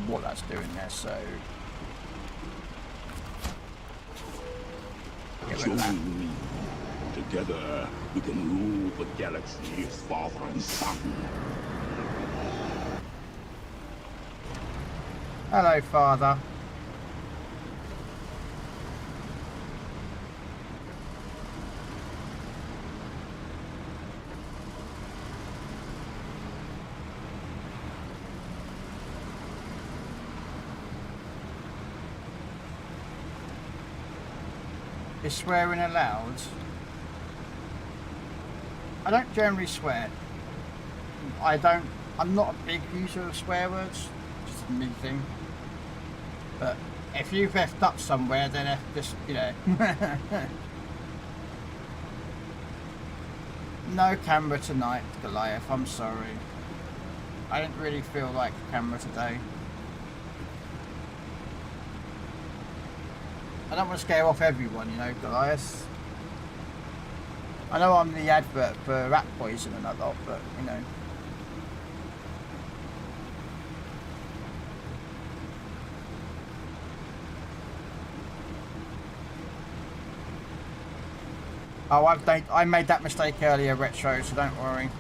What that's doing there, so get rid of that. Together, we can rule the galaxy as father and son. Hello, Father. Is swearing allowed? I don't generally swear. I'm not a big user of swear words. Just a me thing. But if you've effed up somewhere, then just, you know. No camera tonight, Goliath. I'm sorry. I didn't really feel like a camera today. I don't want to scare off everyone, you know, Goliath. I know I'm the advert for rat poison and that lot, but, you know. Oh, I made that mistake earlier, Retro, so don't worry.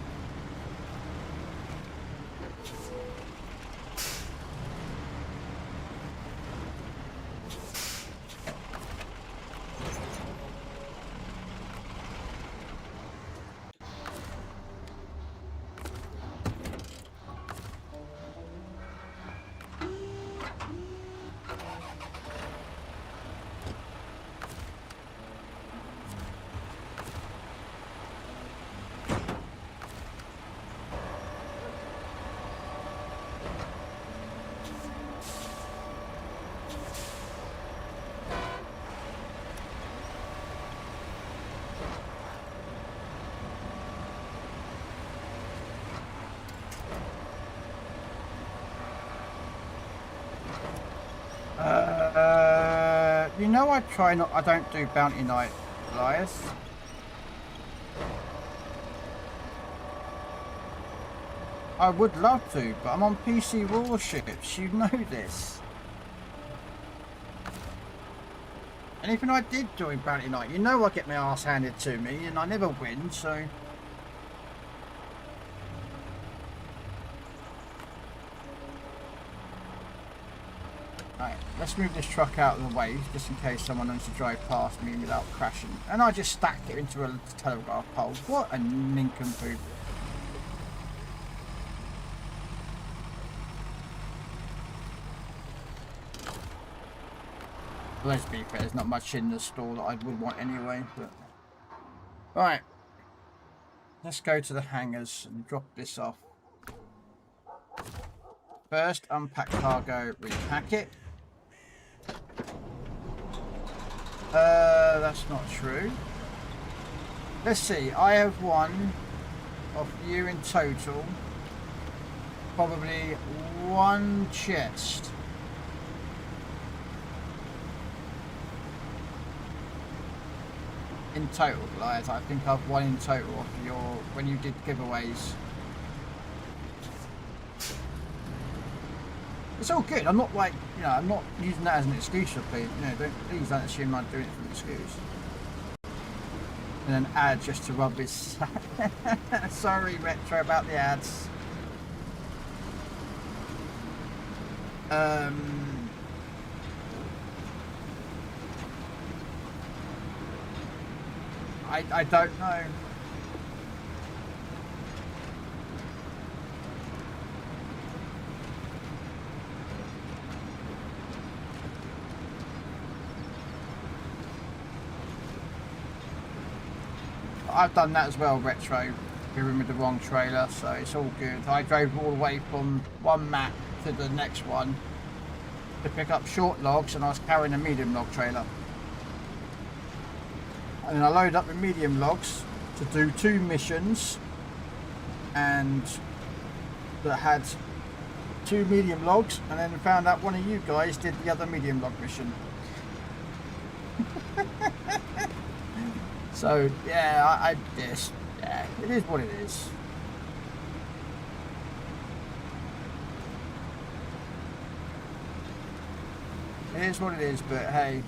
You know I try not... I don't do bounty night, Elias. I would love to, but I'm on PC warships. You know this. And even I did join bounty night, you know I get my ass handed to me and I never win, so... Right, let's move this truck out of the way, just in case someone wants to drive past me without crashing. And I just stacked it into a telegraph pole. What a nincompoop. Let's be fair, there's not much in the store that I would want anyway. But... Right, let's go to the hangars and drop this off. First, unpack cargo, repack it. That's not true. Let's see, I have one of you in total. Probably one chest. In total, guys, I think I've won in total of your when you did giveaways. It's all good. I'm not like, you know, I'm not using that as an excuse for please. You know, please don't assume I'm doing it for an excuse. And then ad just to rub his. Sorry, Retro, about the ads. I don't know. I've done that as well, Retro, here with the wrong trailer, so it's all good. I drove all the way from one map to the next one to pick up short logs, and I was carrying a medium log trailer. And then I loaded up the medium logs to do 2 missions, and that had 2 medium logs, and then found out one of you guys did the other medium log mission. So yeah, yeah, it is what it is. It is what it is, but hey,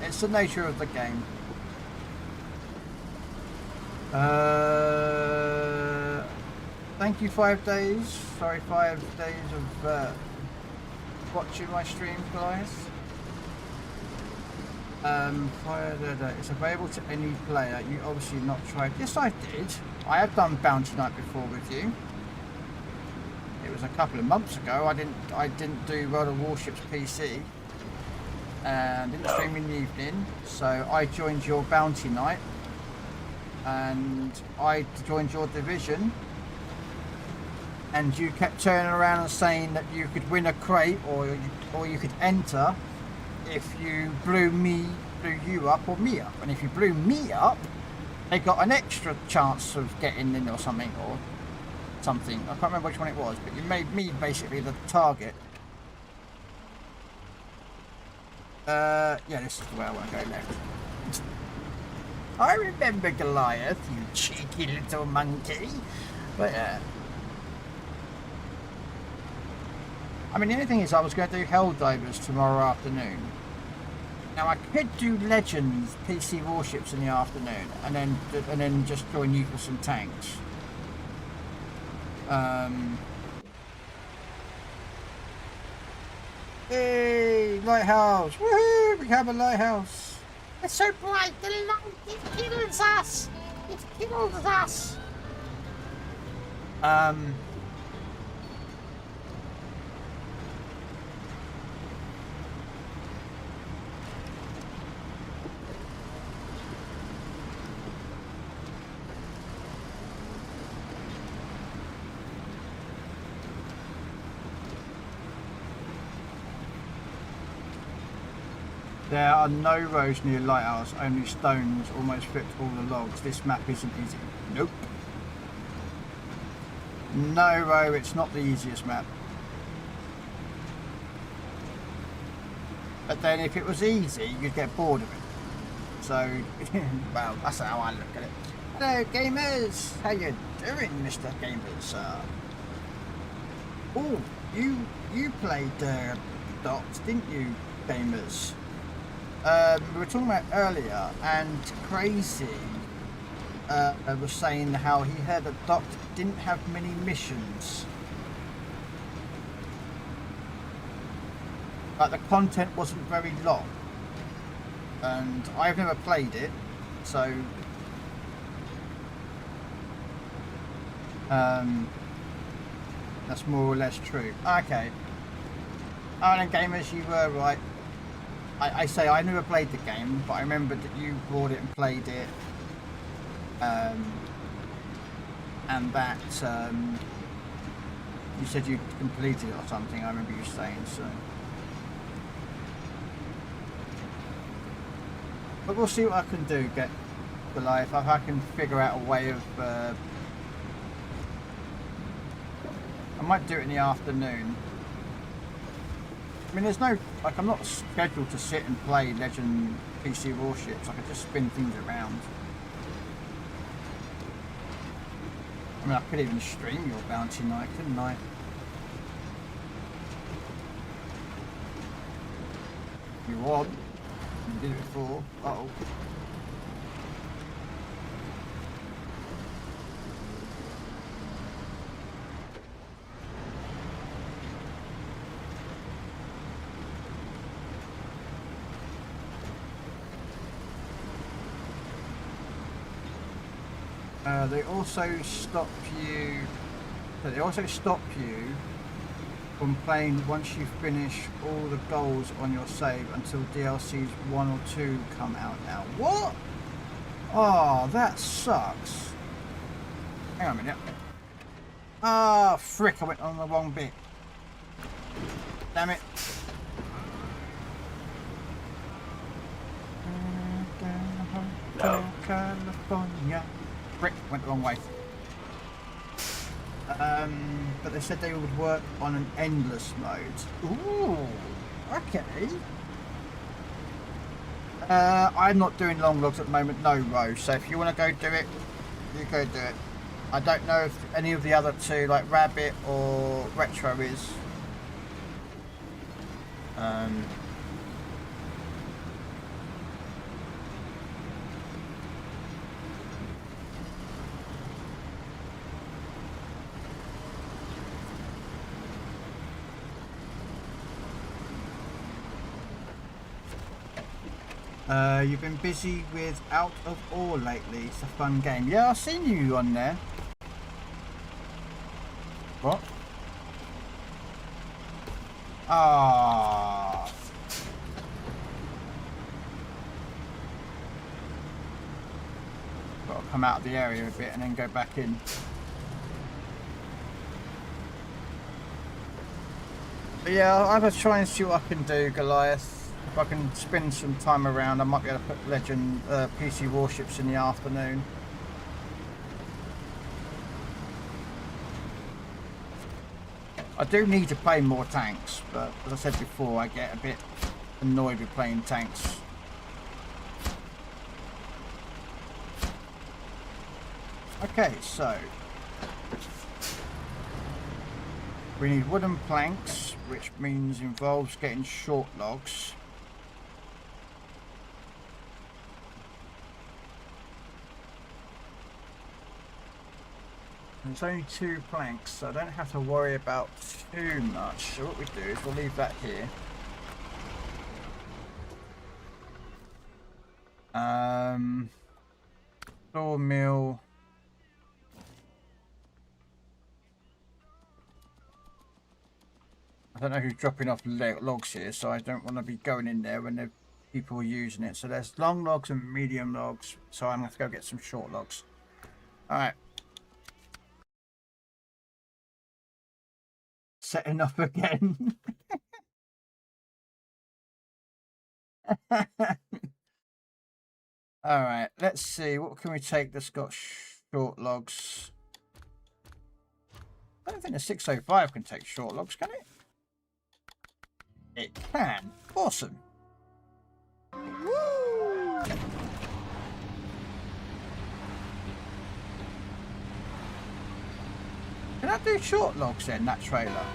it's the nature of the game. Thank you 5 days. Sorry, 5 days of watching my stream, guys. It's available to any player. You obviously not tried. Yes, I did. I have done bounty night before with you. It was a couple of months ago. I didn't do World of Warships PC and didn't stream in the evening. So I joined your bounty night. And I joined your division, and you kept turning around and saying that you could win a crate or you could enter if you blew you up or me up. And if you blew me up, they got an extra chance of getting in or something. I can't remember which one it was, but you made me basically the target. Yeah, this is the way I want to go left. I remember Goliath, you cheeky little monkey. But yeah. I mean, the only thing is I was going to do Helldivers tomorrow afternoon. Now I could do Legends PC warships in the afternoon, and then just join you for some tanks. Hey, lighthouse! Woohoo! We have a lighthouse. It's so bright, the light, it kills us! It kills us! There are no roads near Lighthouse, only stones almost fit all the logs. This map isn't easy. Nope. No, Ro, it's not the easiest map. But then if it was easy, you'd get bored of it. So, well, that's how I look at it. Hello, gamers! How you doing, Mr. Gamers? Oh, you played Dots, didn't you, gamers? We were talking about earlier, and Crazy was saying how he heard that Dot didn't have many missions. Like the content wasn't very long. And I've never played it, so that's more or less true. Okay. Alright then, gamers, you were right. I say I never played the game, but I remember that you bought it and played it. And that you said you completed it or something, I remember you saying so. But we'll see what I can do, get the life. If I can figure out a way of I might do it in the afternoon. I mean, there's no, like, I'm not scheduled to sit and play Legend PC Warships. I could just spin things around. I mean, I could even stream your bounty night, couldn't I? If you want. You did it before. Uh-oh. They also stop you. They also stop you from playing once you finish all the goals on your save until DLCs 1 or 2 come out now. What? Oh, that sucks. Hang on a minute. Ah, frick! I went on the wrong bit. Damn it. California. Frick, went the wrong way. But they said they would work on an endless mode. Ooh, okay. I'm not doing long logs at the moment, no, Rose. So if you want to go do it, you go do it. I don't know if any of the other two, like Rabbit or Retro, is. You've been busy with Out of Ore lately. It's a fun game. Yeah, I've seen you on there. What? Ah. Got to come out of the area a bit and then go back in. But yeah, I'll have a try and see what I can do, Goliath. If I can spend some time around, I might be able to put Legend PC Warships in the afternoon. I do need to play more tanks, but as I said before, I get a bit annoyed with playing tanks. Okay, so we need wooden planks, which involves getting short logs. There's only 2 planks, so I don't have to worry about too much. So what we do is we'll leave that here. Sawmill. I don't know who's dropping off logs here, so I don't want to be going in there when people are using it. So there's long logs and medium logs, so I'm going to have to go get some short logs. Alright. Setting up again. Alright, let's see. What can we take that's got short logs? I don't think the 605 can take short logs, can it? It can. Awesome. Can I do short logs then, that trailer?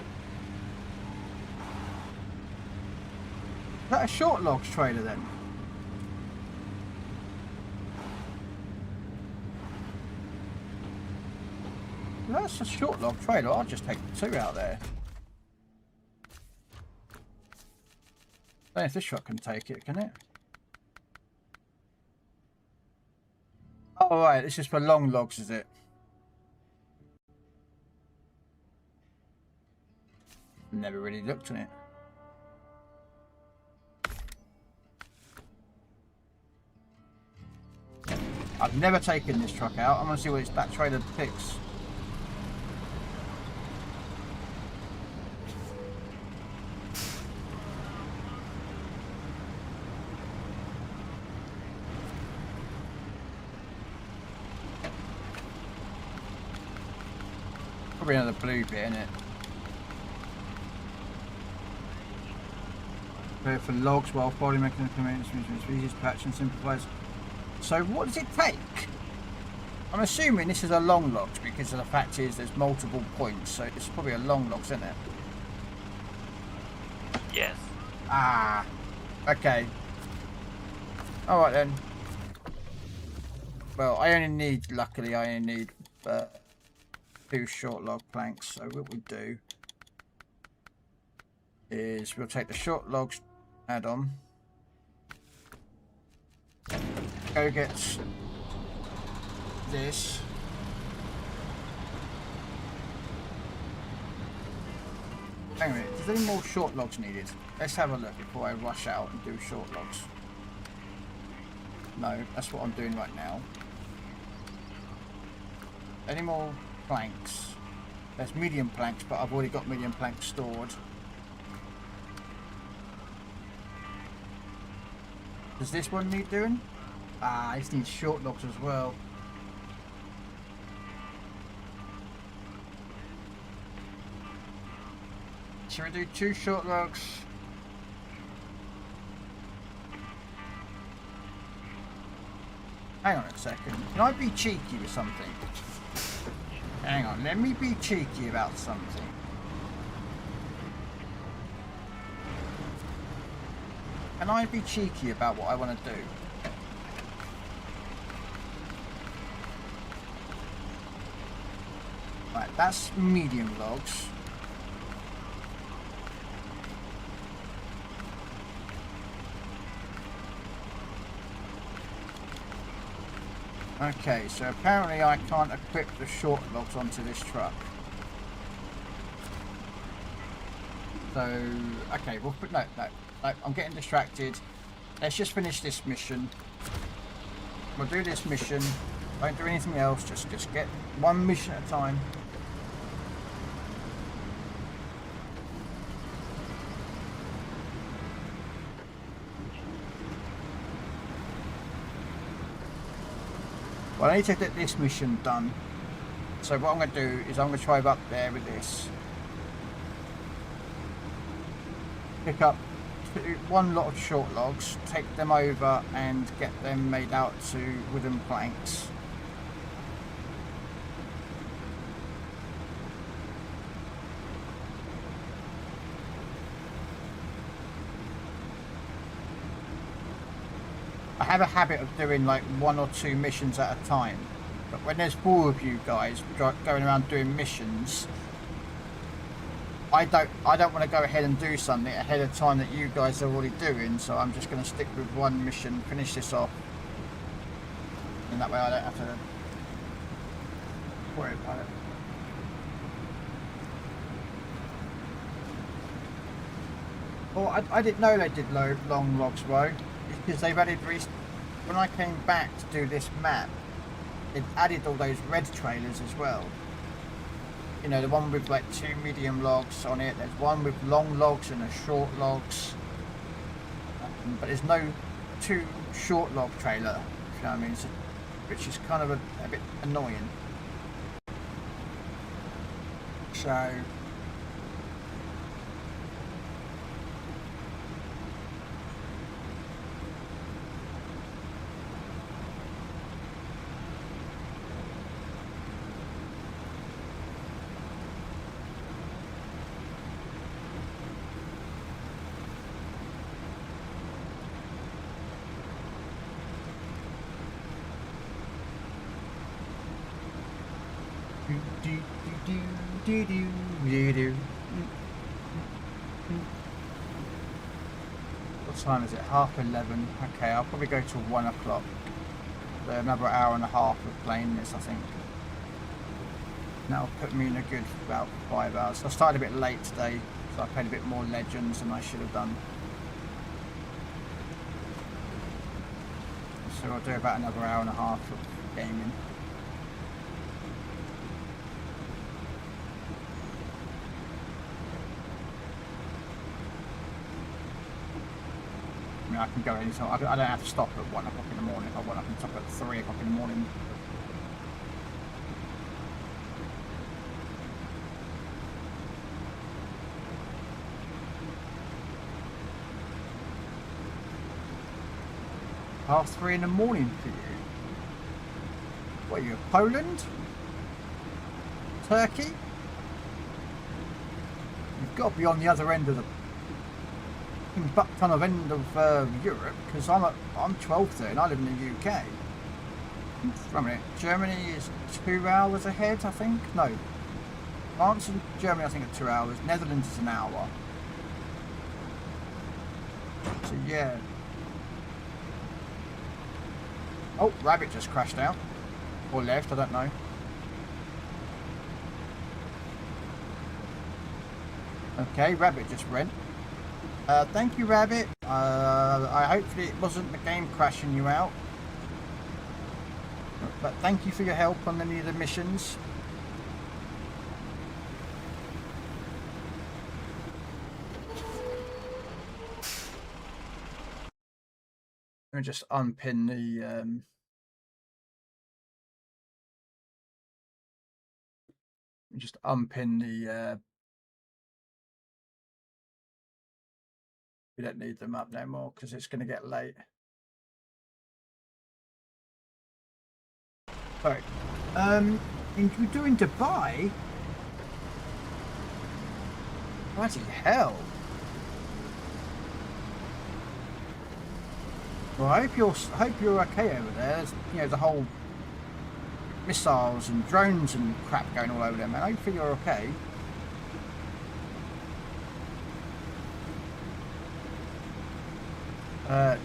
Is that a short logs trailer then? That's a short log trailer. I'll just take the 2 out there. I don't know if this truck can take it, can it? Oh, right. This is for long logs, is it? Never really looked at it. I've never taken this truck out. I want to see what that trailer picks. Probably another blue bit, isn't it? For logs while following mechanical maintenance, species patch and simplifies. So what does it take? I'm assuming this is a long logs because the fact is there's multiple points, so it's probably a long logs, isn't it? Yes. Ah, okay. All right then. Well, luckily I only need 2 short log planks. So what we do is we'll take the short logs add-on. Go get this. Hang on a minute, is there any more short logs needed? Let's have a look before I rush out and do short logs. No, that's what I'm doing right now. Any more planks? There's medium planks, but I've already got medium planks stored. Does this one need doing? Ah, this needs short logs as well. Should we do 2 short logs? Hang on a second. Can I be cheeky with something? Hang on, let me be cheeky about something. Can I be cheeky about what I want to do? Right, that's medium logs. Okay, so apparently I can't equip the short logs onto this truck. So, okay, we'll put, no, I'm getting distracted. Let's just finish this mission. We'll do this mission. Don't do anything else, just get one mission at a time. Well, I need to get this mission done. So what I'm going to do is I'm going to drive up there with this. Pick up 1 lot of short logs, take them over and get them made out to wooden planks. I have a habit of doing like 1 or 2 missions at a time, but when there's 4 of you guys going around doing missions, I don't want to go ahead and do something ahead of time that you guys are already doing, so I'm just going to stick with 1 mission, finish this off, and that way I don't have to worry about it. Well, I didn't know they did long logs, bro. Because they've added when I came back to do this map, it added all those red trailers as well. You know, the one with like 2 medium logs on it. There's one with long logs and a short logs, but there's no 2 short log trailer. If you know what I mean? So, which is kind of a bit annoying. So. What time is it? 11:30. Okay, I'll probably go till 1 o'clock. So another hour and a half of playing this, I think. That'll put me in a good about 5 hours. I started a bit late today, so I played a bit more Legends than I should have done. So I'll do about another hour and a half of gaming. I mean, I can go anytime. I don't have to stop at 1 o'clock in the morning. If I want, I can stop at 3 o'clock in the morning. Past 3 in the morning for you. What are you, Poland? Turkey? You've got to be on the other end of the butt ton of end of Europe, because I'm 12 there and I live in the UK. Wait a minute, Germany is 2 hours ahead, I think. No, France and Germany I think are 2 hours. Netherlands is an hour. So yeah. Oh, Rabbit just crashed out. Or left, I don't know. Okay, Rabbit just went. Thank you, Rabbit. Hopefully it wasn't the game crashing you out. But thank you for your help on any of the missions. Let me just unpin the we don't need them up no more because it's going to get late. Sorry. We're doing Dubai? Bloody hell. Well, I hope you're okay over there. There's, you know, the whole missiles and drones and crap going all over there, man. Hopefully you're okay.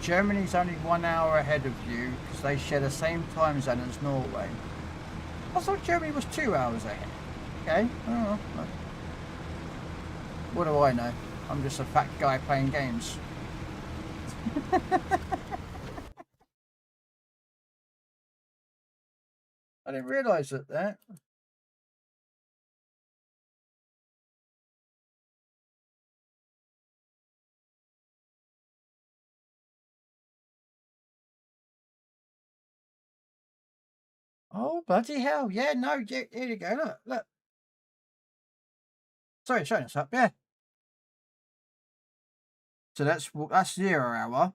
Germany's only 1 hour ahead of you because they share the same time zone as Norway. I thought Germany was 2 hours ahead. Okay. Oh, well. What do I know? I'm just a fat guy playing games. I didn't realise that. Oh, bloody hell. Yeah, no, here you go. Look. Sorry, it's showing us up, yeah. So that's 0 hour.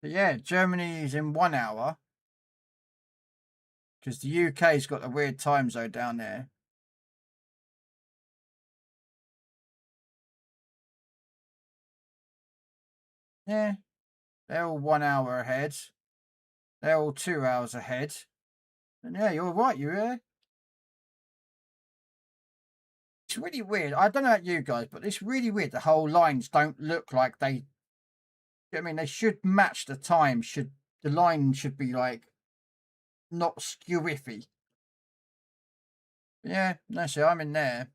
But yeah, Germany's in 1 hour. Because the UK's got a weird time zone down there. Yeah. They're all 1 hour ahead. They're all 2 hours ahead. And yeah, you're right, you're It's really weird. I don't know about you guys, but it's really weird. The whole lines don't look like they... I mean, they should match the time. The line should be like not skew-iffy. Yeah, no, see, I'm in there.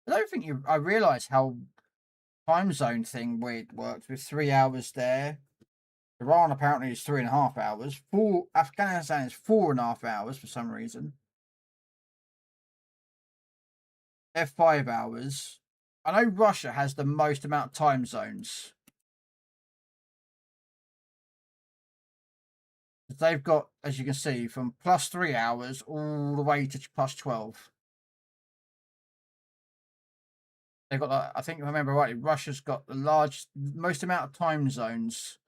I don't think I realise how time zone thing weird works with 3 hours there. Iran apparently is 3.5 hours. Afghanistan is 4.5 hours for some reason. They're 5 hours. I know Russia has the most amount of time zones. They've got, as you can see, from +3 hours all the way to +12. They've got, I think if I remember rightly, Russia's got the most amount of time zones.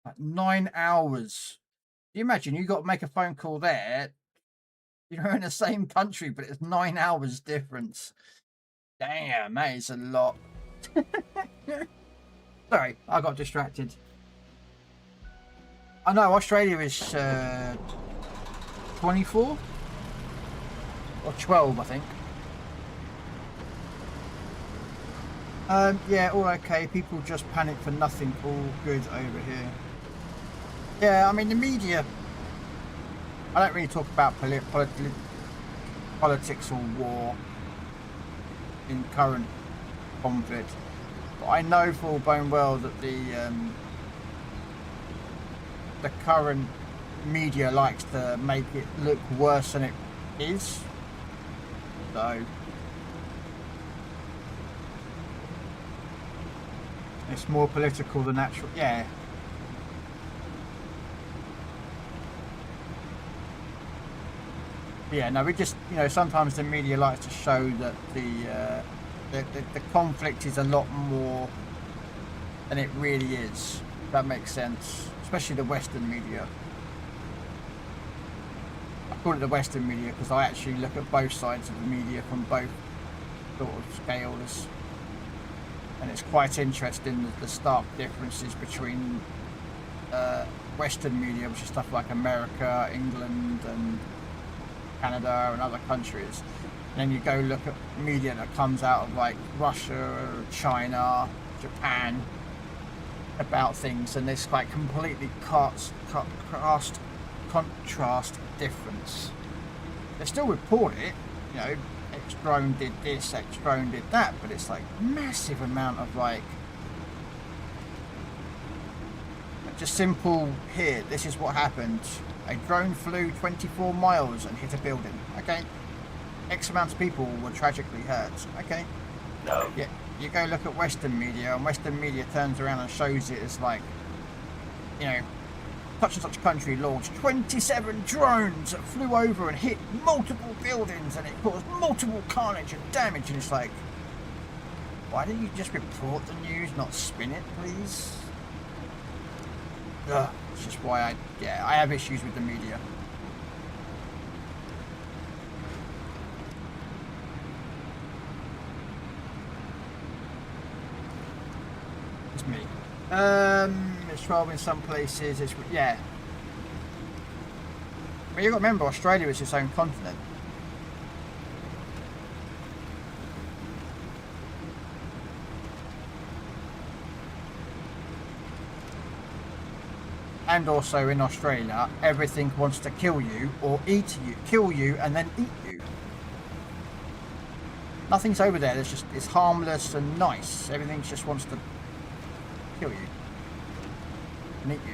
Like 9 hours. Can you imagine? You got to make a phone call there. You're in the same country, but it's 9 hours difference. Damn, that is a lot. Sorry, I got distracted. I know Australia is 24 or 12, I think. Yeah, all okay. People just panic for nothing. All good over here. Yeah, I mean the media. I don't really talk about politics or war in current conflict, but I know full blown well that the current media likes to make it look worse than it is. So it's more political than actual. Yeah. Yeah, no, we just, you know, sometimes the media likes to show that the conflict is a lot more than it really is. If that makes sense, especially the Western media. I call it the Western media because I actually look at both sides of the media from both sort of scales, and it's quite interesting the stark differences between Western media, which is stuff like America, England, and Canada and other countries, and then you go look at media that comes out of like Russia, China, Japan about things, and this like completely contrast difference. They still report it, you know, X drone did this, X drone did that, but it's like massive amount of like just simple, here, this is what happened. A drone flew 24 miles and hit a building. Okay. X amount of people were tragically hurt. Okay. No. Yeah. You go look at Western media, and Western media turns around and shows it as like, you know, such and such country launched 27 drones that flew over and hit multiple buildings, and it caused multiple carnage and damage. And it's like, why don't you just report the news, not spin it, please? Ugh. It's just why I have issues with the media. It's me. It's wrong in some places. It's, yeah. But you got to remember, Australia is its own continent. And also in Australia, everything wants to kill you or eat you, kill you and then eat you. Nothing's over there. It's harmless and nice. Everything just wants to kill you and eat you.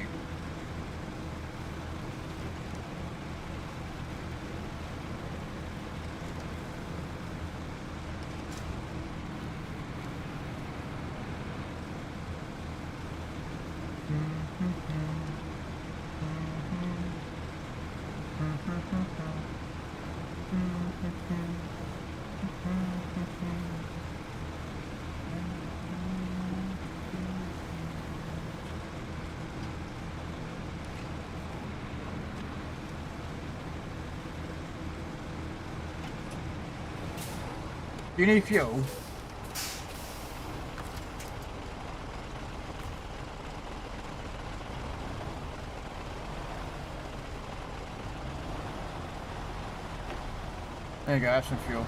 You need fuel? There you go, have some fuel.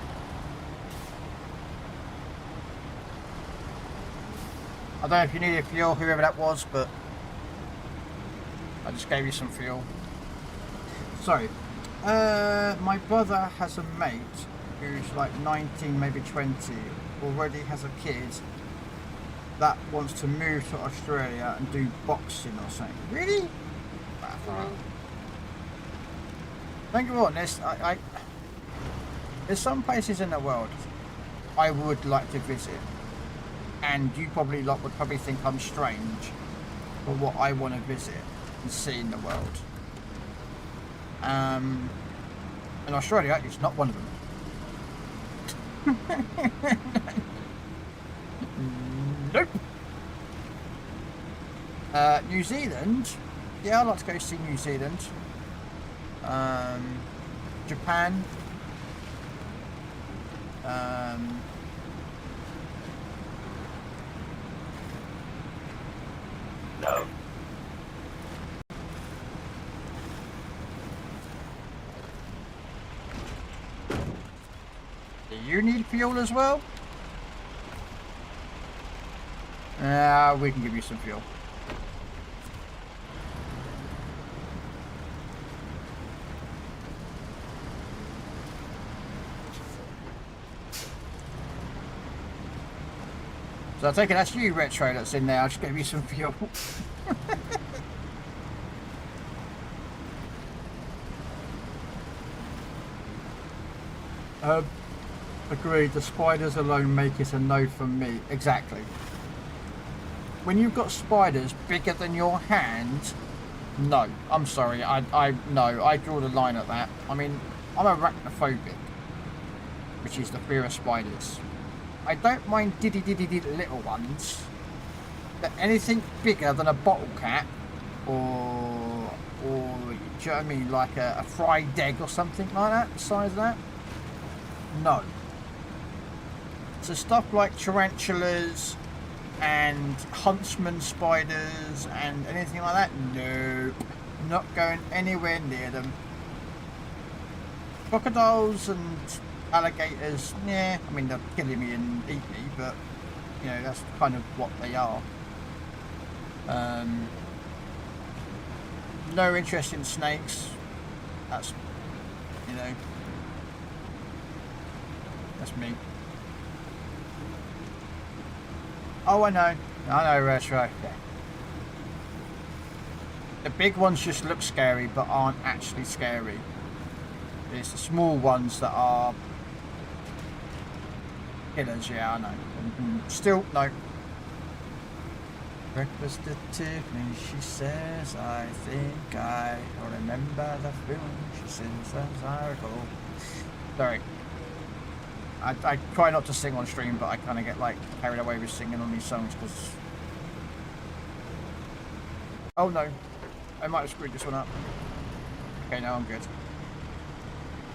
I don't know if you needed fuel, whoever that was, but I just gave you some fuel. Sorry. My brother has a mate who's like 19, maybe 20, already has a kid that wants to move to Australia and do boxing or something. Really? Don't get me wrong, there's some places in the world I would like to visit, and you probably would probably think I'm strange for what I want to visit and see in the world. And Australia is not one of them. Nope. New Zealand, yeah, I'd like to go see New Zealand. Japan. of. Do you need fuel as well? We can give you some fuel. So I take it that's you, Retro, that's in there. I'll just give you some fuel. Agreed, the spiders alone make it a no from me. Exactly. When you've got spiders bigger than your hand, no. I'm sorry, no, I draw the line at that. I mean, I'm arachnophobic, which is the fear of spiders. I don't mind diddy little ones, but anything bigger than a bottle cap, or do you know what I mean, like a fried egg or something like that, the size of that, no. So stuff like tarantulas and huntsman spiders and anything like that, nope, not going anywhere near them. Crocodiles and alligators, yeah, I mean they're killing me and eat me, but you know, that's kind of what they are. No interest in snakes. That's, you know, that's me. Oh, I know, Retro. Yeah. The big ones just look scary, but aren't actually scary. It's the small ones that are killers, yeah, I know. Still, no. Breakfast at Tiffany, she says, I think I remember the film, she sings as I recall. Sorry. I try not to sing on stream, but I kind of get like carried away with singing on these songs because... Oh no, I might have screwed this one up. Okay, now I'm good.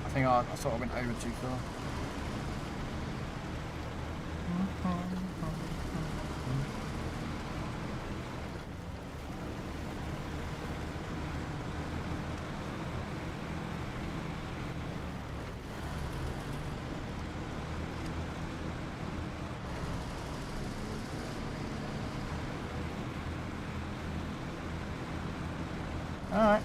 I think I thought I went over too far. Alright.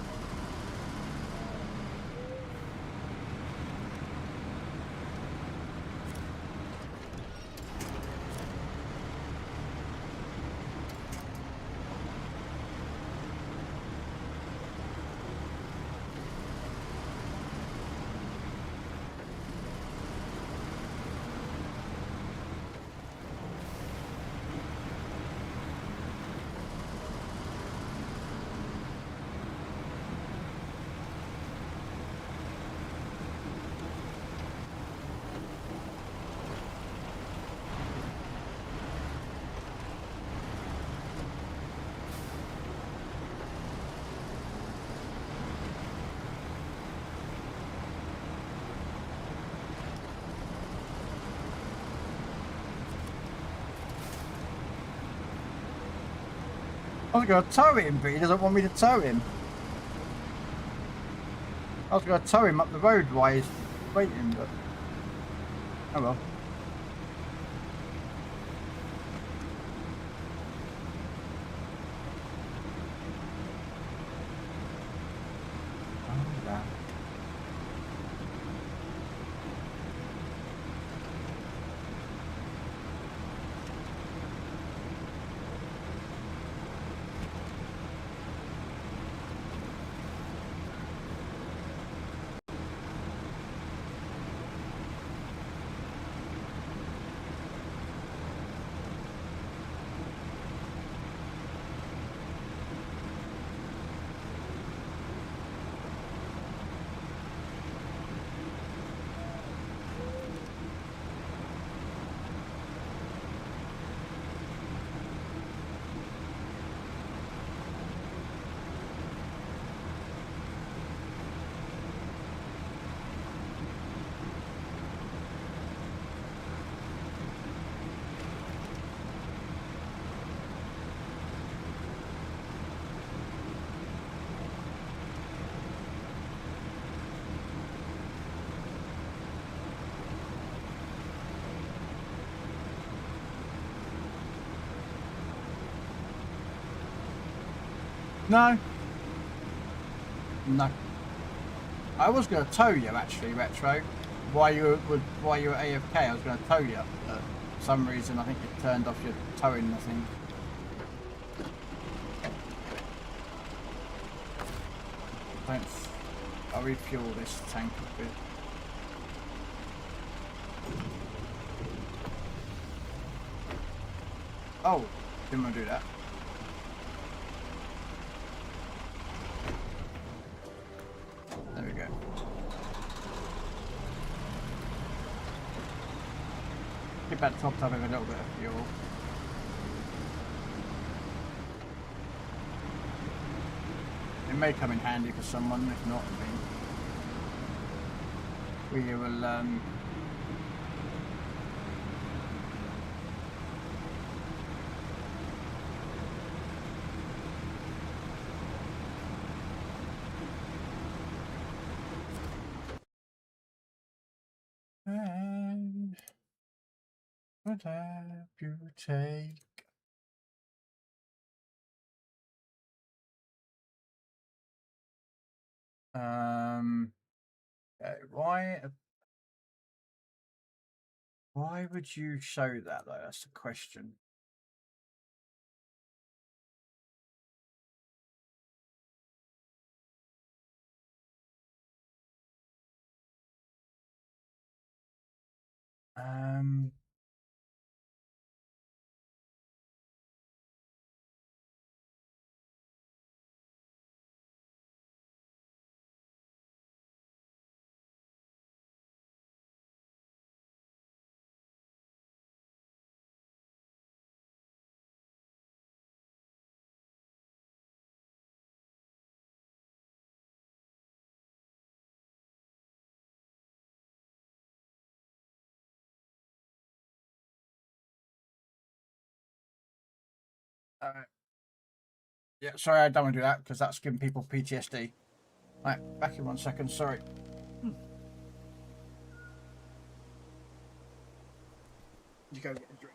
I was going to tow him, but he doesn't want me to tow him. I was going to tow him up the road while he's waiting, but... Oh well. No. No. I was going to tow you actually, Retro. While you were AFK, I was going to tow you. But for some reason, I think you turned off your towing. I think. I'll refuel this tank a bit. Oh, didn't want to do that. There we go. Keep that topped up with a little bit of fuel. It may come in handy for someone, if not, I mean, we will, and whatever you take. Why would you show that though? That's the question. Yeah, sorry, I don't want to do that because that's giving people PTSD. Right, back in 1 second. Sorry. You go get a drink.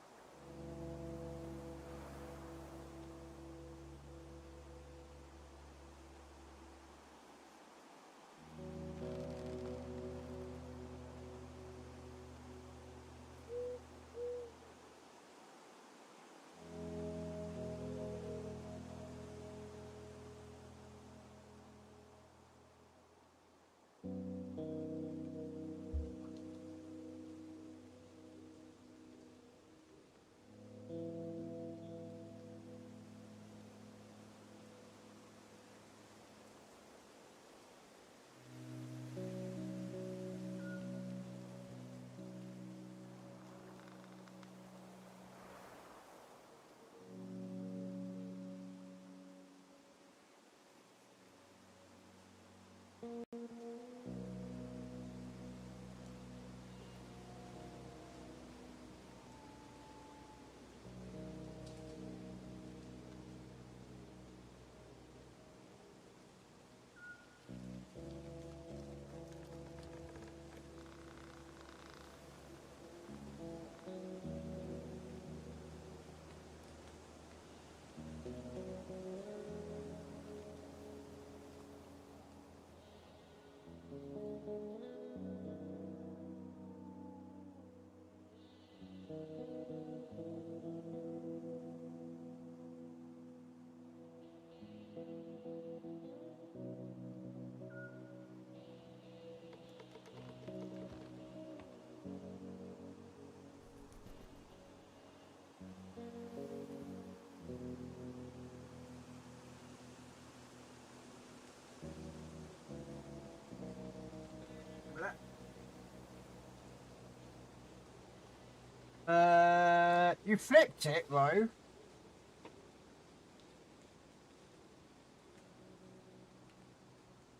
You flipped it, Ro.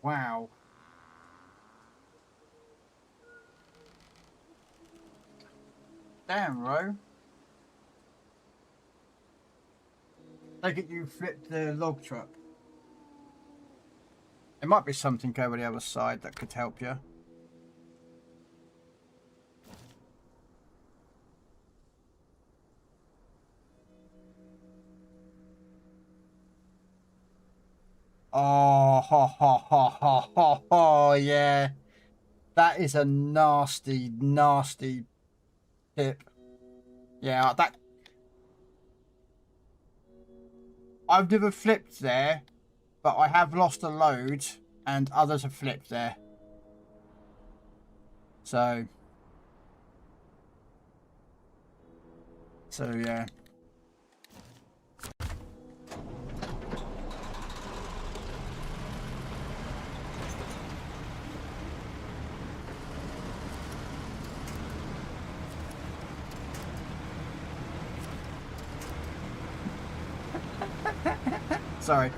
Wow. Damn, Ro. Take it you flipped the log truck. There might be something over the other side that could help you. Oh, ho, ho, ho, ho, ho, ho, yeah. That is a nasty, nasty tip. Yeah, that... I've never flipped there, but I have lost a load, and others have flipped there. So yeah. Sorry.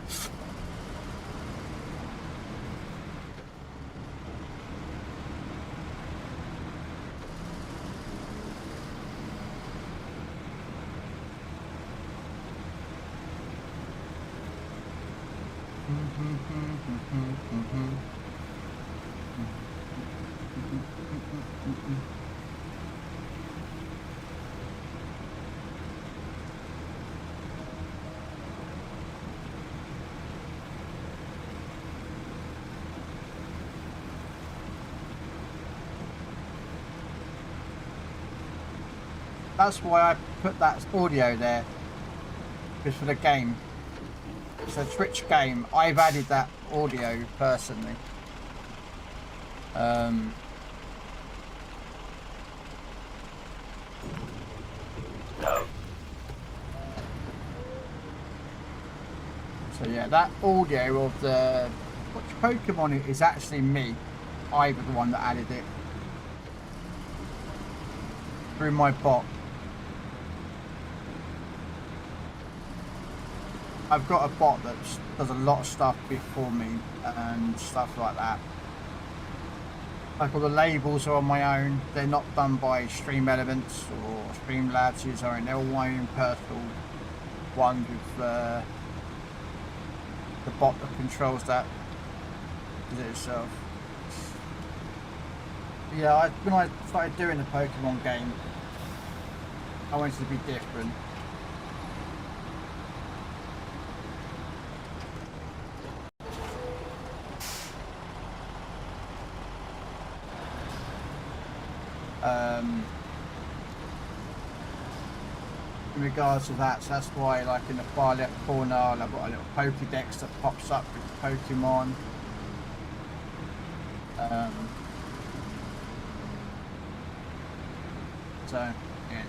That's why I put that audio there, just for the game. It's a Twitch game. I've added that audio personally. So yeah, that audio of the which Pokemon it is actually me. I was the one that added it through my bot. I've got a bot that does a lot of stuff before me and stuff like that. Like all the labels are on my own. They're not done by Stream Elements or Streamlabs who's own. They're all my own personal ones with the bot that controls that itself. Yeah, when I started doing the Pokemon game, I wanted to be different. In regards to that, so that's why, like in the far left corner, I've got a little Pokédex that pops up with Pokemon. So yeah.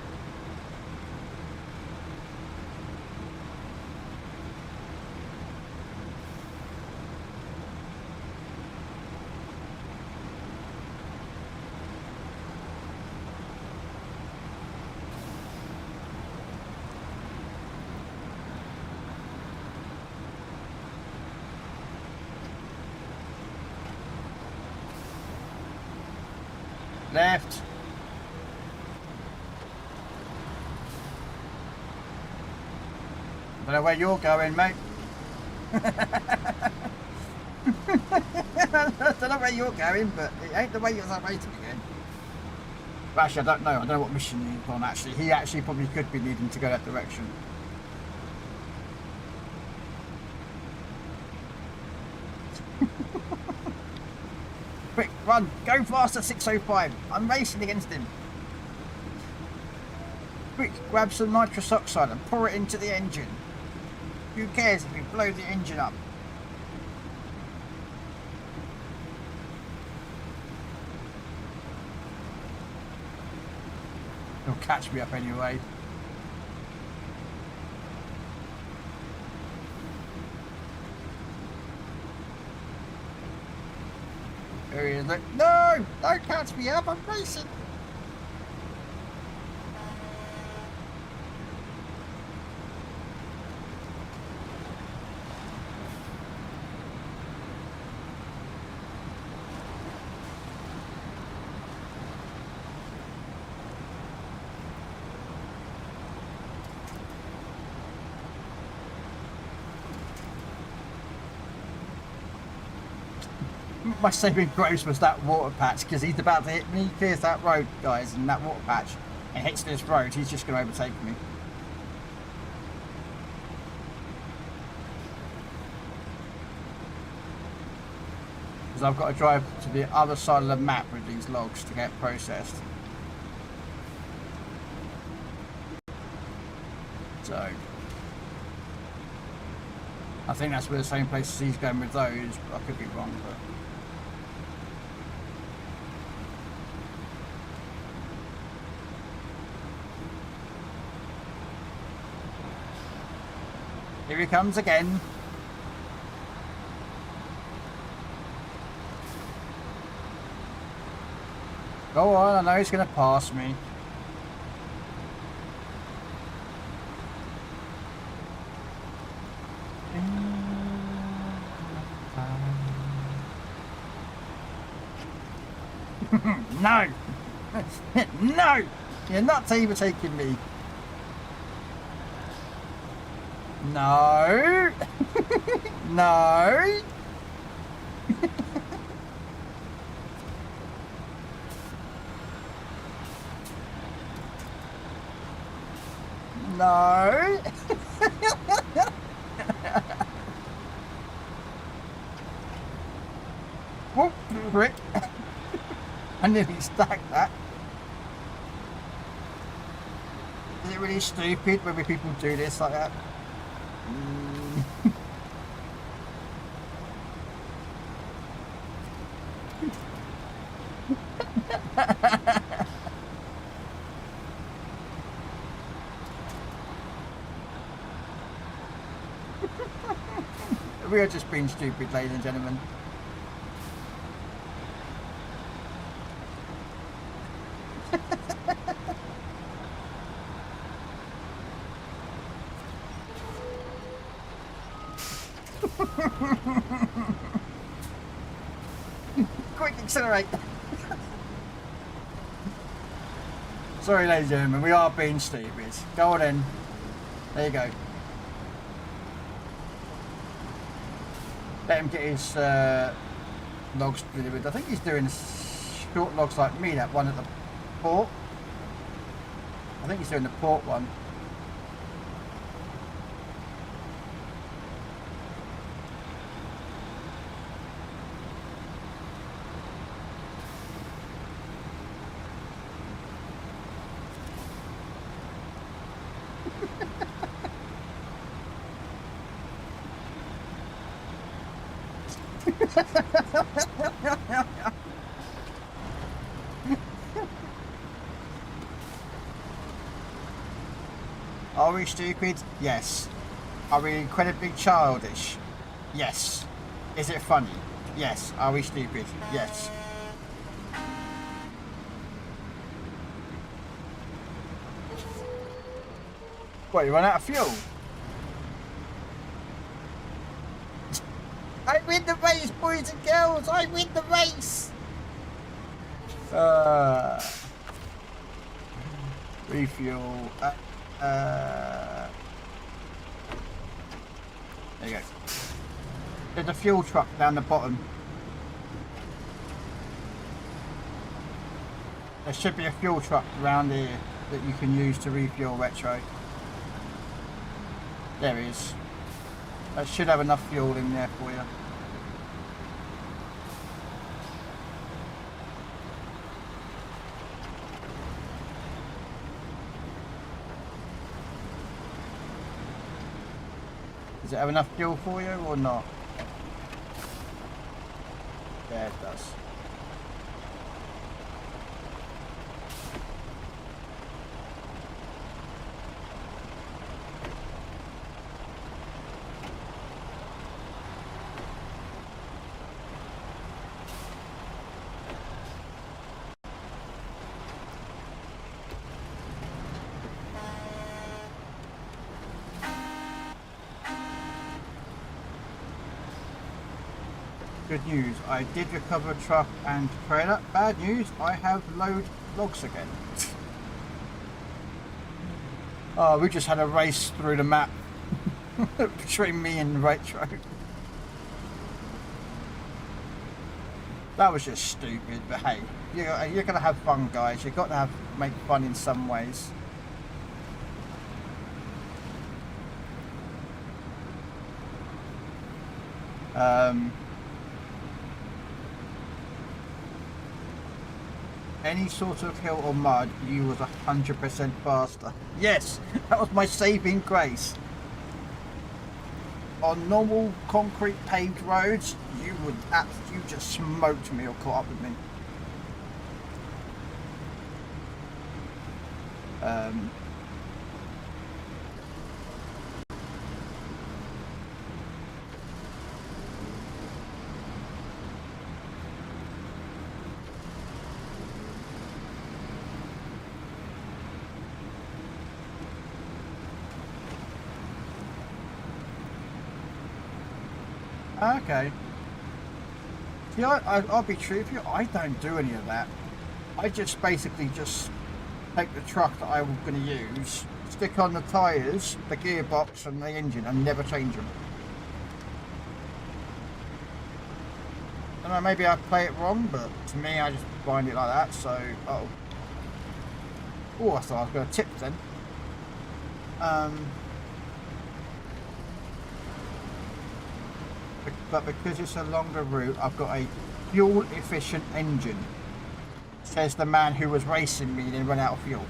Left. I don't know where you're going, mate. I don't know where you're going, but it ain't the way you're waiting again. But actually, I don't know. I don't know what mission he's on, actually. He actually probably could be needing to go that direction. Quick, run! Go faster, 605! I'm racing against him! Quick, grab some nitrous oxide and pour it into the engine. Who cares if we blow the engine up? He'll catch me up anyway. There he is. Look. No! Don't catch me up, I'm racing! My saving grace was that water patch, because he's about to hit me. He clears that road, guys, and that water patch and hits this road, he's just going to overtake me. Because I've got to drive to the other side of the map with these logs to get processed. So I think that's where the same place as he's going with those, but I could be wrong. But here he comes again. Go on, I know he's going to pass me. No! No! You're not overtaking me. No! No! No! Whoop! Rick! I nearly stacked that. Is it really stupid when people do this like that? We are just being stupid, ladies and gentlemen. Quick, accelerate! Sorry, ladies and gentlemen, we are being stupid. Go on in. There you go. Let him get his logs delivered. I think he's doing short logs like me, that one at the port. I think he's doing the port one. Are we stupid? Yes. Are we incredibly childish? Yes. Is it funny? Yes. Are we stupid? Yes. What, you run out of fuel? I win the race, boys and girls! I win the race! Refuel. There you go. There's a fuel truck down the bottom. There should be a fuel truck around here that you can use to refuel retro. There is. That should have enough fuel in there for you. Does it have enough fuel for you or not? Yeah, it does. Good news, I did recover a truck and trailer. Bad news, I have load logs again. Oh, we just had a race through the map between me and retro. That was just stupid, but hey, you're gonna have fun, guys. You've got to make fun in some ways. any sort of hill or mud, you was 100% faster. Yes, that was my saving grace. On normal concrete paved roads, you just smoked me or caught up with me. Okay. See, I'll be true with you, I don't do any of that. I just basically just take the truck that I'm going to use, stick on the tyres, the gearbox and the engine and never change them. I don't know, maybe I play it wrong, but to me I just find it like that, so... Oh, I thought I was going to tip then. But because it's a longer route, I've got a fuel efficient engine, says the man who was racing me then run out of fuel.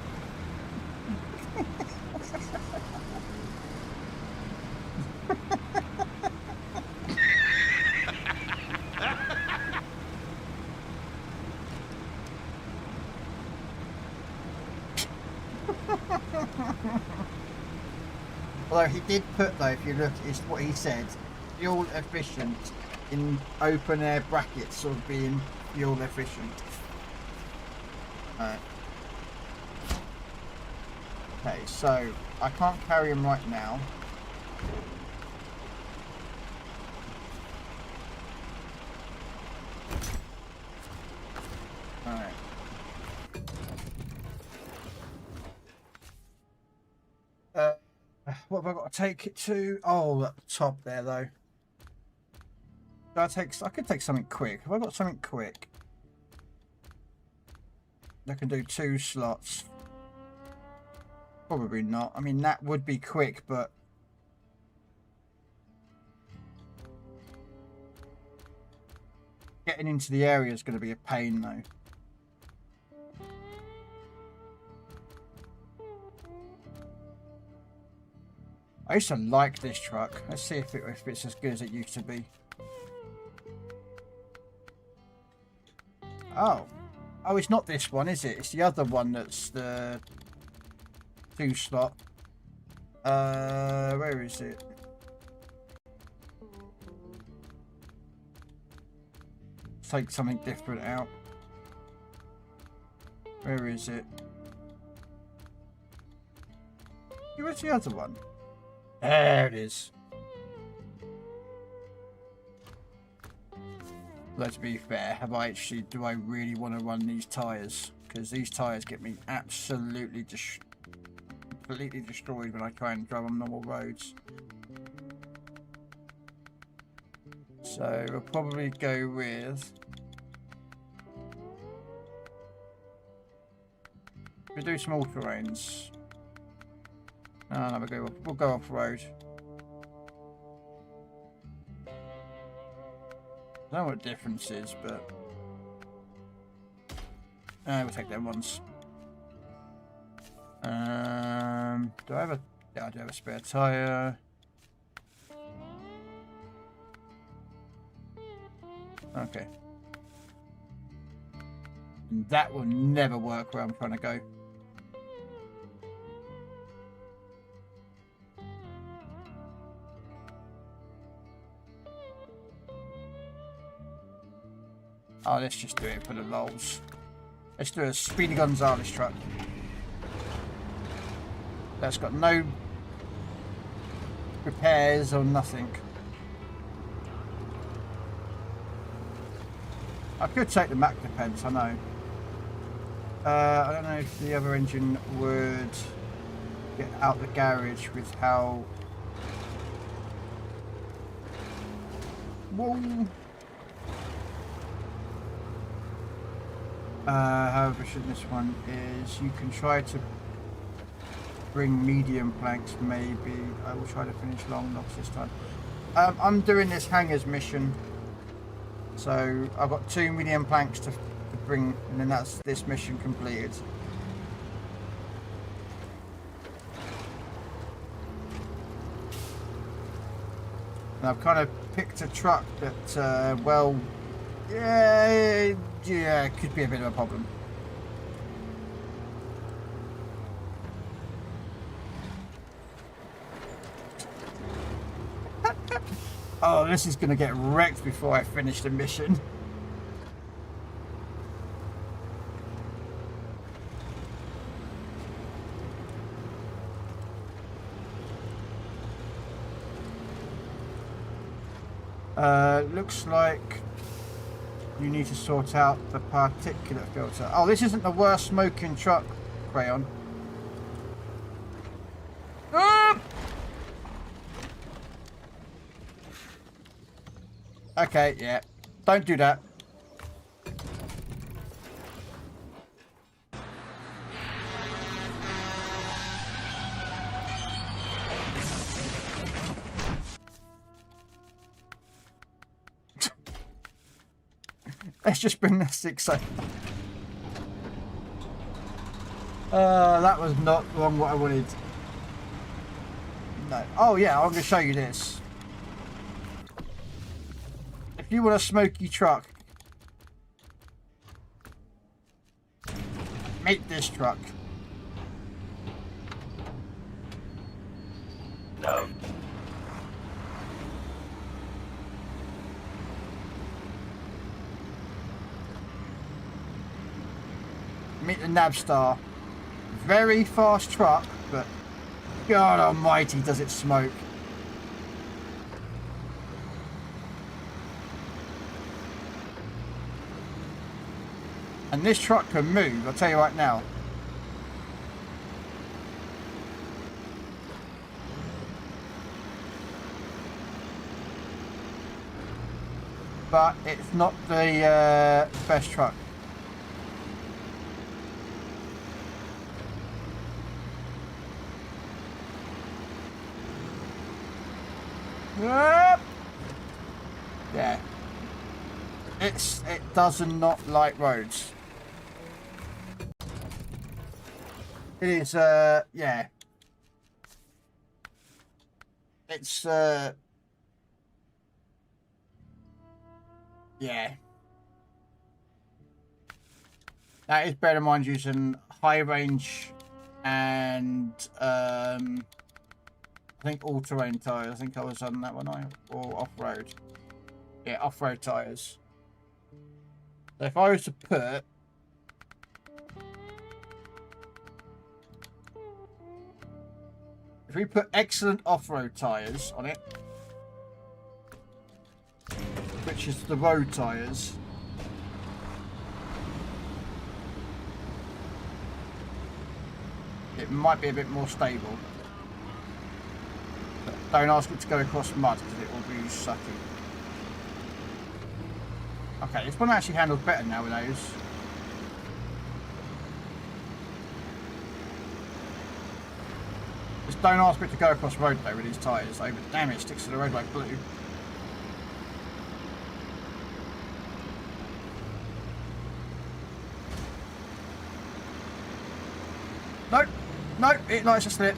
Although he did put, though, if you look, it's what he said, fuel efficient in open air brackets of being fuel efficient. Okay, so I can't carry him right now. Alright. What have I got to take it to? Oh, at the top there though. I could take something quick. Have I got something quick? I can do 2 slots. Probably not. I mean, that would be quick, but getting into the area is going to be a pain though. I used to like this truck. Let's see if it's as good as it used to be. Oh, it's not this one, is it? It's the other one that's the 2 slot. Where is it? Let's take something different out. Where is it? Where's the other one? There it is. Let's be fair, do I really want to run these tyres? Because these tyres get me absolutely completely destroyed when I try and drive on normal roads. So we'll probably go with... We'll do some all-terrains. No, we'll go off-road. I don't know what the difference is, but... we'll take them ones. Do I have a... Yeah, I do have a spare tyre. Okay. And that will never work where I'm trying to go. Oh, let's just do it for the lols. Let's do a Speedy Gonzales truck. That's got no repairs or nothing. I could take the Mac Defense, I know. I don't know if the other engine would get out the garage with how... Whoa! How efficient this one is. You can try to bring medium planks, maybe. I will try to finish long knocks this time. I'm doing this hangers mission, so I've got 2 medium planks to and then that's this mission completed. And I've kind of picked a truck that, well, yeah, could be a bit of a problem. Oh, this is going to get wrecked before I finish the mission. Looks like you need to sort out the particulate filter. Oh, this isn't the worst smoking truck, Crayon. Ah! Okay, yeah. Don't do that. Let's just bring the 6 over. That was not wrong what I wanted. No. Oh yeah, I'm going to show you this. If you want a smoky truck, make this truck. No. Meet the Nabstar. Very fast truck, but God almighty does it smoke. And this truck can move, I'll tell you right now. But it's not the best truck. Yeah. It does not like roads. It is yeah. It's yeah. That is better in mind using high range and I think all-terrain tyres. I think I was on that one, or off-road. Yeah, off-road tyres. So if I was to put if we put excellent off-road tyres on it, which is the road tyres, it might be a bit more stable. But don't ask it to go across mud because it will be sucky. Okay, this one actually handles better now with those. Just don't ask it to go across the road though with these tyres though, but damn it sticks to the road like glue. Nope, nope, it likes to slip.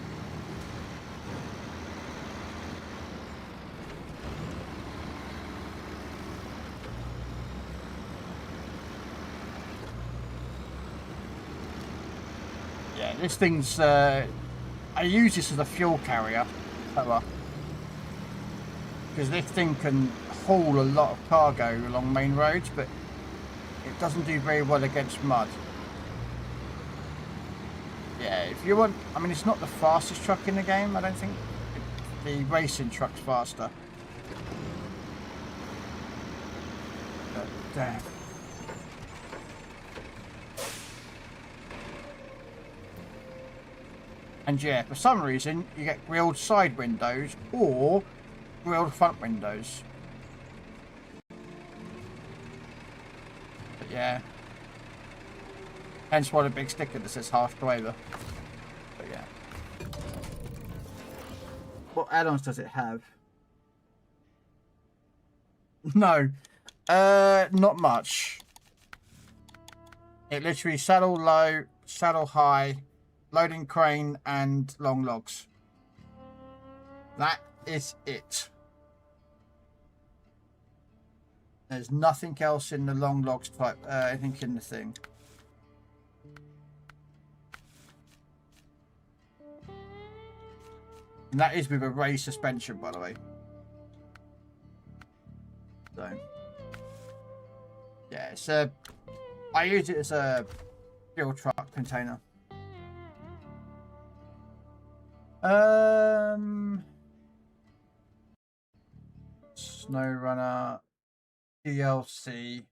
Yeah, this thing's, I use this as a fuel carrier, because this thing can haul a lot of cargo along main roads, but it doesn't do very well against mud. Yeah, if you want, I mean, it's not the fastest truck in the game, I don't think. The racing truck's faster. But, damn. And yeah, for some reason, you get grilled side windows or grilled front windows. But yeah. Hence why the big sticker that says half driver. But yeah. What add-ons does it have? No. Not much. It literally saddle low, saddle high, loading crane, and long logs. That is it. There's nothing else in the long logs type, anything in the thing. And that is with a raised suspension, by the way. So, yeah, it's a. I use it as a fuel truck container. SnowRunner DLC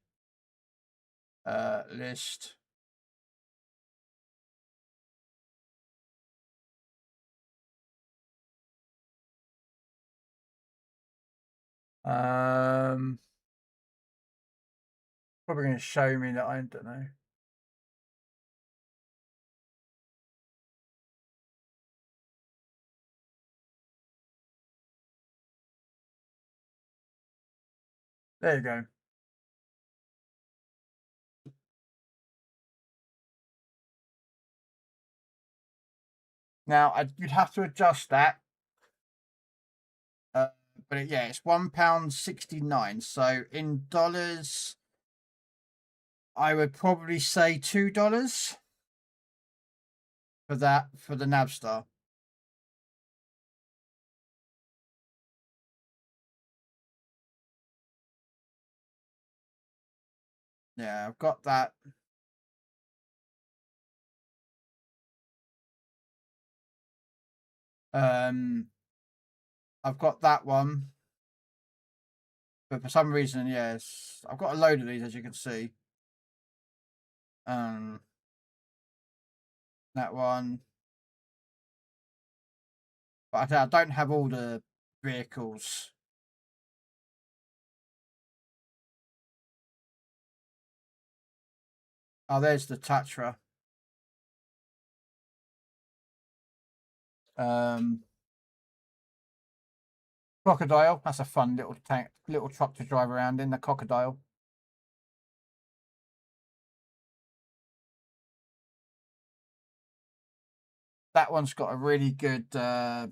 list. Probably going to show me that I don't know. There you go. Now you'd have to adjust that, but yeah, it's £1.69. So in dollars, I would probably say $2 for that for the Navstar. Yeah, I've got that. I've got that one, but for some reason, yes, I've got a load of these, as you can see. That one, but I don't have all the vehicles. Oh, there's the Tatra. Crocodile. That's a fun little truck to drive around in. The Crocodile. That one's got a really good. There's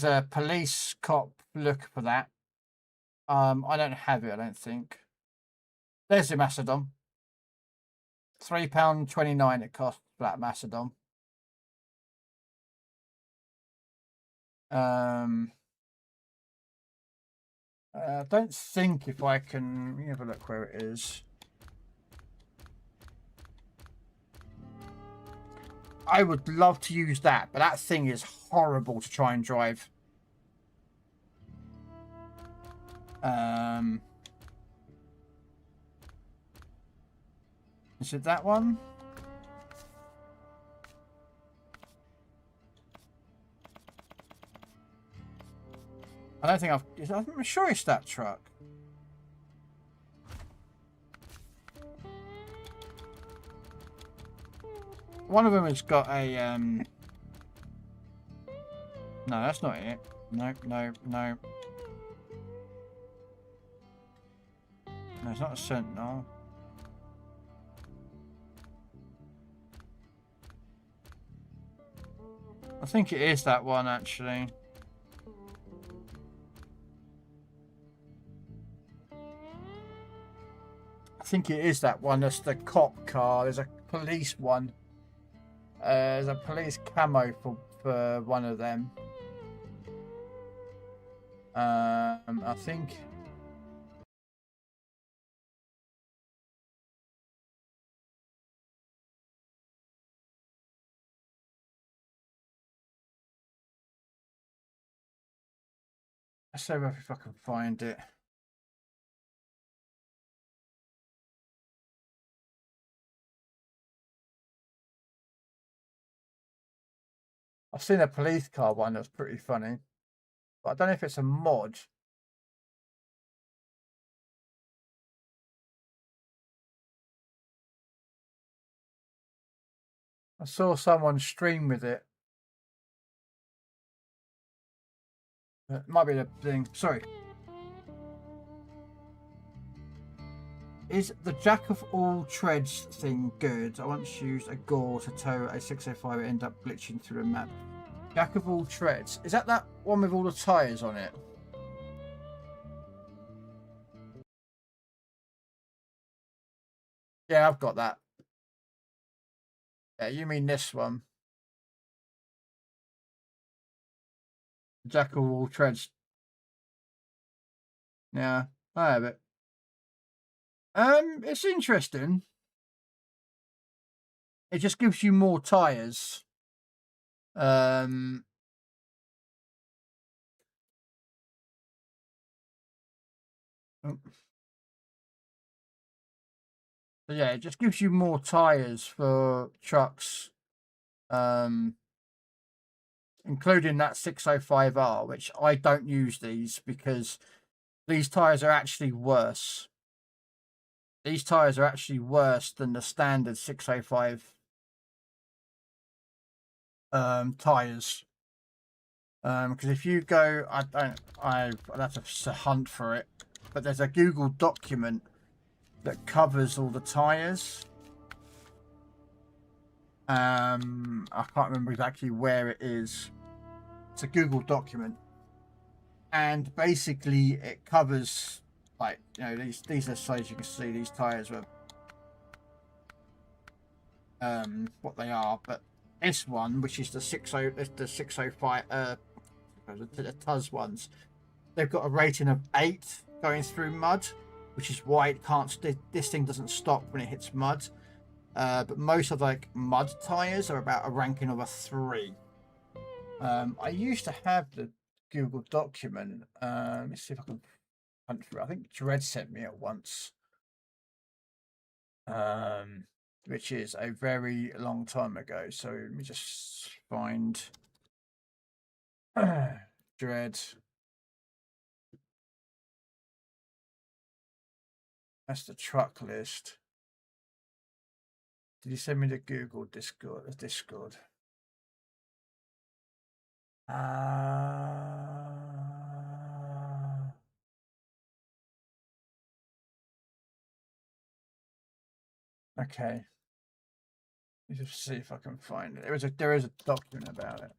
a police cop look for that. I don't have it. I don't think. There's the Macedon. £3.29 it costs for that Macedon. I don't think if I can. Let me have a look where it is. I would love to use that, but that thing is horrible to try and drive. Is it that one? I don't think I'm sure it's that truck. One of them has got a no, that's not it. No. No, it's not a Sentinel. I think it is that one, actually. I think it is that one. That's the cop car. There's a police one. There's a police camo for one of them. I think. Let's see if I can find it. I've seen a police car one that's pretty funny, but I don't know if it's a mod. I saw someone stream with it. It might be the thing. Sorry. Is the jack of all trades thing good? I once used a gore to tow a 605 and end up glitching through the map. Jack of all trades. Is that one with all the tyres on it? Yeah, I've got that. Yeah, you mean this one. Jack of all trades. Yeah, I have it. It's interesting. It just gives you more tyres. So yeah, it just gives you more tyres for trucks. Including that 605R, which I don't use these because these tyres are actually worse. These tyres are actually worse than the standard 605 tyres. Because if you go, I'd have to hunt for it, but there's a Google document that covers all the tyres. I can't remember exactly where it is. It's a Google document, and basically it covers, like, you know, these are, so as you can see, these tires were what they are, but this one, which is the 605 the Tuz ones, they've got a rating of 8 going through mud, which is why it can't, this thing doesn't stop when it hits mud. But most of like mud tires are about a ranking of a 3. I used to have the Google document. Let's see if I can hunt through. I think Dread sent me it once, which is a very long time ago. So let me just find Dread. That's the truck list. Did he send me the Google Discord? Discord. Okay. Let me just see if I can find it. There is a document about it.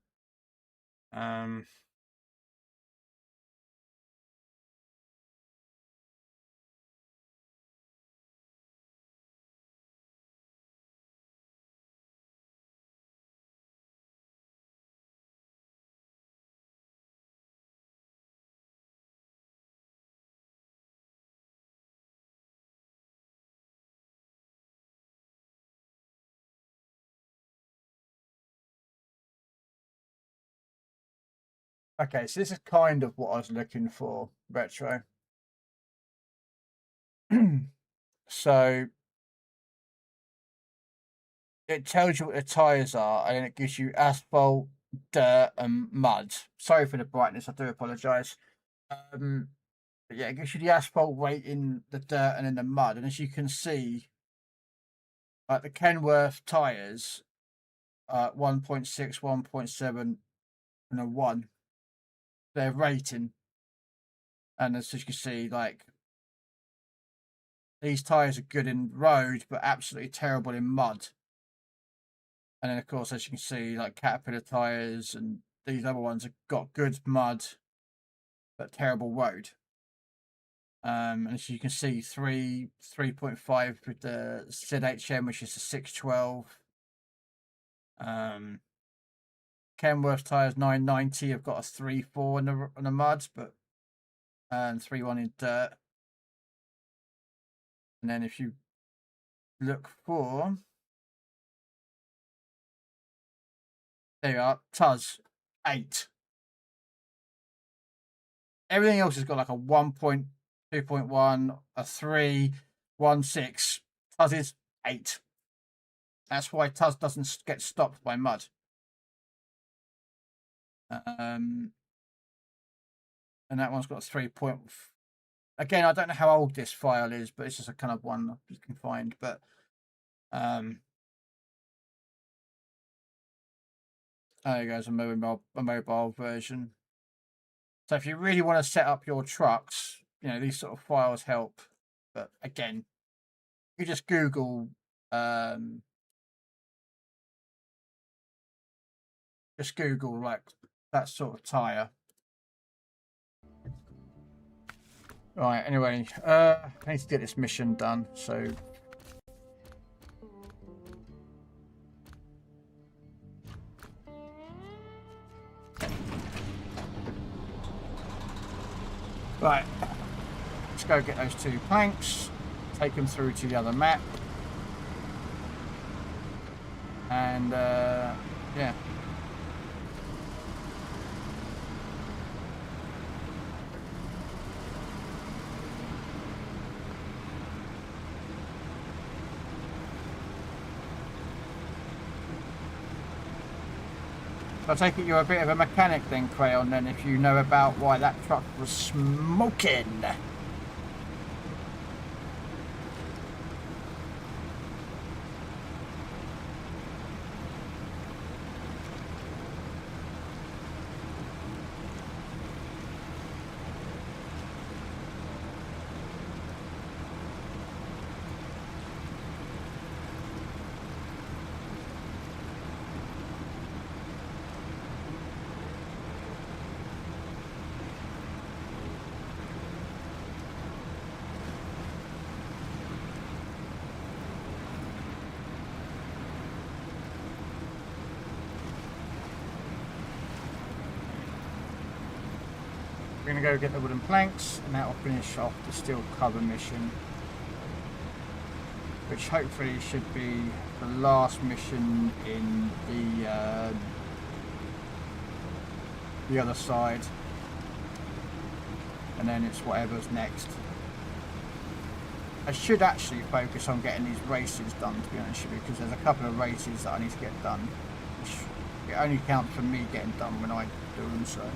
Okay, so this is kind of what I was looking for, retro. So it tells you what the tyres are, and then it gives you asphalt, dirt, and mud. Sorry for the brightness, I do apologise. But yeah, it gives you the asphalt rating, the dirt, and then the mud. And as you can see, like the Kenworth tyres, 1.6, 1.7, and a 1. Their rating. And as you can see, like, these tyres are good in road, but absolutely terrible in mud. And then, of course, as you can see, like Caterpillar tyres and these other ones have got good mud, but terrible road. And as you can see, 3.5 with the ZHM, which is the 612. Kenworth tyres 990 have got a 3.4 in the mud, but 3.1 in dirt. And then if you look for, there you are, Tuz 8. Everything else has got like a 1.2.1, a 3, 1.6. Tuz is 8. That's why Tuz doesn't get stopped by mud. And that one's got a 3. Again, I don't know how old this file is, but it's just a kind of one you can find. But there you go, a mobile version. So if you really want to set up your trucks, you know, these sort of files help. But again, you just Google like that sort of tire. Right, anyway, I need to get this mission done, so right, let's go get those 2 planks, take them through to the other map, and yeah. I take it you're a bit of a mechanic then, Krell, then, if you know about why that truck was smoking. We're going to go get the wooden planks, and that will finish off the steel cover mission, which hopefully should be the last mission in the other side, and then it's whatever's next. I should actually focus on getting these races done, to be honest with you, because there's a couple of races that I need to get done, which it only counts for me getting done when I do them, so.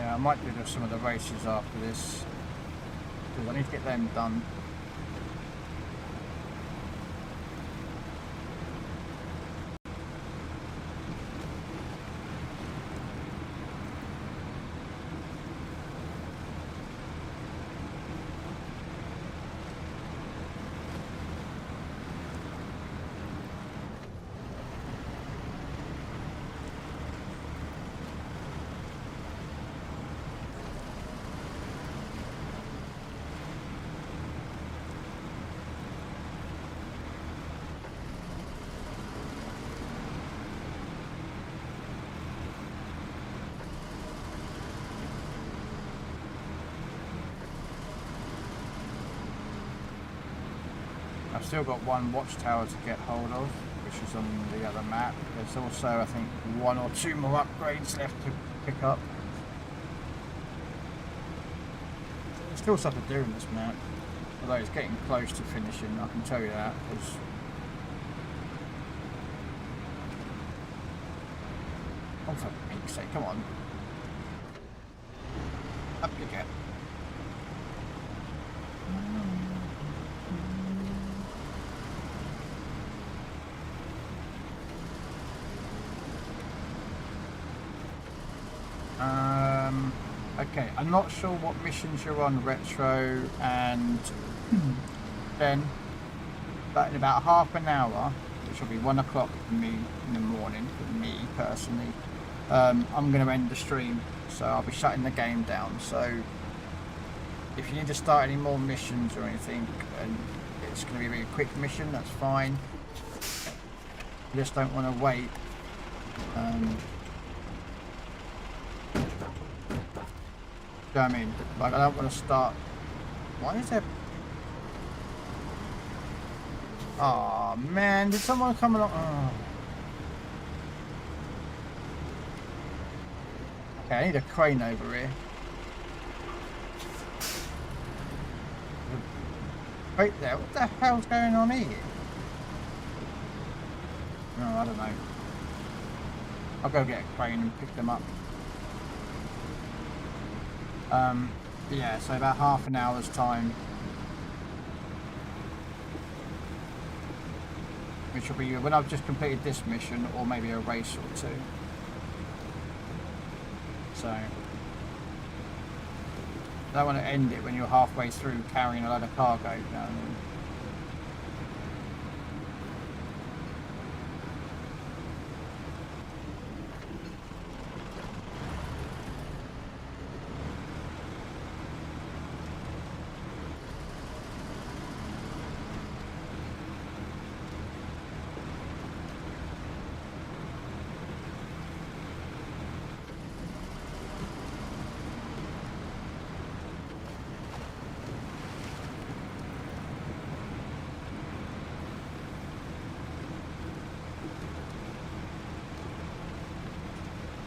I might do some of the races after this, because I need to get them done. I've still got one watchtower to get hold of, which is on the other map. There's also, I think, 1 or 2 more upgrades left to pick up. There's still stuff to do in this map, although it's getting close to finishing, I can tell you that. Because oh, for pete's sake, come on. Up you get. Okay, I'm not sure what missions you're on, Retro and Ben, but in about half an hour, which will be 1 o'clock for me in the morning, for me personally, I'm going to end the stream, so I'll be shutting the game down. So if you need to start any more missions or anything, and it's going to be a really quick mission, that's fine. I just don't want to wait. Do you know what I mean? Like, I don't want to start. Why is there? Oh man, did someone come along? Oh. Okay, I need a crane over here. Wait there, what the hell's going on here? No, I don't know. I'll go get a crane and pick them up. Yeah, so about half an hour's time, which will be when I've just completed this mission, or maybe a race or 2. So I don't want to end it when you're halfway through carrying a load of cargo, you know what I mean?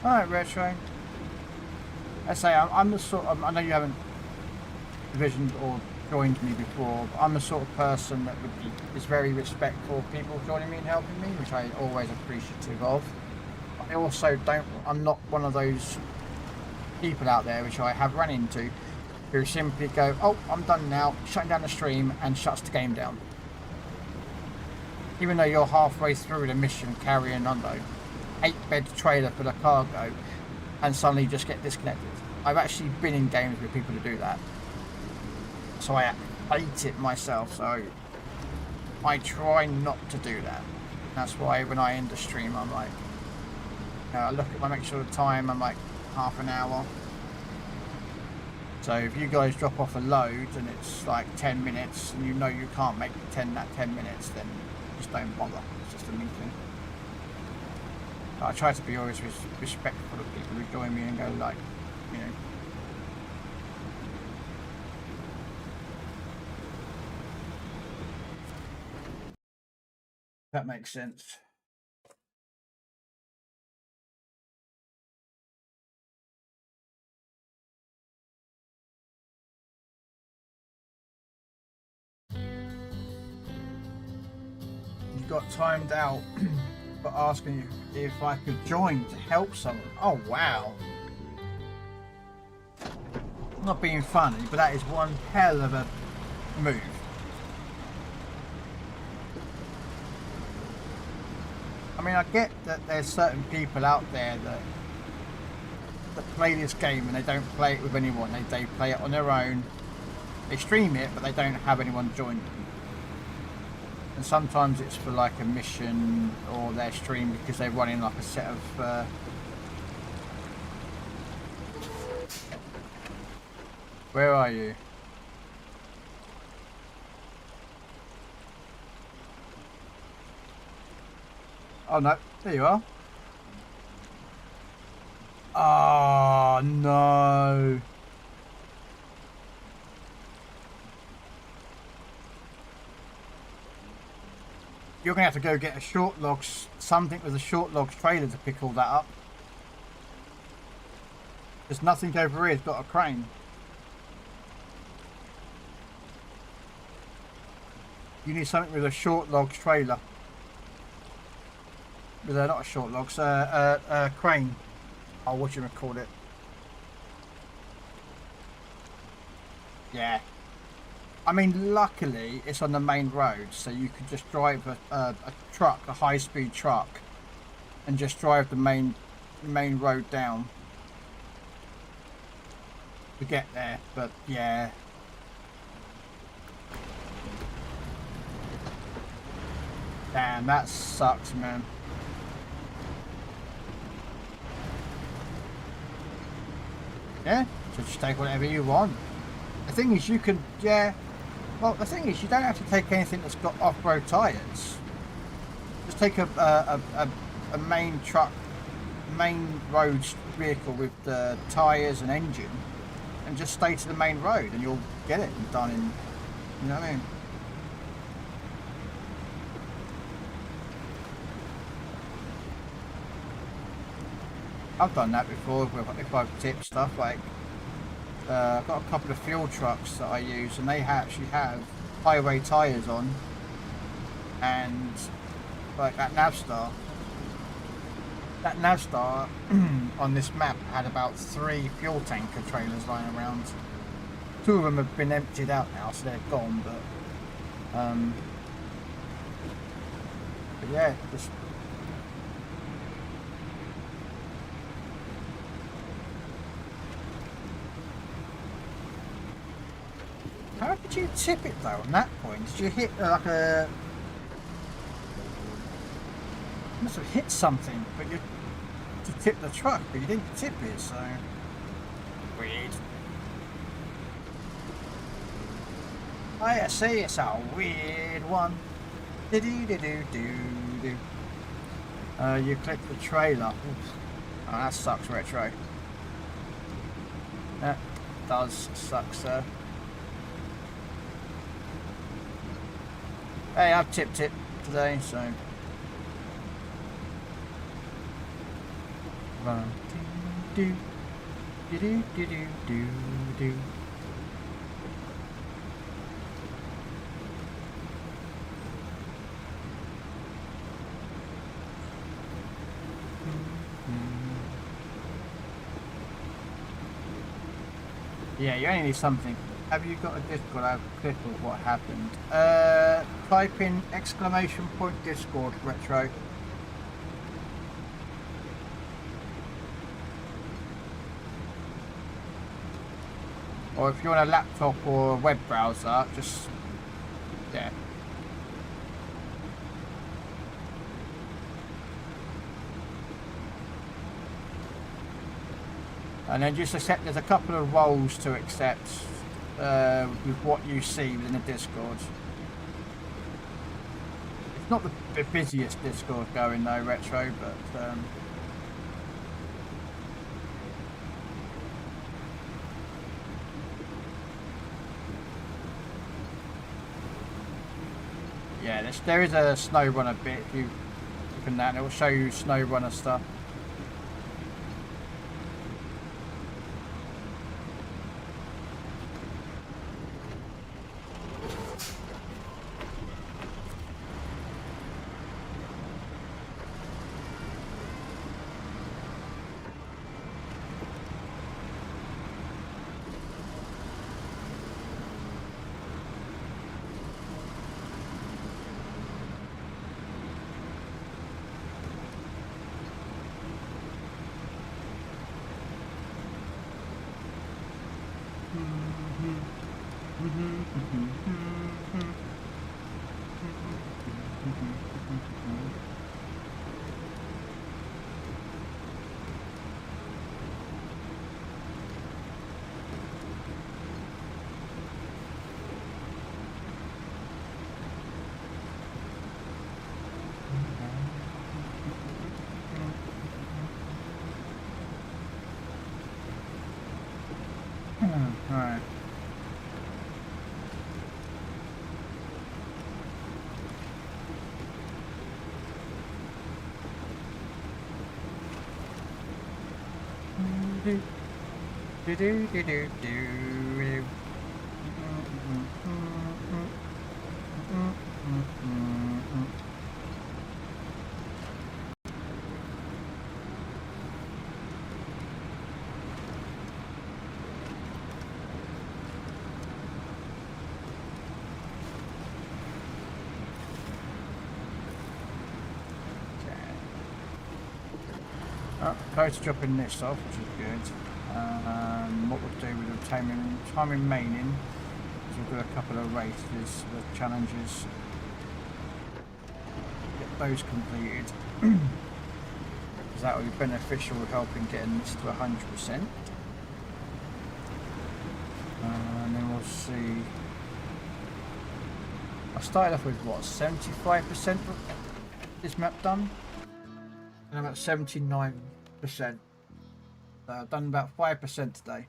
Alright, Retro. I say, I'm the sort of, I know you haven't envisioned or joined me before, but I'm the sort of person that is very respectful of people joining me and helping me, which I always appreciative of. I also I'm not one of those people out there, which I have run into, who simply go, oh, I'm done now, shutting down the stream, and shuts the game down. Even though you're halfway through the mission carrying, I don't know, 8-bed trailer for the cargo, and suddenly just get disconnected. I've actually been in games with people to do that, so I hate it myself. So I try not to do that. That's why when I end the stream, I'm like, I look at make sure the time. I'm like half an hour. So if you guys drop off a load and it's like 10 minutes, and you know you can't make that 10 minutes, then just don't bother. It's just a meeting. I try to be always respectful of people who join me and go like, you know. That makes sense. You got timed out for asking you if I could join to help someone. Oh wow. Not being funny, but that is one hell of a move. I mean, I get that there's certain people out there that play this game and they don't play it with anyone. They play it on their own. They stream it, but they don't have anyone join them. And sometimes it's for like a mission, or they're streaming because they're running like a set of where are you? Oh no, there you are. Oh no. You're gonna have to go get a short logs, something with a short logs trailer to pick all that up. There's nothing over here. It's got a crane. You need something with a short logs trailer. With not a short logs, crane. Oh, what you call it? Yeah. I mean, luckily it's on the main road, so you could just drive a truck, a high-speed truck, and just drive the main road down to get there. But yeah. Damn, that sucks, man. Yeah, so just take whatever you want. The thing is, you can, yeah. Well, the thing is, you don't have to take anything that's got off-road tyres. Just take a main truck, main road vehicle with the tyres and engine, and just stay to the main road, and you'll get it done in. You know what I mean? I've done that before if I've tipped stuff like. I've got a couple of fuel trucks that I use, and they actually have highway tyres on, and like that Navstar on this map had about 3 fuel tanker trailers lying around. 2 of them have been emptied out now, so they're gone, but yeah, just how did you tip it though on that point? Did you hit like a... You must have hit something, but you to tip the truck, but you didn't tip it, so... Weird. I see, it's a weird one. Do-do-do-do-do-do. You click the trailer. Oof. Oh, that sucks, Retro. That does suck, sir. Hey, I've tipped it today, so. One, do, do, do, do, do, do, do. Yeah, you only need something. Have you got a Discord? I've clicked on what happened. Type in !! Discord, Retro. Or if you're on a laptop or a web browser, just, yeah. And then just accept, there's a couple of roles to accept with what you see within the Discord. It's not the busiest Discord going though, Retro, but yeah, there is a SnowRunner bit if you open that, and it will show you SnowRunner stuff. Do do do do do. Oh, close to dropping this off, which is good. What we'll do with the time remaining is we'll do a couple of races, the challenges, get those completed. Because that will be beneficial helping getting this to 100%. And then we'll see. I started off with what, 75% of this map done? And I'm at 79%. So I've done about 5% today.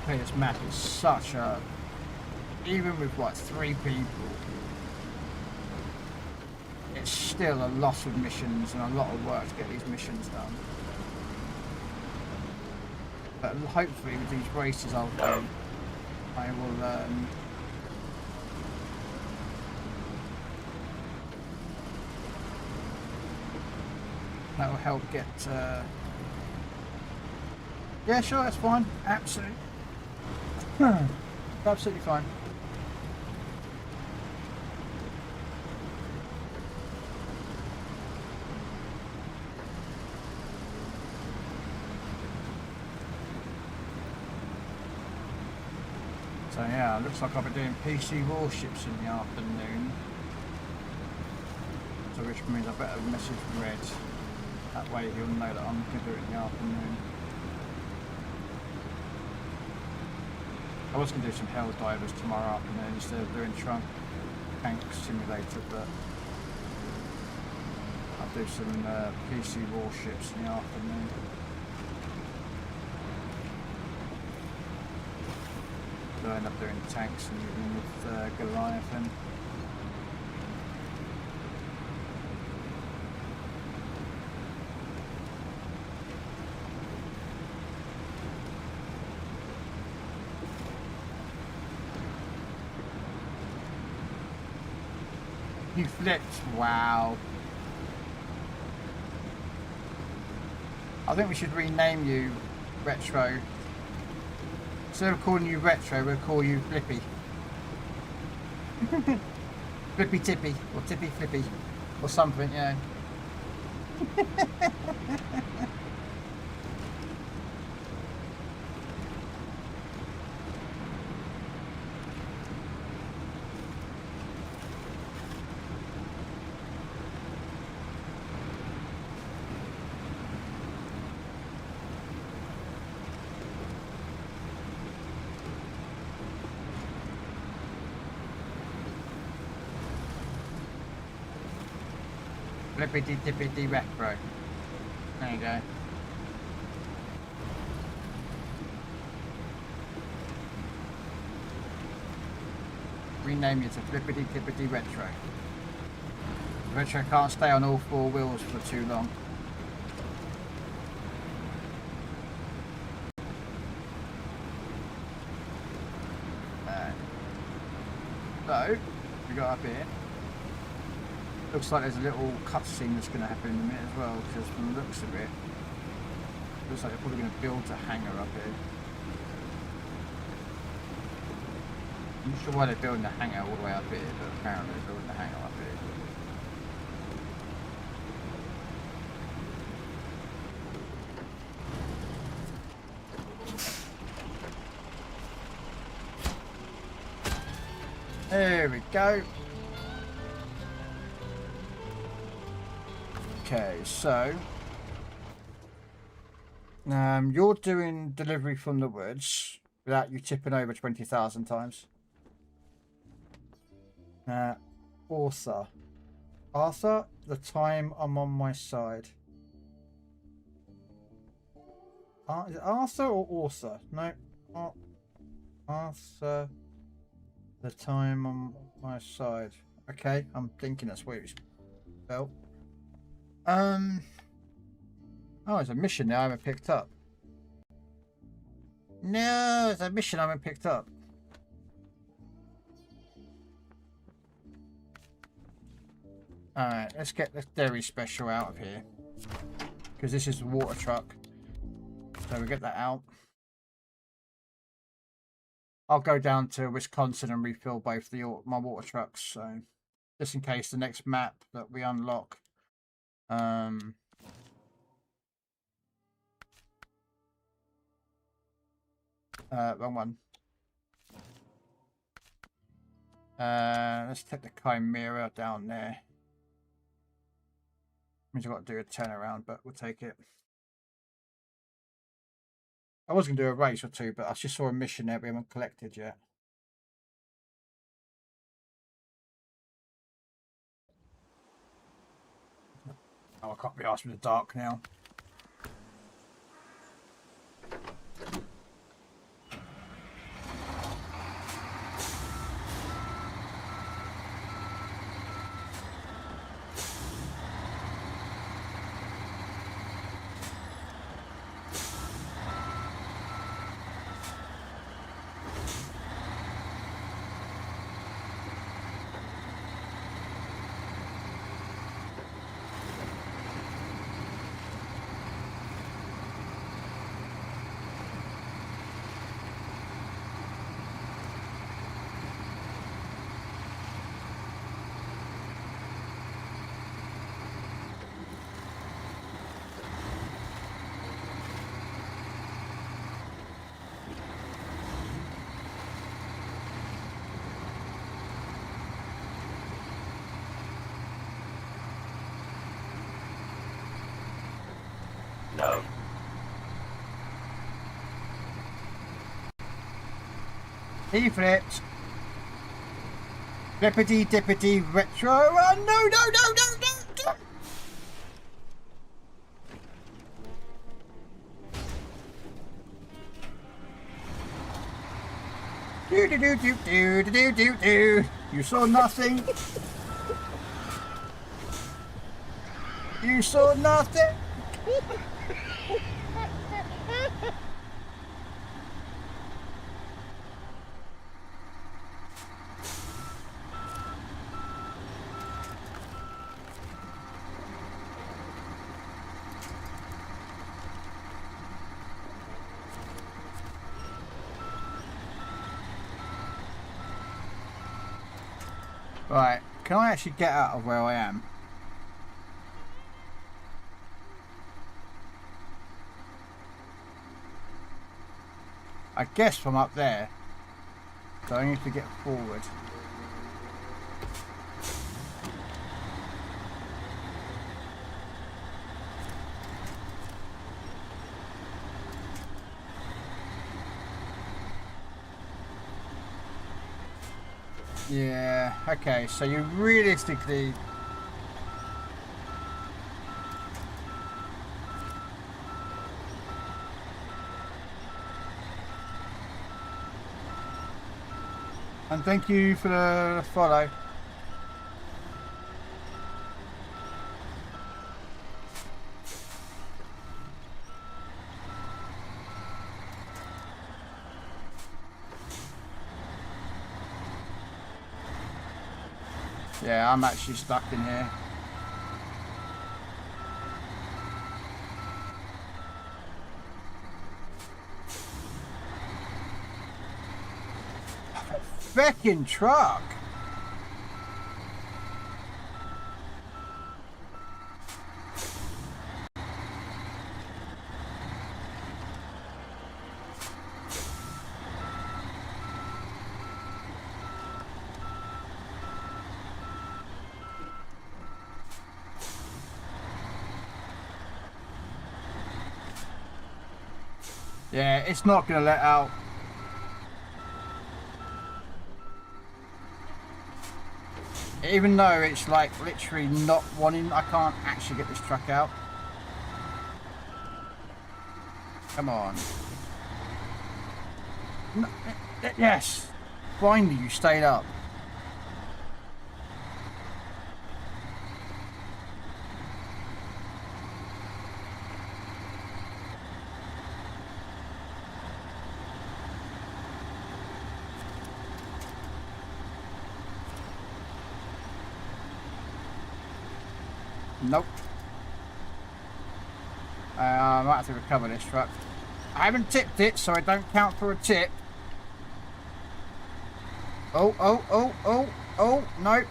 Okay, this map is such a... Even with what, 3 people, it's still a lot of missions and a lot of work to get these missions done. But hopefully with these races I'll do, I will that will help get yeah, sure, that's fine. Absolutely. Absolutely fine. So yeah, looks like I'll be doing PC warships in the afternoon. So which means I better message Red. That way he'll know that I'm going to do it in the afternoon. I was going to do some Hell Divers tomorrow afternoon instead of doing Trunk Tank Simulator, but I'll do some PC warships in the afternoon. So I'll end up doing tanks and with Goliath and you flipped, wow. I think we should rename you Retro. Instead of calling you Retro, we'll call you Flippy. Flippy Tippy, or Tippy Flippy, or something, yeah. Flippity tippity retro. There you go. Rename you to Flippity tippity retro. Retro can't stay on all 4 wheels for too long. So, we got up here. Looks like there's a little cutscene that's going to happen in a minute as well, because from the looks of it, looks like they're probably going to build a hangar up here. I'm not sure why they're building a hangar all the way up here, but apparently they're building a hangar up here. There we go. Okay, so you're doing delivery from the woods without you tipping over 20,000 times. Arthur, the time I'm on my side. Is it Arthur or Arthur? No, Arthur, the time on my side. Okay, I'm thinking that's what it's spelled. Oh, there's a mission there I haven't picked up. No, there's a mission I haven't picked up. Alright, let's get the dairy special out of here. Because this is the water truck. So we get that out. I'll go down to Wisconsin and refill both my water trucks. So just in case the next map that we unlock. Wrong one. Let's take the Chimera down there. Means I've got to do a turnaround, but we'll take it. I was going to do a race or two, but I just saw a mission there we haven't collected yet. Oh, I can't be asked in the dark now. No. He flipped. Flippity dippity retro. Oh, no, no, no, no, no, no. Do do do do do do do do. You saw nothing. You saw nothing. Right, can I actually get out of where I am? I guess from up there. So I need to get forward. Yeah, okay, so you realistically... And thank you for the follow. Yeah, I'm actually stuck in here. Feckin' truck. Yeah, it's not gonna let out. Even though it's like literally not wanting, I can't actually get this truck out. Come on. No, yes. Finally, you stayed up. Nope. I might have to recover this truck. I haven't tipped it, so I don't count for a tip. Oh, oh, oh, oh, oh, no.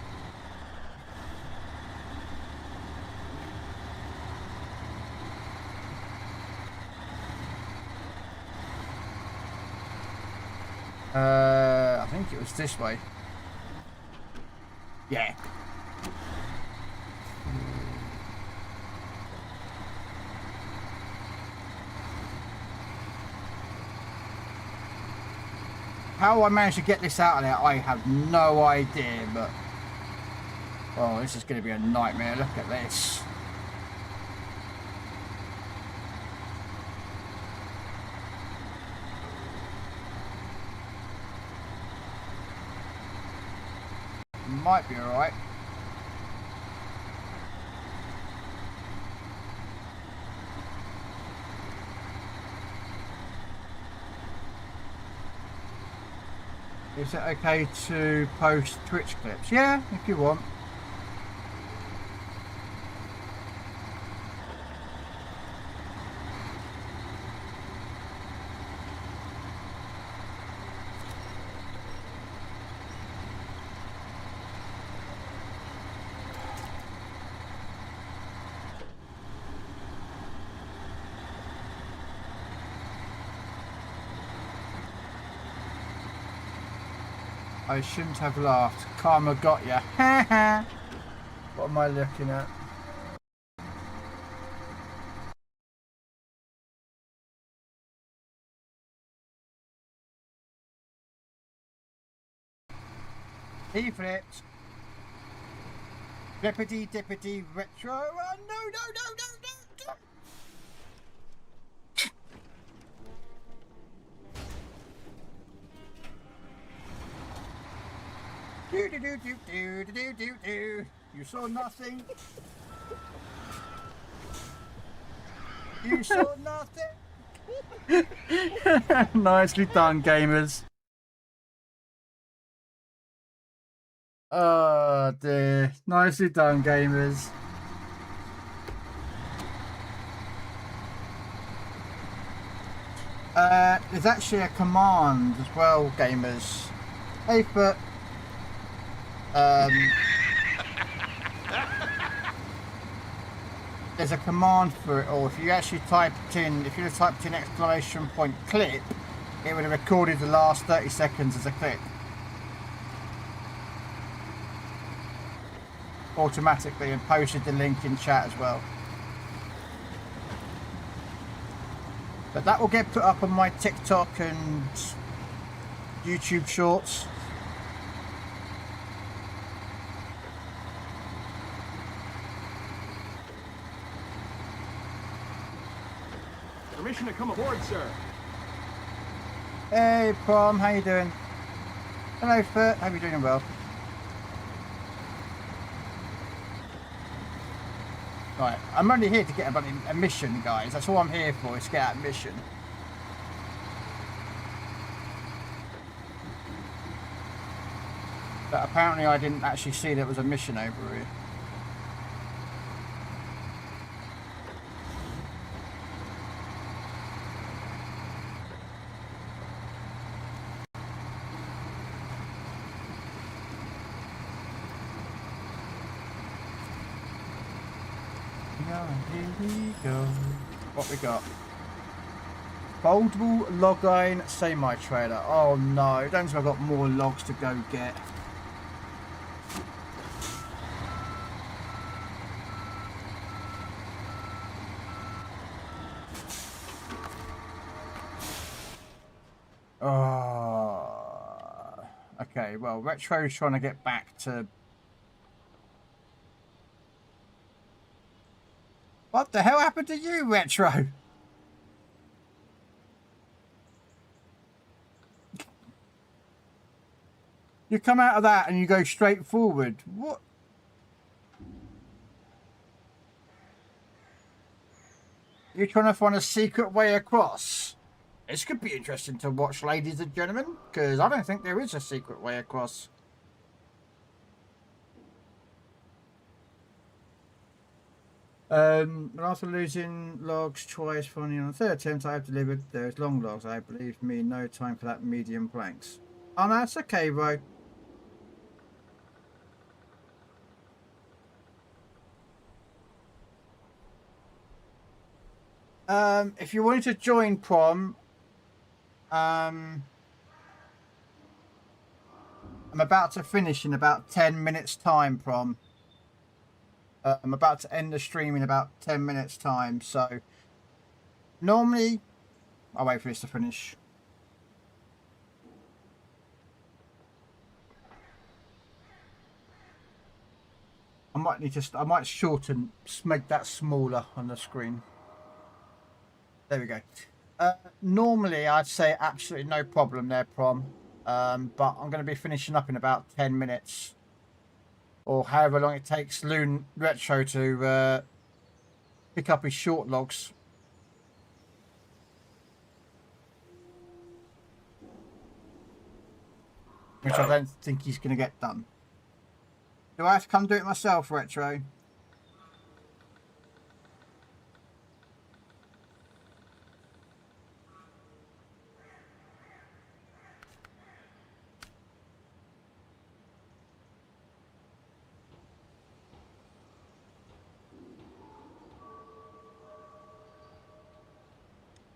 I think it was this way. Yeah. How I managed to get this out of there, I have no idea, but... Oh, this is going to be a nightmare. Look at this. Might be alright. Is it okay to post Twitch clips? Yeah, if you want. I shouldn't have laughed. Karma got ya. What am I looking at? He flipped. Flippity dippity retro. Oh, no, no, no, no, no, no. Do do do do do do do do. You saw nothing. You saw nothing. Nicely done, gamers. Oh dear. Nicely done, gamers. There's actually a command as well, gamers. Hey, but there's a command for it all. If you actually typed in, if you typed in exclamation point clip, it would have recorded the last 30 seconds as a clip. Automatically, and posted the link in chat as well. But that will get put up on my TikTok and YouTube shorts. Permission to come aboard, sir. Hey, Prom, how you doing? Hello, Fert. Hope you're doing well. Right, I'm only here to get a mission, guys. That's all I'm here for, is to get that mission. But apparently I didn't actually see there was a mission over here. Here we go. What we got? Foldable logine semi-trailer. Oh no, don't think I've got more logs to go get. Oh. Okay, well, Retro's trying to get back to... What the hell happened to you, Retro? You come out of that and you go straight forward. What? You're trying to find a secret way across? This could be interesting to watch, ladies and gentlemen, because I don't think there is a secret way across. After losing logs twice, finally on the third attempt I have delivered those long logs. I believe me, no time for that medium planks. Oh, no, that's okay, bro. If you wanted to join prom, I'm about to finish in about 10 minutes time, prom. I'm about to end the stream in about 10 minutes time, so normally I'll wait for this to finish. I might need to, I might shorten, make that smaller on the screen. There we go. Normally I'd say absolutely no problem there, prom. But I'm going to be finishing up in about 10 minutes. Or however long it takes Loon Retro to pick up his short logs. Which I don't think he's going to get done. Do I have to come do it myself, Retro?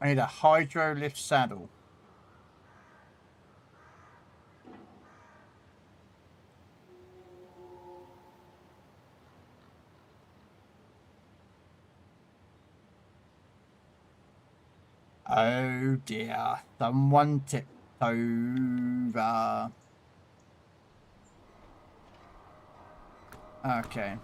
I need a hydro lift saddle. Oh dear, someone tipped over. Okay.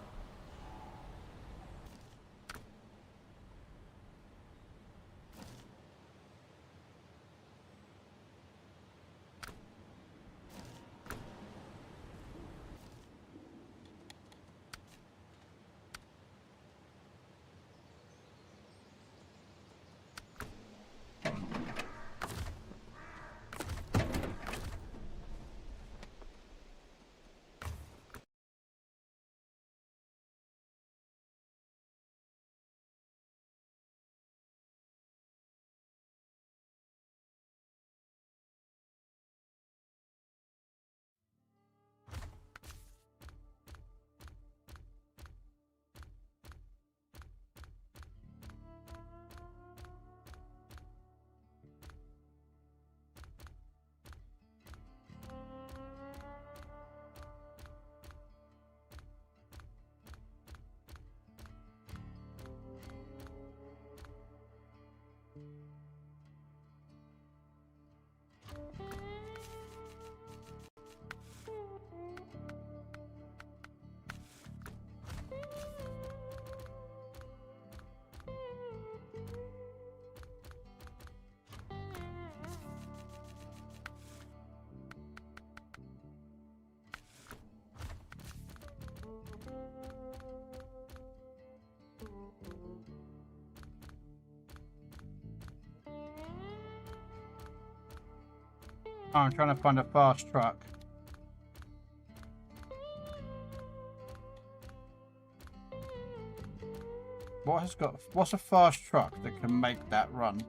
Oh, I'm trying to find a fast truck. What's a fast truck that can make that run?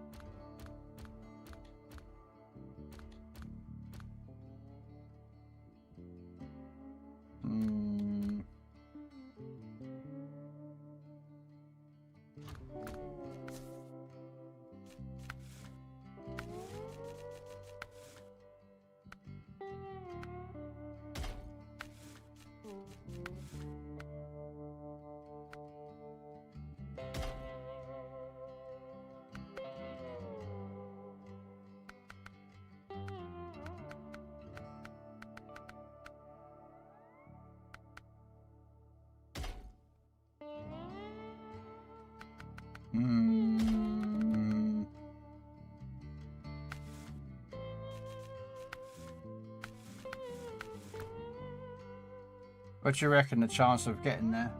What do you reckon the chance of getting there?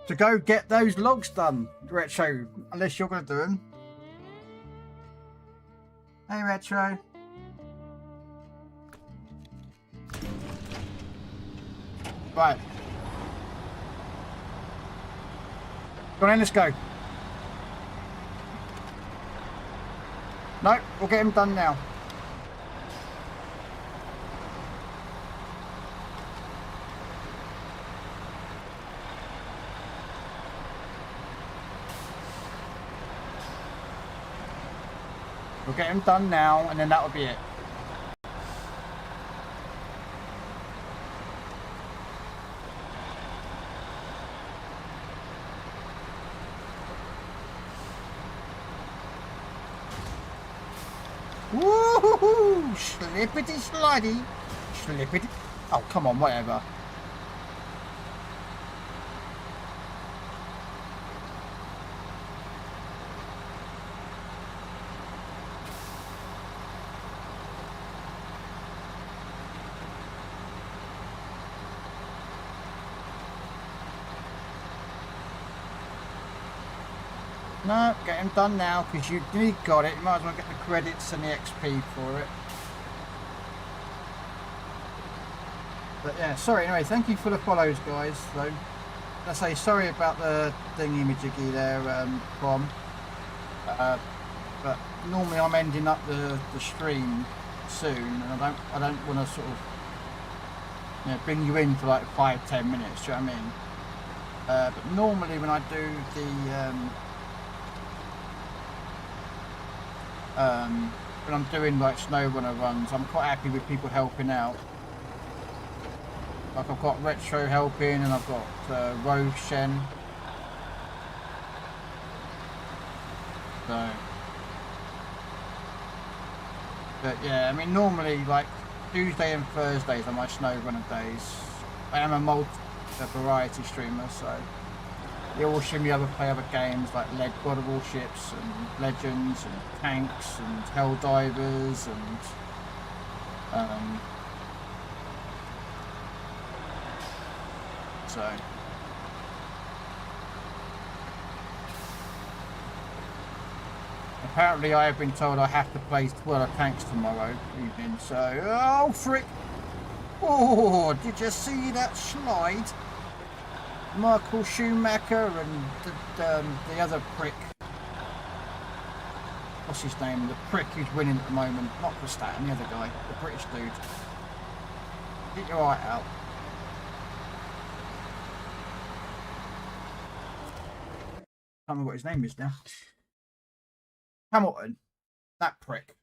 To go get those logs done, Retro, unless you're going to do them. Hey, Retro. Right. Go on in, let's go. No, we'll get him done now. We'll get him done now, and then that'll be it. Woohoo! Slippity slidey. Slippity. Oh, come on, whatever. No, get him done now, because you nearly got it. You might as well get the credits and the XP for it. But yeah, sorry, anyway, thank you for the follows, guys. So, I say sorry about the thingy-majiggy there, Brom. But normally I'm ending up the stream soon, and I don't want to sort of, you know, bring you in for like 5-10 minutes. Do you know what I mean? But normally when I do the when I'm doing like snow runner runs, I'm quite happy with people helping out. Like I've got Retro helping, and I've got Roshen. So, but yeah, I mean normally like Tuesday and Thursdays are my snow runner days. I am a variety streamer, so you all see me play other games like God of Warships and Legends and Tanks and Helldivers and so apparently I have been told I have to play World of Tanks tomorrow evening, so oh frick! Oh, did you see that slide? Michael Schumacher and the other prick. What's his name? The prick who's winning at the moment. Not Verstappen, the other guy. The British dude. Get your eye out. I can't remember what his name is now. Hamilton. That prick.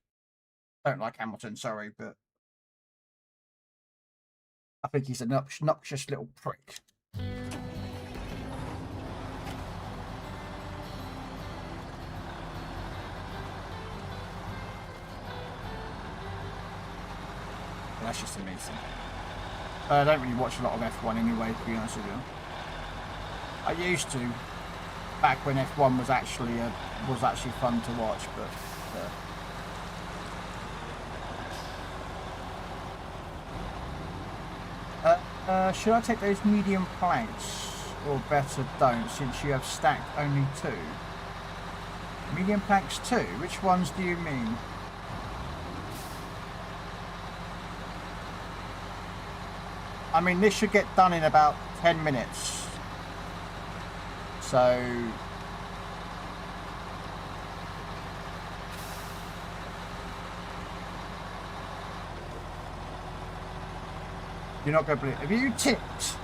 Don't like Hamilton, sorry, but I think he's an obnoxious little prick. That's just amazing. I don't really watch a lot of F1 anyway, to be honest with you. I used to, back when F1 was actually fun to watch, but should I take those medium planks, or better don't, since you have stacked only 2? Medium planks 2? Which ones do you mean? I mean, this should get done in about 10 minutes. So you're not going to believe it. Have you tipped?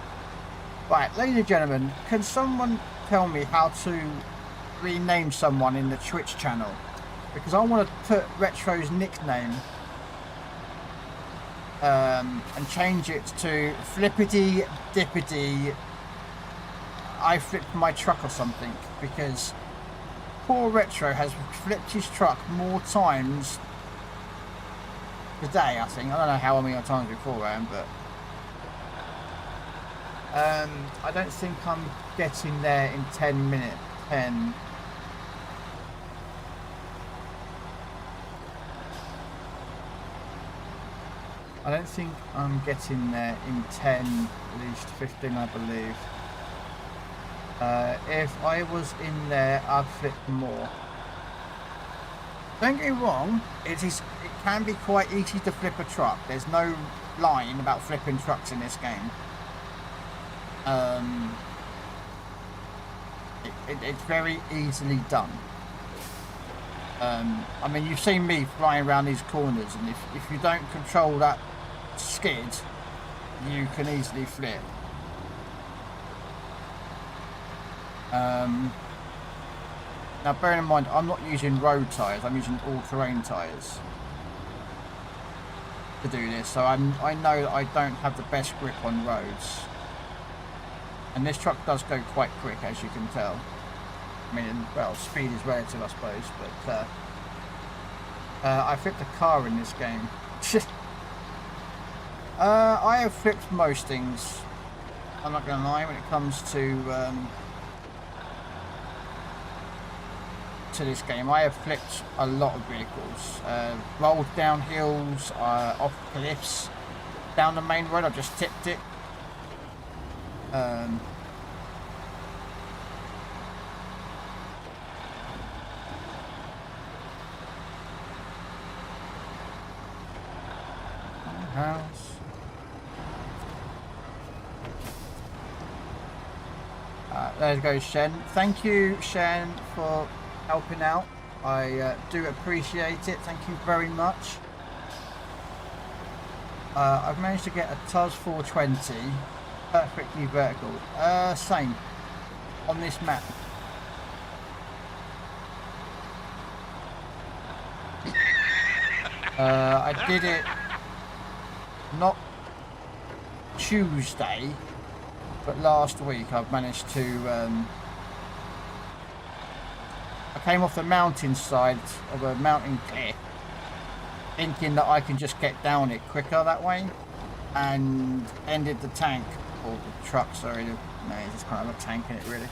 Right, ladies and gentlemen, can someone tell me how to rename someone in the Twitch channel? Because I want to put Retro's nickname and change it to Flippity Dippity I flipped my truck or something, because poor Retro has flipped his truck more times today, I think. I don't know how many times beforehand, but I don't think I'm getting there in 10 minutes. 10. I don't think I'm getting there in 10, at least 15 I believe. If I was in there, I'd flip more. Don't get me wrong, it can be quite easy to flip a truck. There's no line about flipping trucks in this game. It's very easily done. I mean, you've seen me flying around these corners, and if you don't control that skid, you can easily flip. Now, bearing in mind, I'm not using road tyres, I'm using all-terrain tyres to do this, so I know that I don't have the best grip on roads. And this truck does go quite quick, as you can tell. I mean, well, speed is relative, I suppose, but I flipped a car in this game. I have flipped most things, I'm not going to lie, when it comes to this game. I have flipped a lot of vehicles, rolled down hills, off cliffs, down the main road. I've just tipped it. House. There goes Shen. Thank you, Shen, for helping out. I do appreciate it. Thank you very much. I've managed to get a TUS 420 perfectly vertical. Same on this map. I did it not Tuesday, but last week I've managed to I came off the mountainside of a mountain cliff thinking that I can just get down it quicker that way, and ended the tank, or the truck, sorry, no, it's kind of a tank in it really,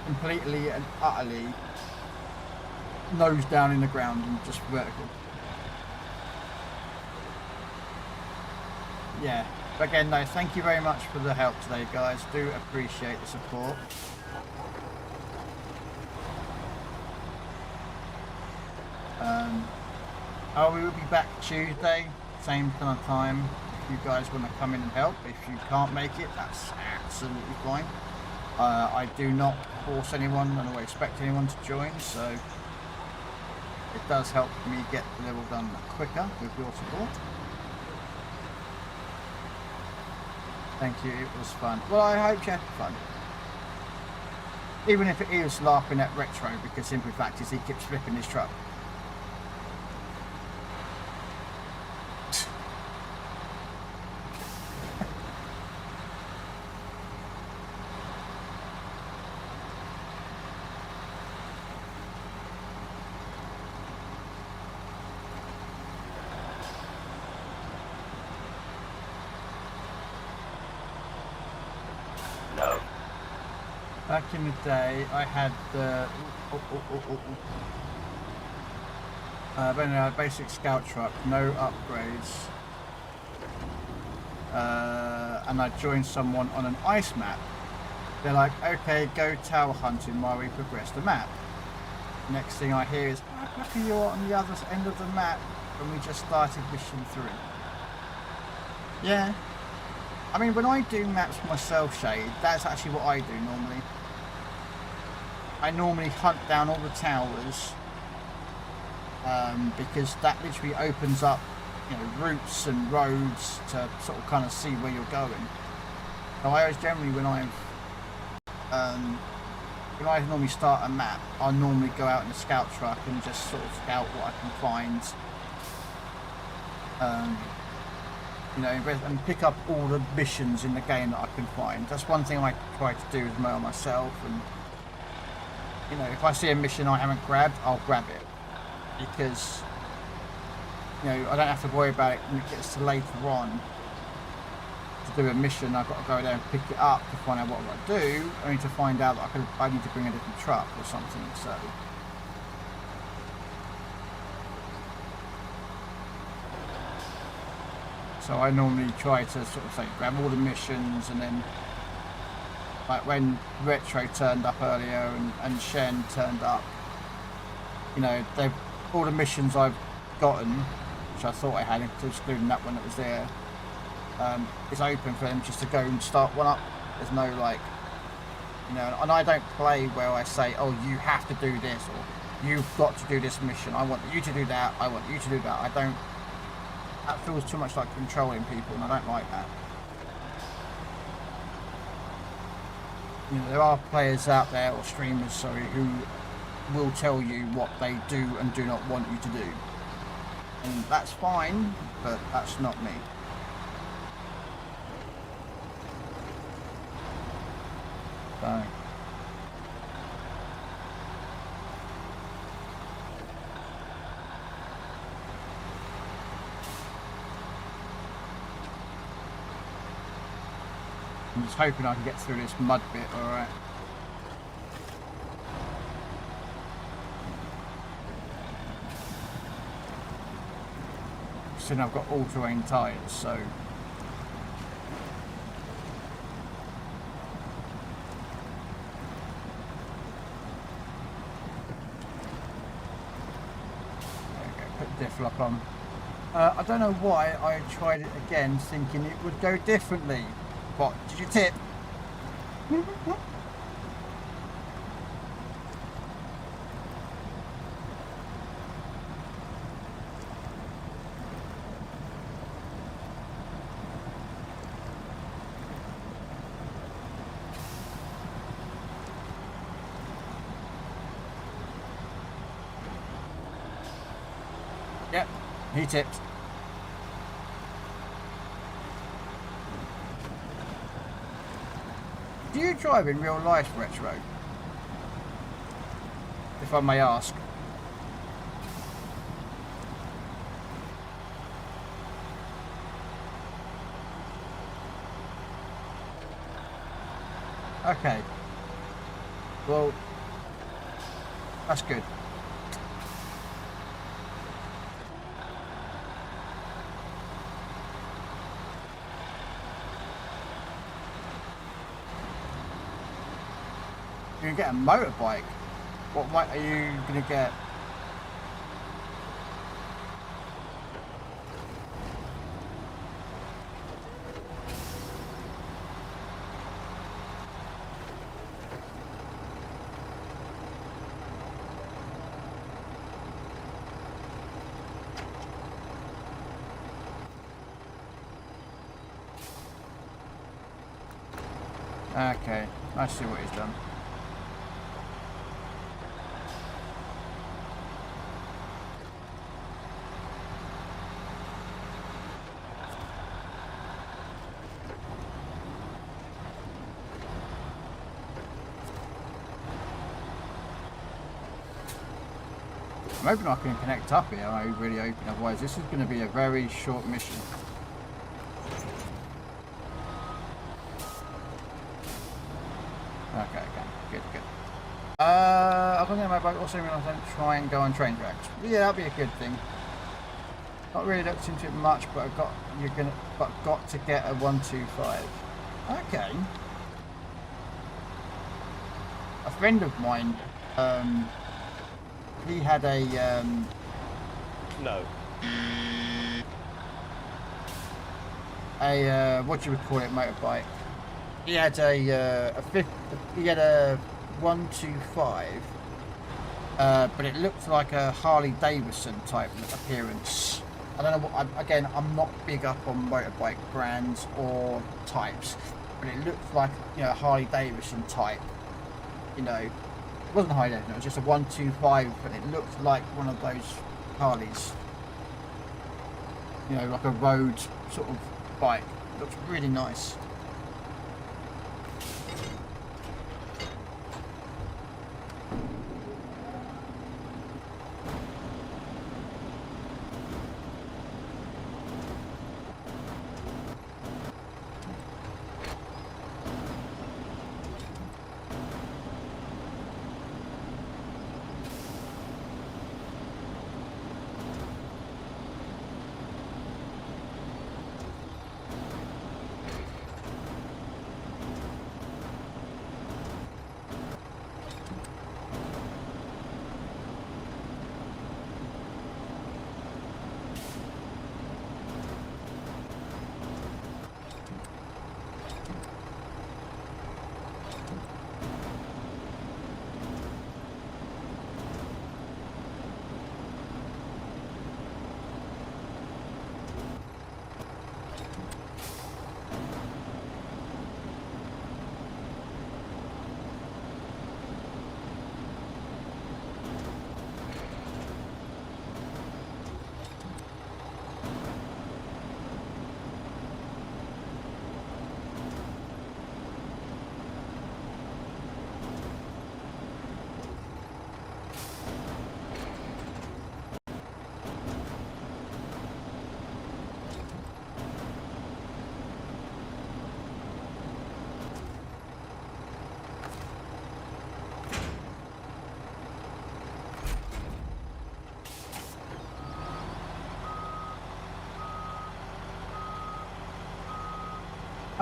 completely and utterly nose down in the ground and just vertical. Yeah, but again, no, thank you very much for the help today, guys. Do appreciate the support. We will be back Tuesday, same kind of time. If you guys want to come in and help, if you can't make it, that's absolutely fine. I do not force anyone and I expect anyone to join, so it does help me get the level done quicker with your support. Thank you, it was fun. Well, I hope you had fun. Even if it is laughing at Retro, because simple fact is he keeps flipping his truck. Back in the day, I had the basic scout truck, no upgrades, and I joined someone on an ice map. They're like, okay, go tower hunting while we progress the map. Next thing I hear is, look at you on the other end of the map when we just started mission 3. Yeah. I mean, when I do maps myself, Shade, that's actually what I do normally. I normally hunt down all the towers, because that literally opens up, you know, routes and roads to sort of kind of see where you're going. So I always generally, when I normally start a map, I normally go out in a scout truck and just sort of scout what I can find. You know, and pick up all the missions in the game that I can find. That's one thing I try to do as well myself. And you know, if I see a mission I haven't grabbed, I'll grab it, because you know, I don't have to worry about it when it gets to later on to do a mission. I've got to go there and pick it up to find out what I've got to do, only to find out that I need to bring a different truck or something. So I normally try to sort of say grab all the missions, and then like when Retro turned up earlier and Shen turned up, you know, all the missions I've gotten, which I thought I had, excluding that one that was there, is open for them just to go and start one up. There's no like, You know, and I don't play where I say, oh, you have to do this, or you've got to do this mission. I want you to do that. I want you to do that. I don't. That feels too much like controlling people, and I don't like that. You know, there are players out there, or streamers, sorry, who will tell you what they do and do not want you to do. And that's fine, but that's not me. So. I'm just hoping I can get through this mud bit, alright. So now I've got all-terrain tyres, so... Flop on. I don't know why I tried it again thinking it would go differently. What? Did you tip? Yep, he tipped. Do you drive in real life, Retro? If I may ask. Okay. Well, that's good. You can get a motorbike. What bike are you going to get? Okay, I see what he's done. I'm hoping I can connect up here. I'm really hoping, otherwise this is going to be a very short mission. Okay, good. I think I might also realize I don't try and go on train tracks. Yeah, that'd be a good thing. Not really looked into it much, but got to get a 125. Okay. A friend of mine, he had a what you would call it, motorbike. He had he had a 125, but it looked like a Harley Davidson type appearance. I don't know what. Again, I'm not big up on motorbike brands or types, but it looked like, you know, Harley Davidson type. You know, it wasn't a Harley Davidson. It was just a 125, but it looked like one of those Harleys. You know, like a road sort of bike. It looks really nice.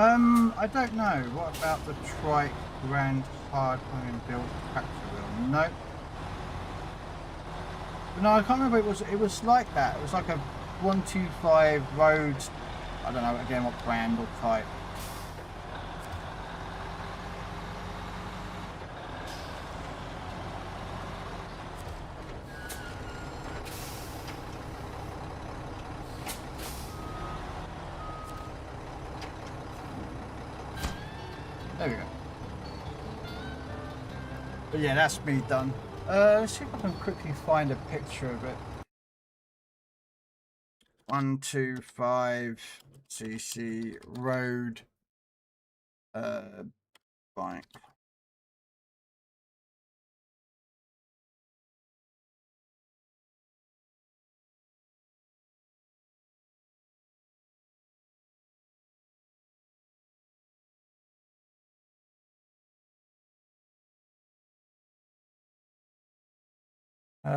I don't know. What about the trike grand hard iron built tractor wheel? No. No, I can't remember. It was like that. It was like a 125 road. I don't know again what brand or type. There we go. But yeah, that's me done. Let's see if I can quickly find a picture of it. 125 cc road bike. I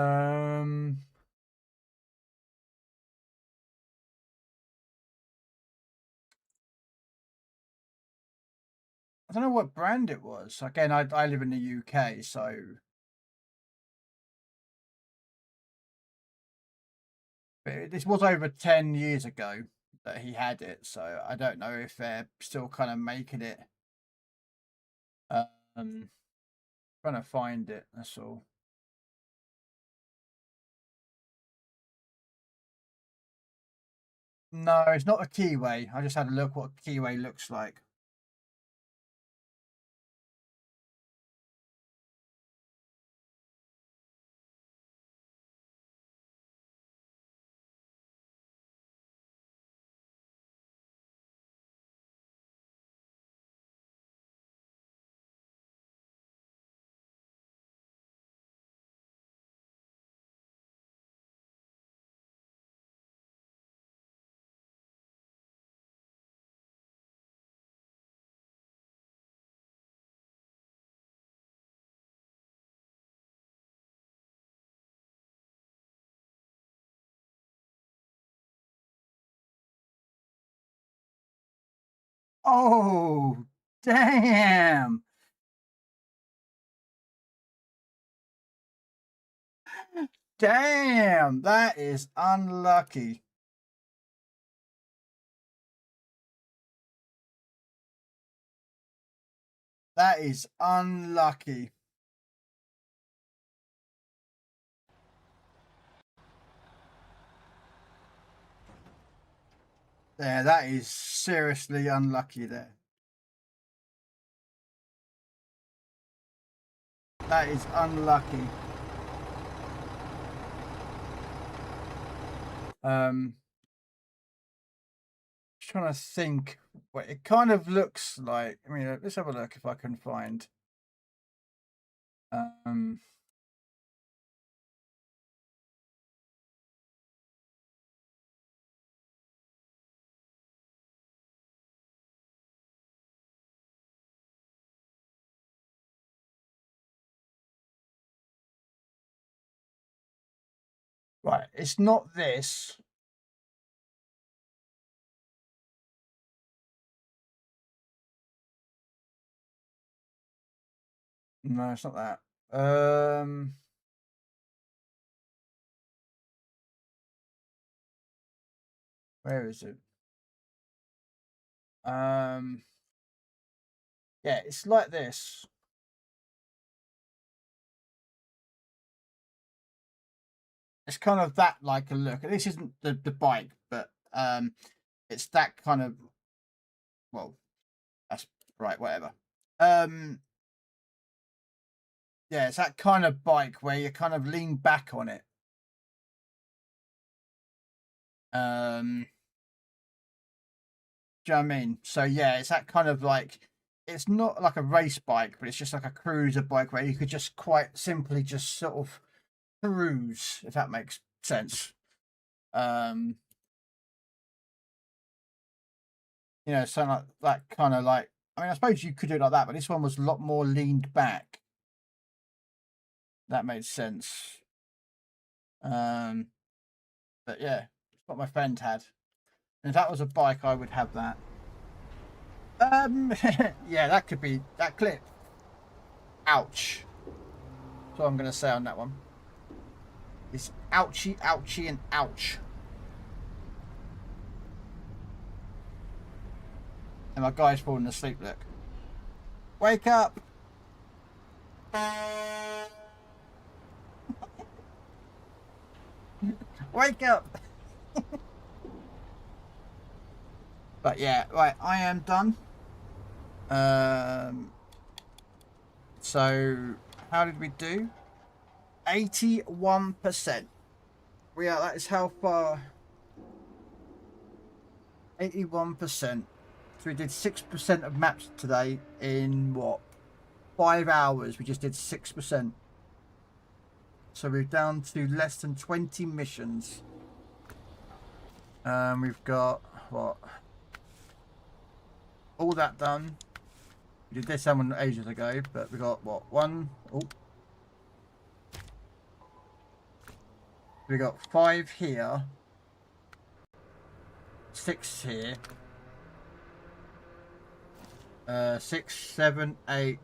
don't know what brand it was. Again, I live in the UK, so this was over 10 years ago that he had it, so I don't know if they're still kind of making it. Trying to find it, that's all. No, it's not a keyway. I just had a look what a keyway looks like. Oh, damn. Damn, that is unlucky. That is unlucky. Yeah, that is seriously unlucky there. That is unlucky. Just trying to think what it kind of looks like. I mean, let's have a look if I can find. Right, it's not this. No, it's not that. Where is it? Yeah, it's like this. It's kind of that like a look. This isn't the bike, but it's that kind of, well, that's right, whatever. Yeah, it's that kind of bike where you kind of lean back on it. Do you know what I mean? So yeah, it's that kind of like, it's not like a race bike, but it's just like a cruiser bike where you could just quite simply just sort of cruise, if that makes sense. You know, something like that kind of like, I mean, I suppose you could do it like that, but this one was a lot more leaned back. That made sense. But yeah, it's what my friend had. And if that was a bike, I would have that. Yeah, that could be that clip. Ouch. That's what I'm going to say on that one. It's ouchy, ouchy, and ouch. And my guy's falling asleep, look. Wake up! Wake up! But yeah, right, I am done. So, how did we do? 81%. We are, that is how far. 81%. So we did 6% of maps today in what? 5 hours. We just did 6%. So we're down to less than 20 missions. We've got what? All that done. We did this one ages ago, but we got what? We got 5 here, 6 here, 6, 7, 8,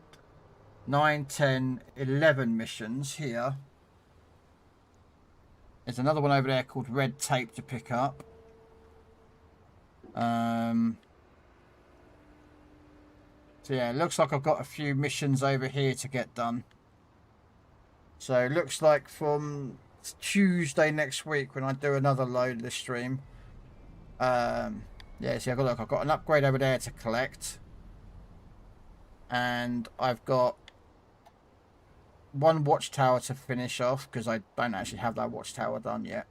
9, 10, 11 missions here. There's another one over there called Red Tape to pick up. So yeah, it looks like I've got a few missions over here to get done. So it looks like from Tuesday next week when I do another load of the stream. Yeah, see, I've got an upgrade over there to collect. And I've got one watchtower to finish off because I don't actually have that watchtower done yet.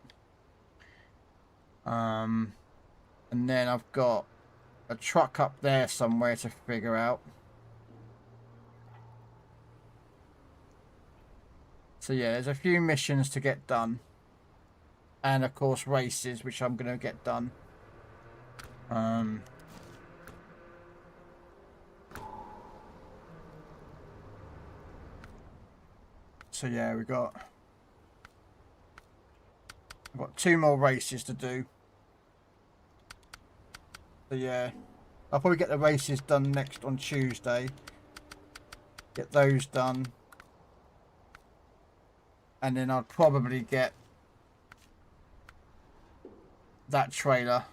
And then I've got a truck up there somewhere to figure out. So yeah, there's a few missions to get done. And of course races, which I'm going to get done. So yeah, I've got 2 more races to do. So yeah, I'll probably get the races done next on Tuesday. Get those done. And then I'll probably get that trailer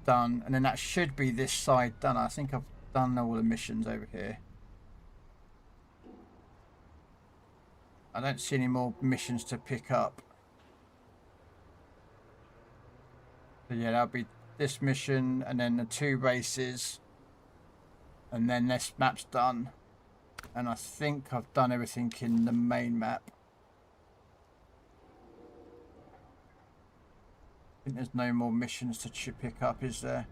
done. And then that should be this side done. I think I've done all the missions over here. I don't see any more missions to pick up. So yeah, that'll be this mission and then the 2 races. And then this map's done. And I think I've done everything in the main map. I think there's no more missions to pick up, is there?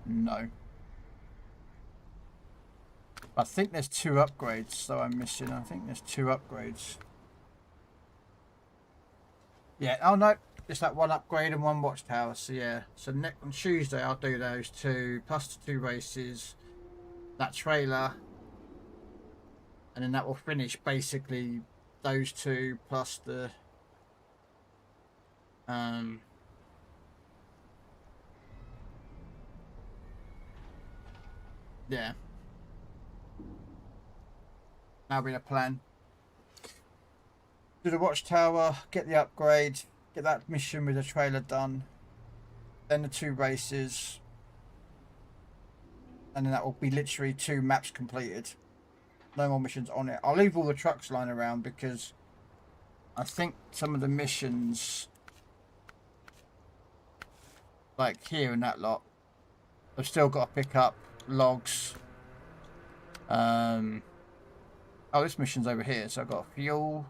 No. I think there's 2 upgrades, so I'm missing. I think there's 2 upgrades. Yeah, oh no, it's that 1 upgrade and 1 watchtower. So yeah, so next on Tuesday I'll do those 2 plus the 2 races, that trailer, and then that will finish basically those 2 plus the yeah. That'll be the plan. Do the watchtower, get the upgrade, get that mission with the trailer done, then the 2 races, and then that will be literally 2 maps completed. No more missions on it. I'll leave all the trucks lying around because I think some of the missions, like here and that lot, I've still got to pick up logs. Oh, this mission's over here. So I've got fuel,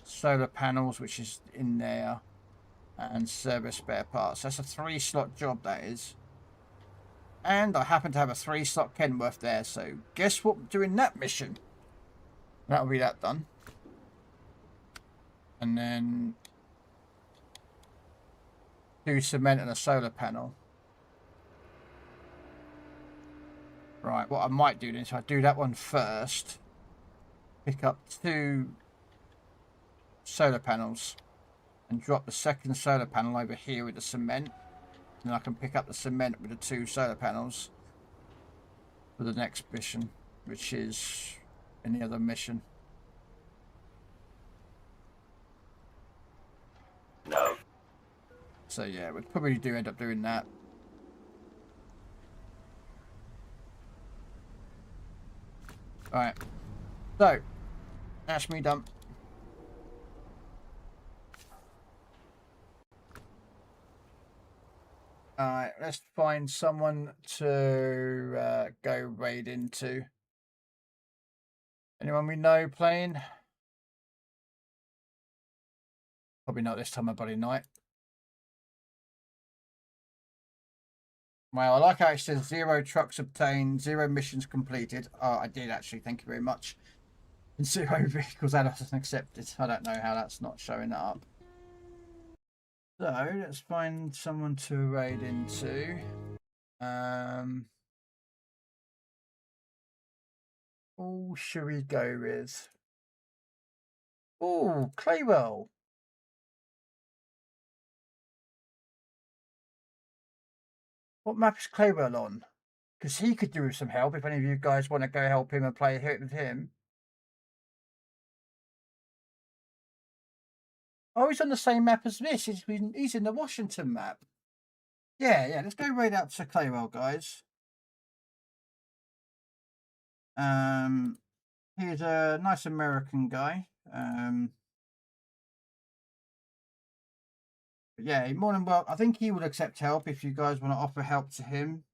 solar panels, which is in there, and service spare parts. That's a 3-slot job, that is. And I happen to have a 3-slot Kenworth there, so guess what we're doing that mission? That'll be that done. And then 2 cement and a solar panel. Right, what I might do then is I do that one first. Pick up 2 solar panels and drop the second solar panel over here with the cement. And I can pick up the cement with the 2 solar panels for the next mission, which is any other mission. No. So yeah, we'd probably do end up doing that. Alright. So, that's me done. Alright, let's find someone to go raid into. Anyone we know playing? Probably not this time of bloody night. Well, I like how it says 0 trucks obtained, 0 missions completed. Oh, I did actually, thank you very much. And 0 vehicles added and accepted. I don't know how that's not showing that up. So, let's find someone to raid into. Who should we go with? Oh, Claywell. What map is Claywell on? Because he could do with some help if any of you guys want to go help him and play hit with him. Oh, he's on the same map as this. He's in the Washington map. Yeah, let's go raid out to Claywell, guys. He's a nice American guy. But yeah, more than well. I think he would accept help if you guys want to offer help to him.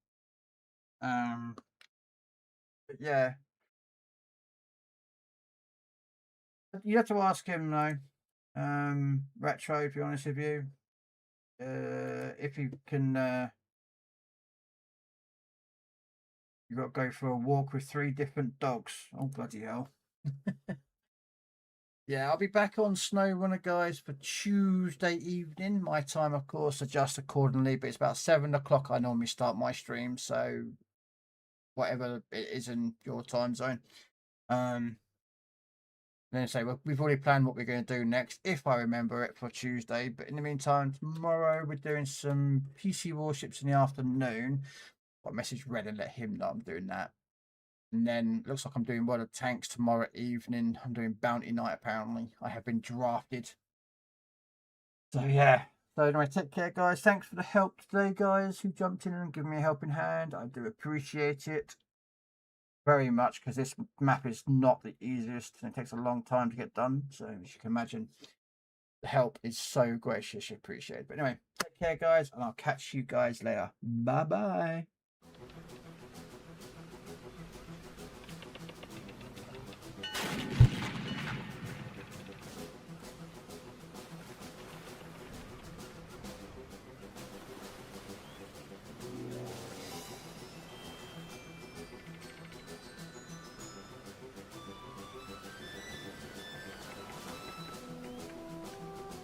But yeah, you have to ask him though. Retro, to be honest with you, if you can. You've got to go for a walk with 3 different dogs. Oh, bloody hell. Yeah, I'll be back on SnowRunner, guys, for Tuesday evening. My time, of course, adjusts accordingly, but it's about 7 o'clock I normally start my stream, so whatever it is in your time zone. Then say, well, we've already planned what we're going to do next, if I remember it, for Tuesday. But in the meantime, tomorrow we're doing some PC warships in the afternoon. I'll message Red and let him know I'm doing that. And then looks like I'm doing World of Tanks tomorrow evening. I'm doing Bounty Night, apparently. I have been drafted. So, yeah. So, anyway, take care, guys. Thanks for the help today, guys, who jumped in and given me a helping hand. I do appreciate it very much, because this map is not the easiest and it takes a long time to get done. So, as you can imagine, the help is so graciously appreciated. But anyway, take care, guys, and I'll catch you guys later. Bye-bye.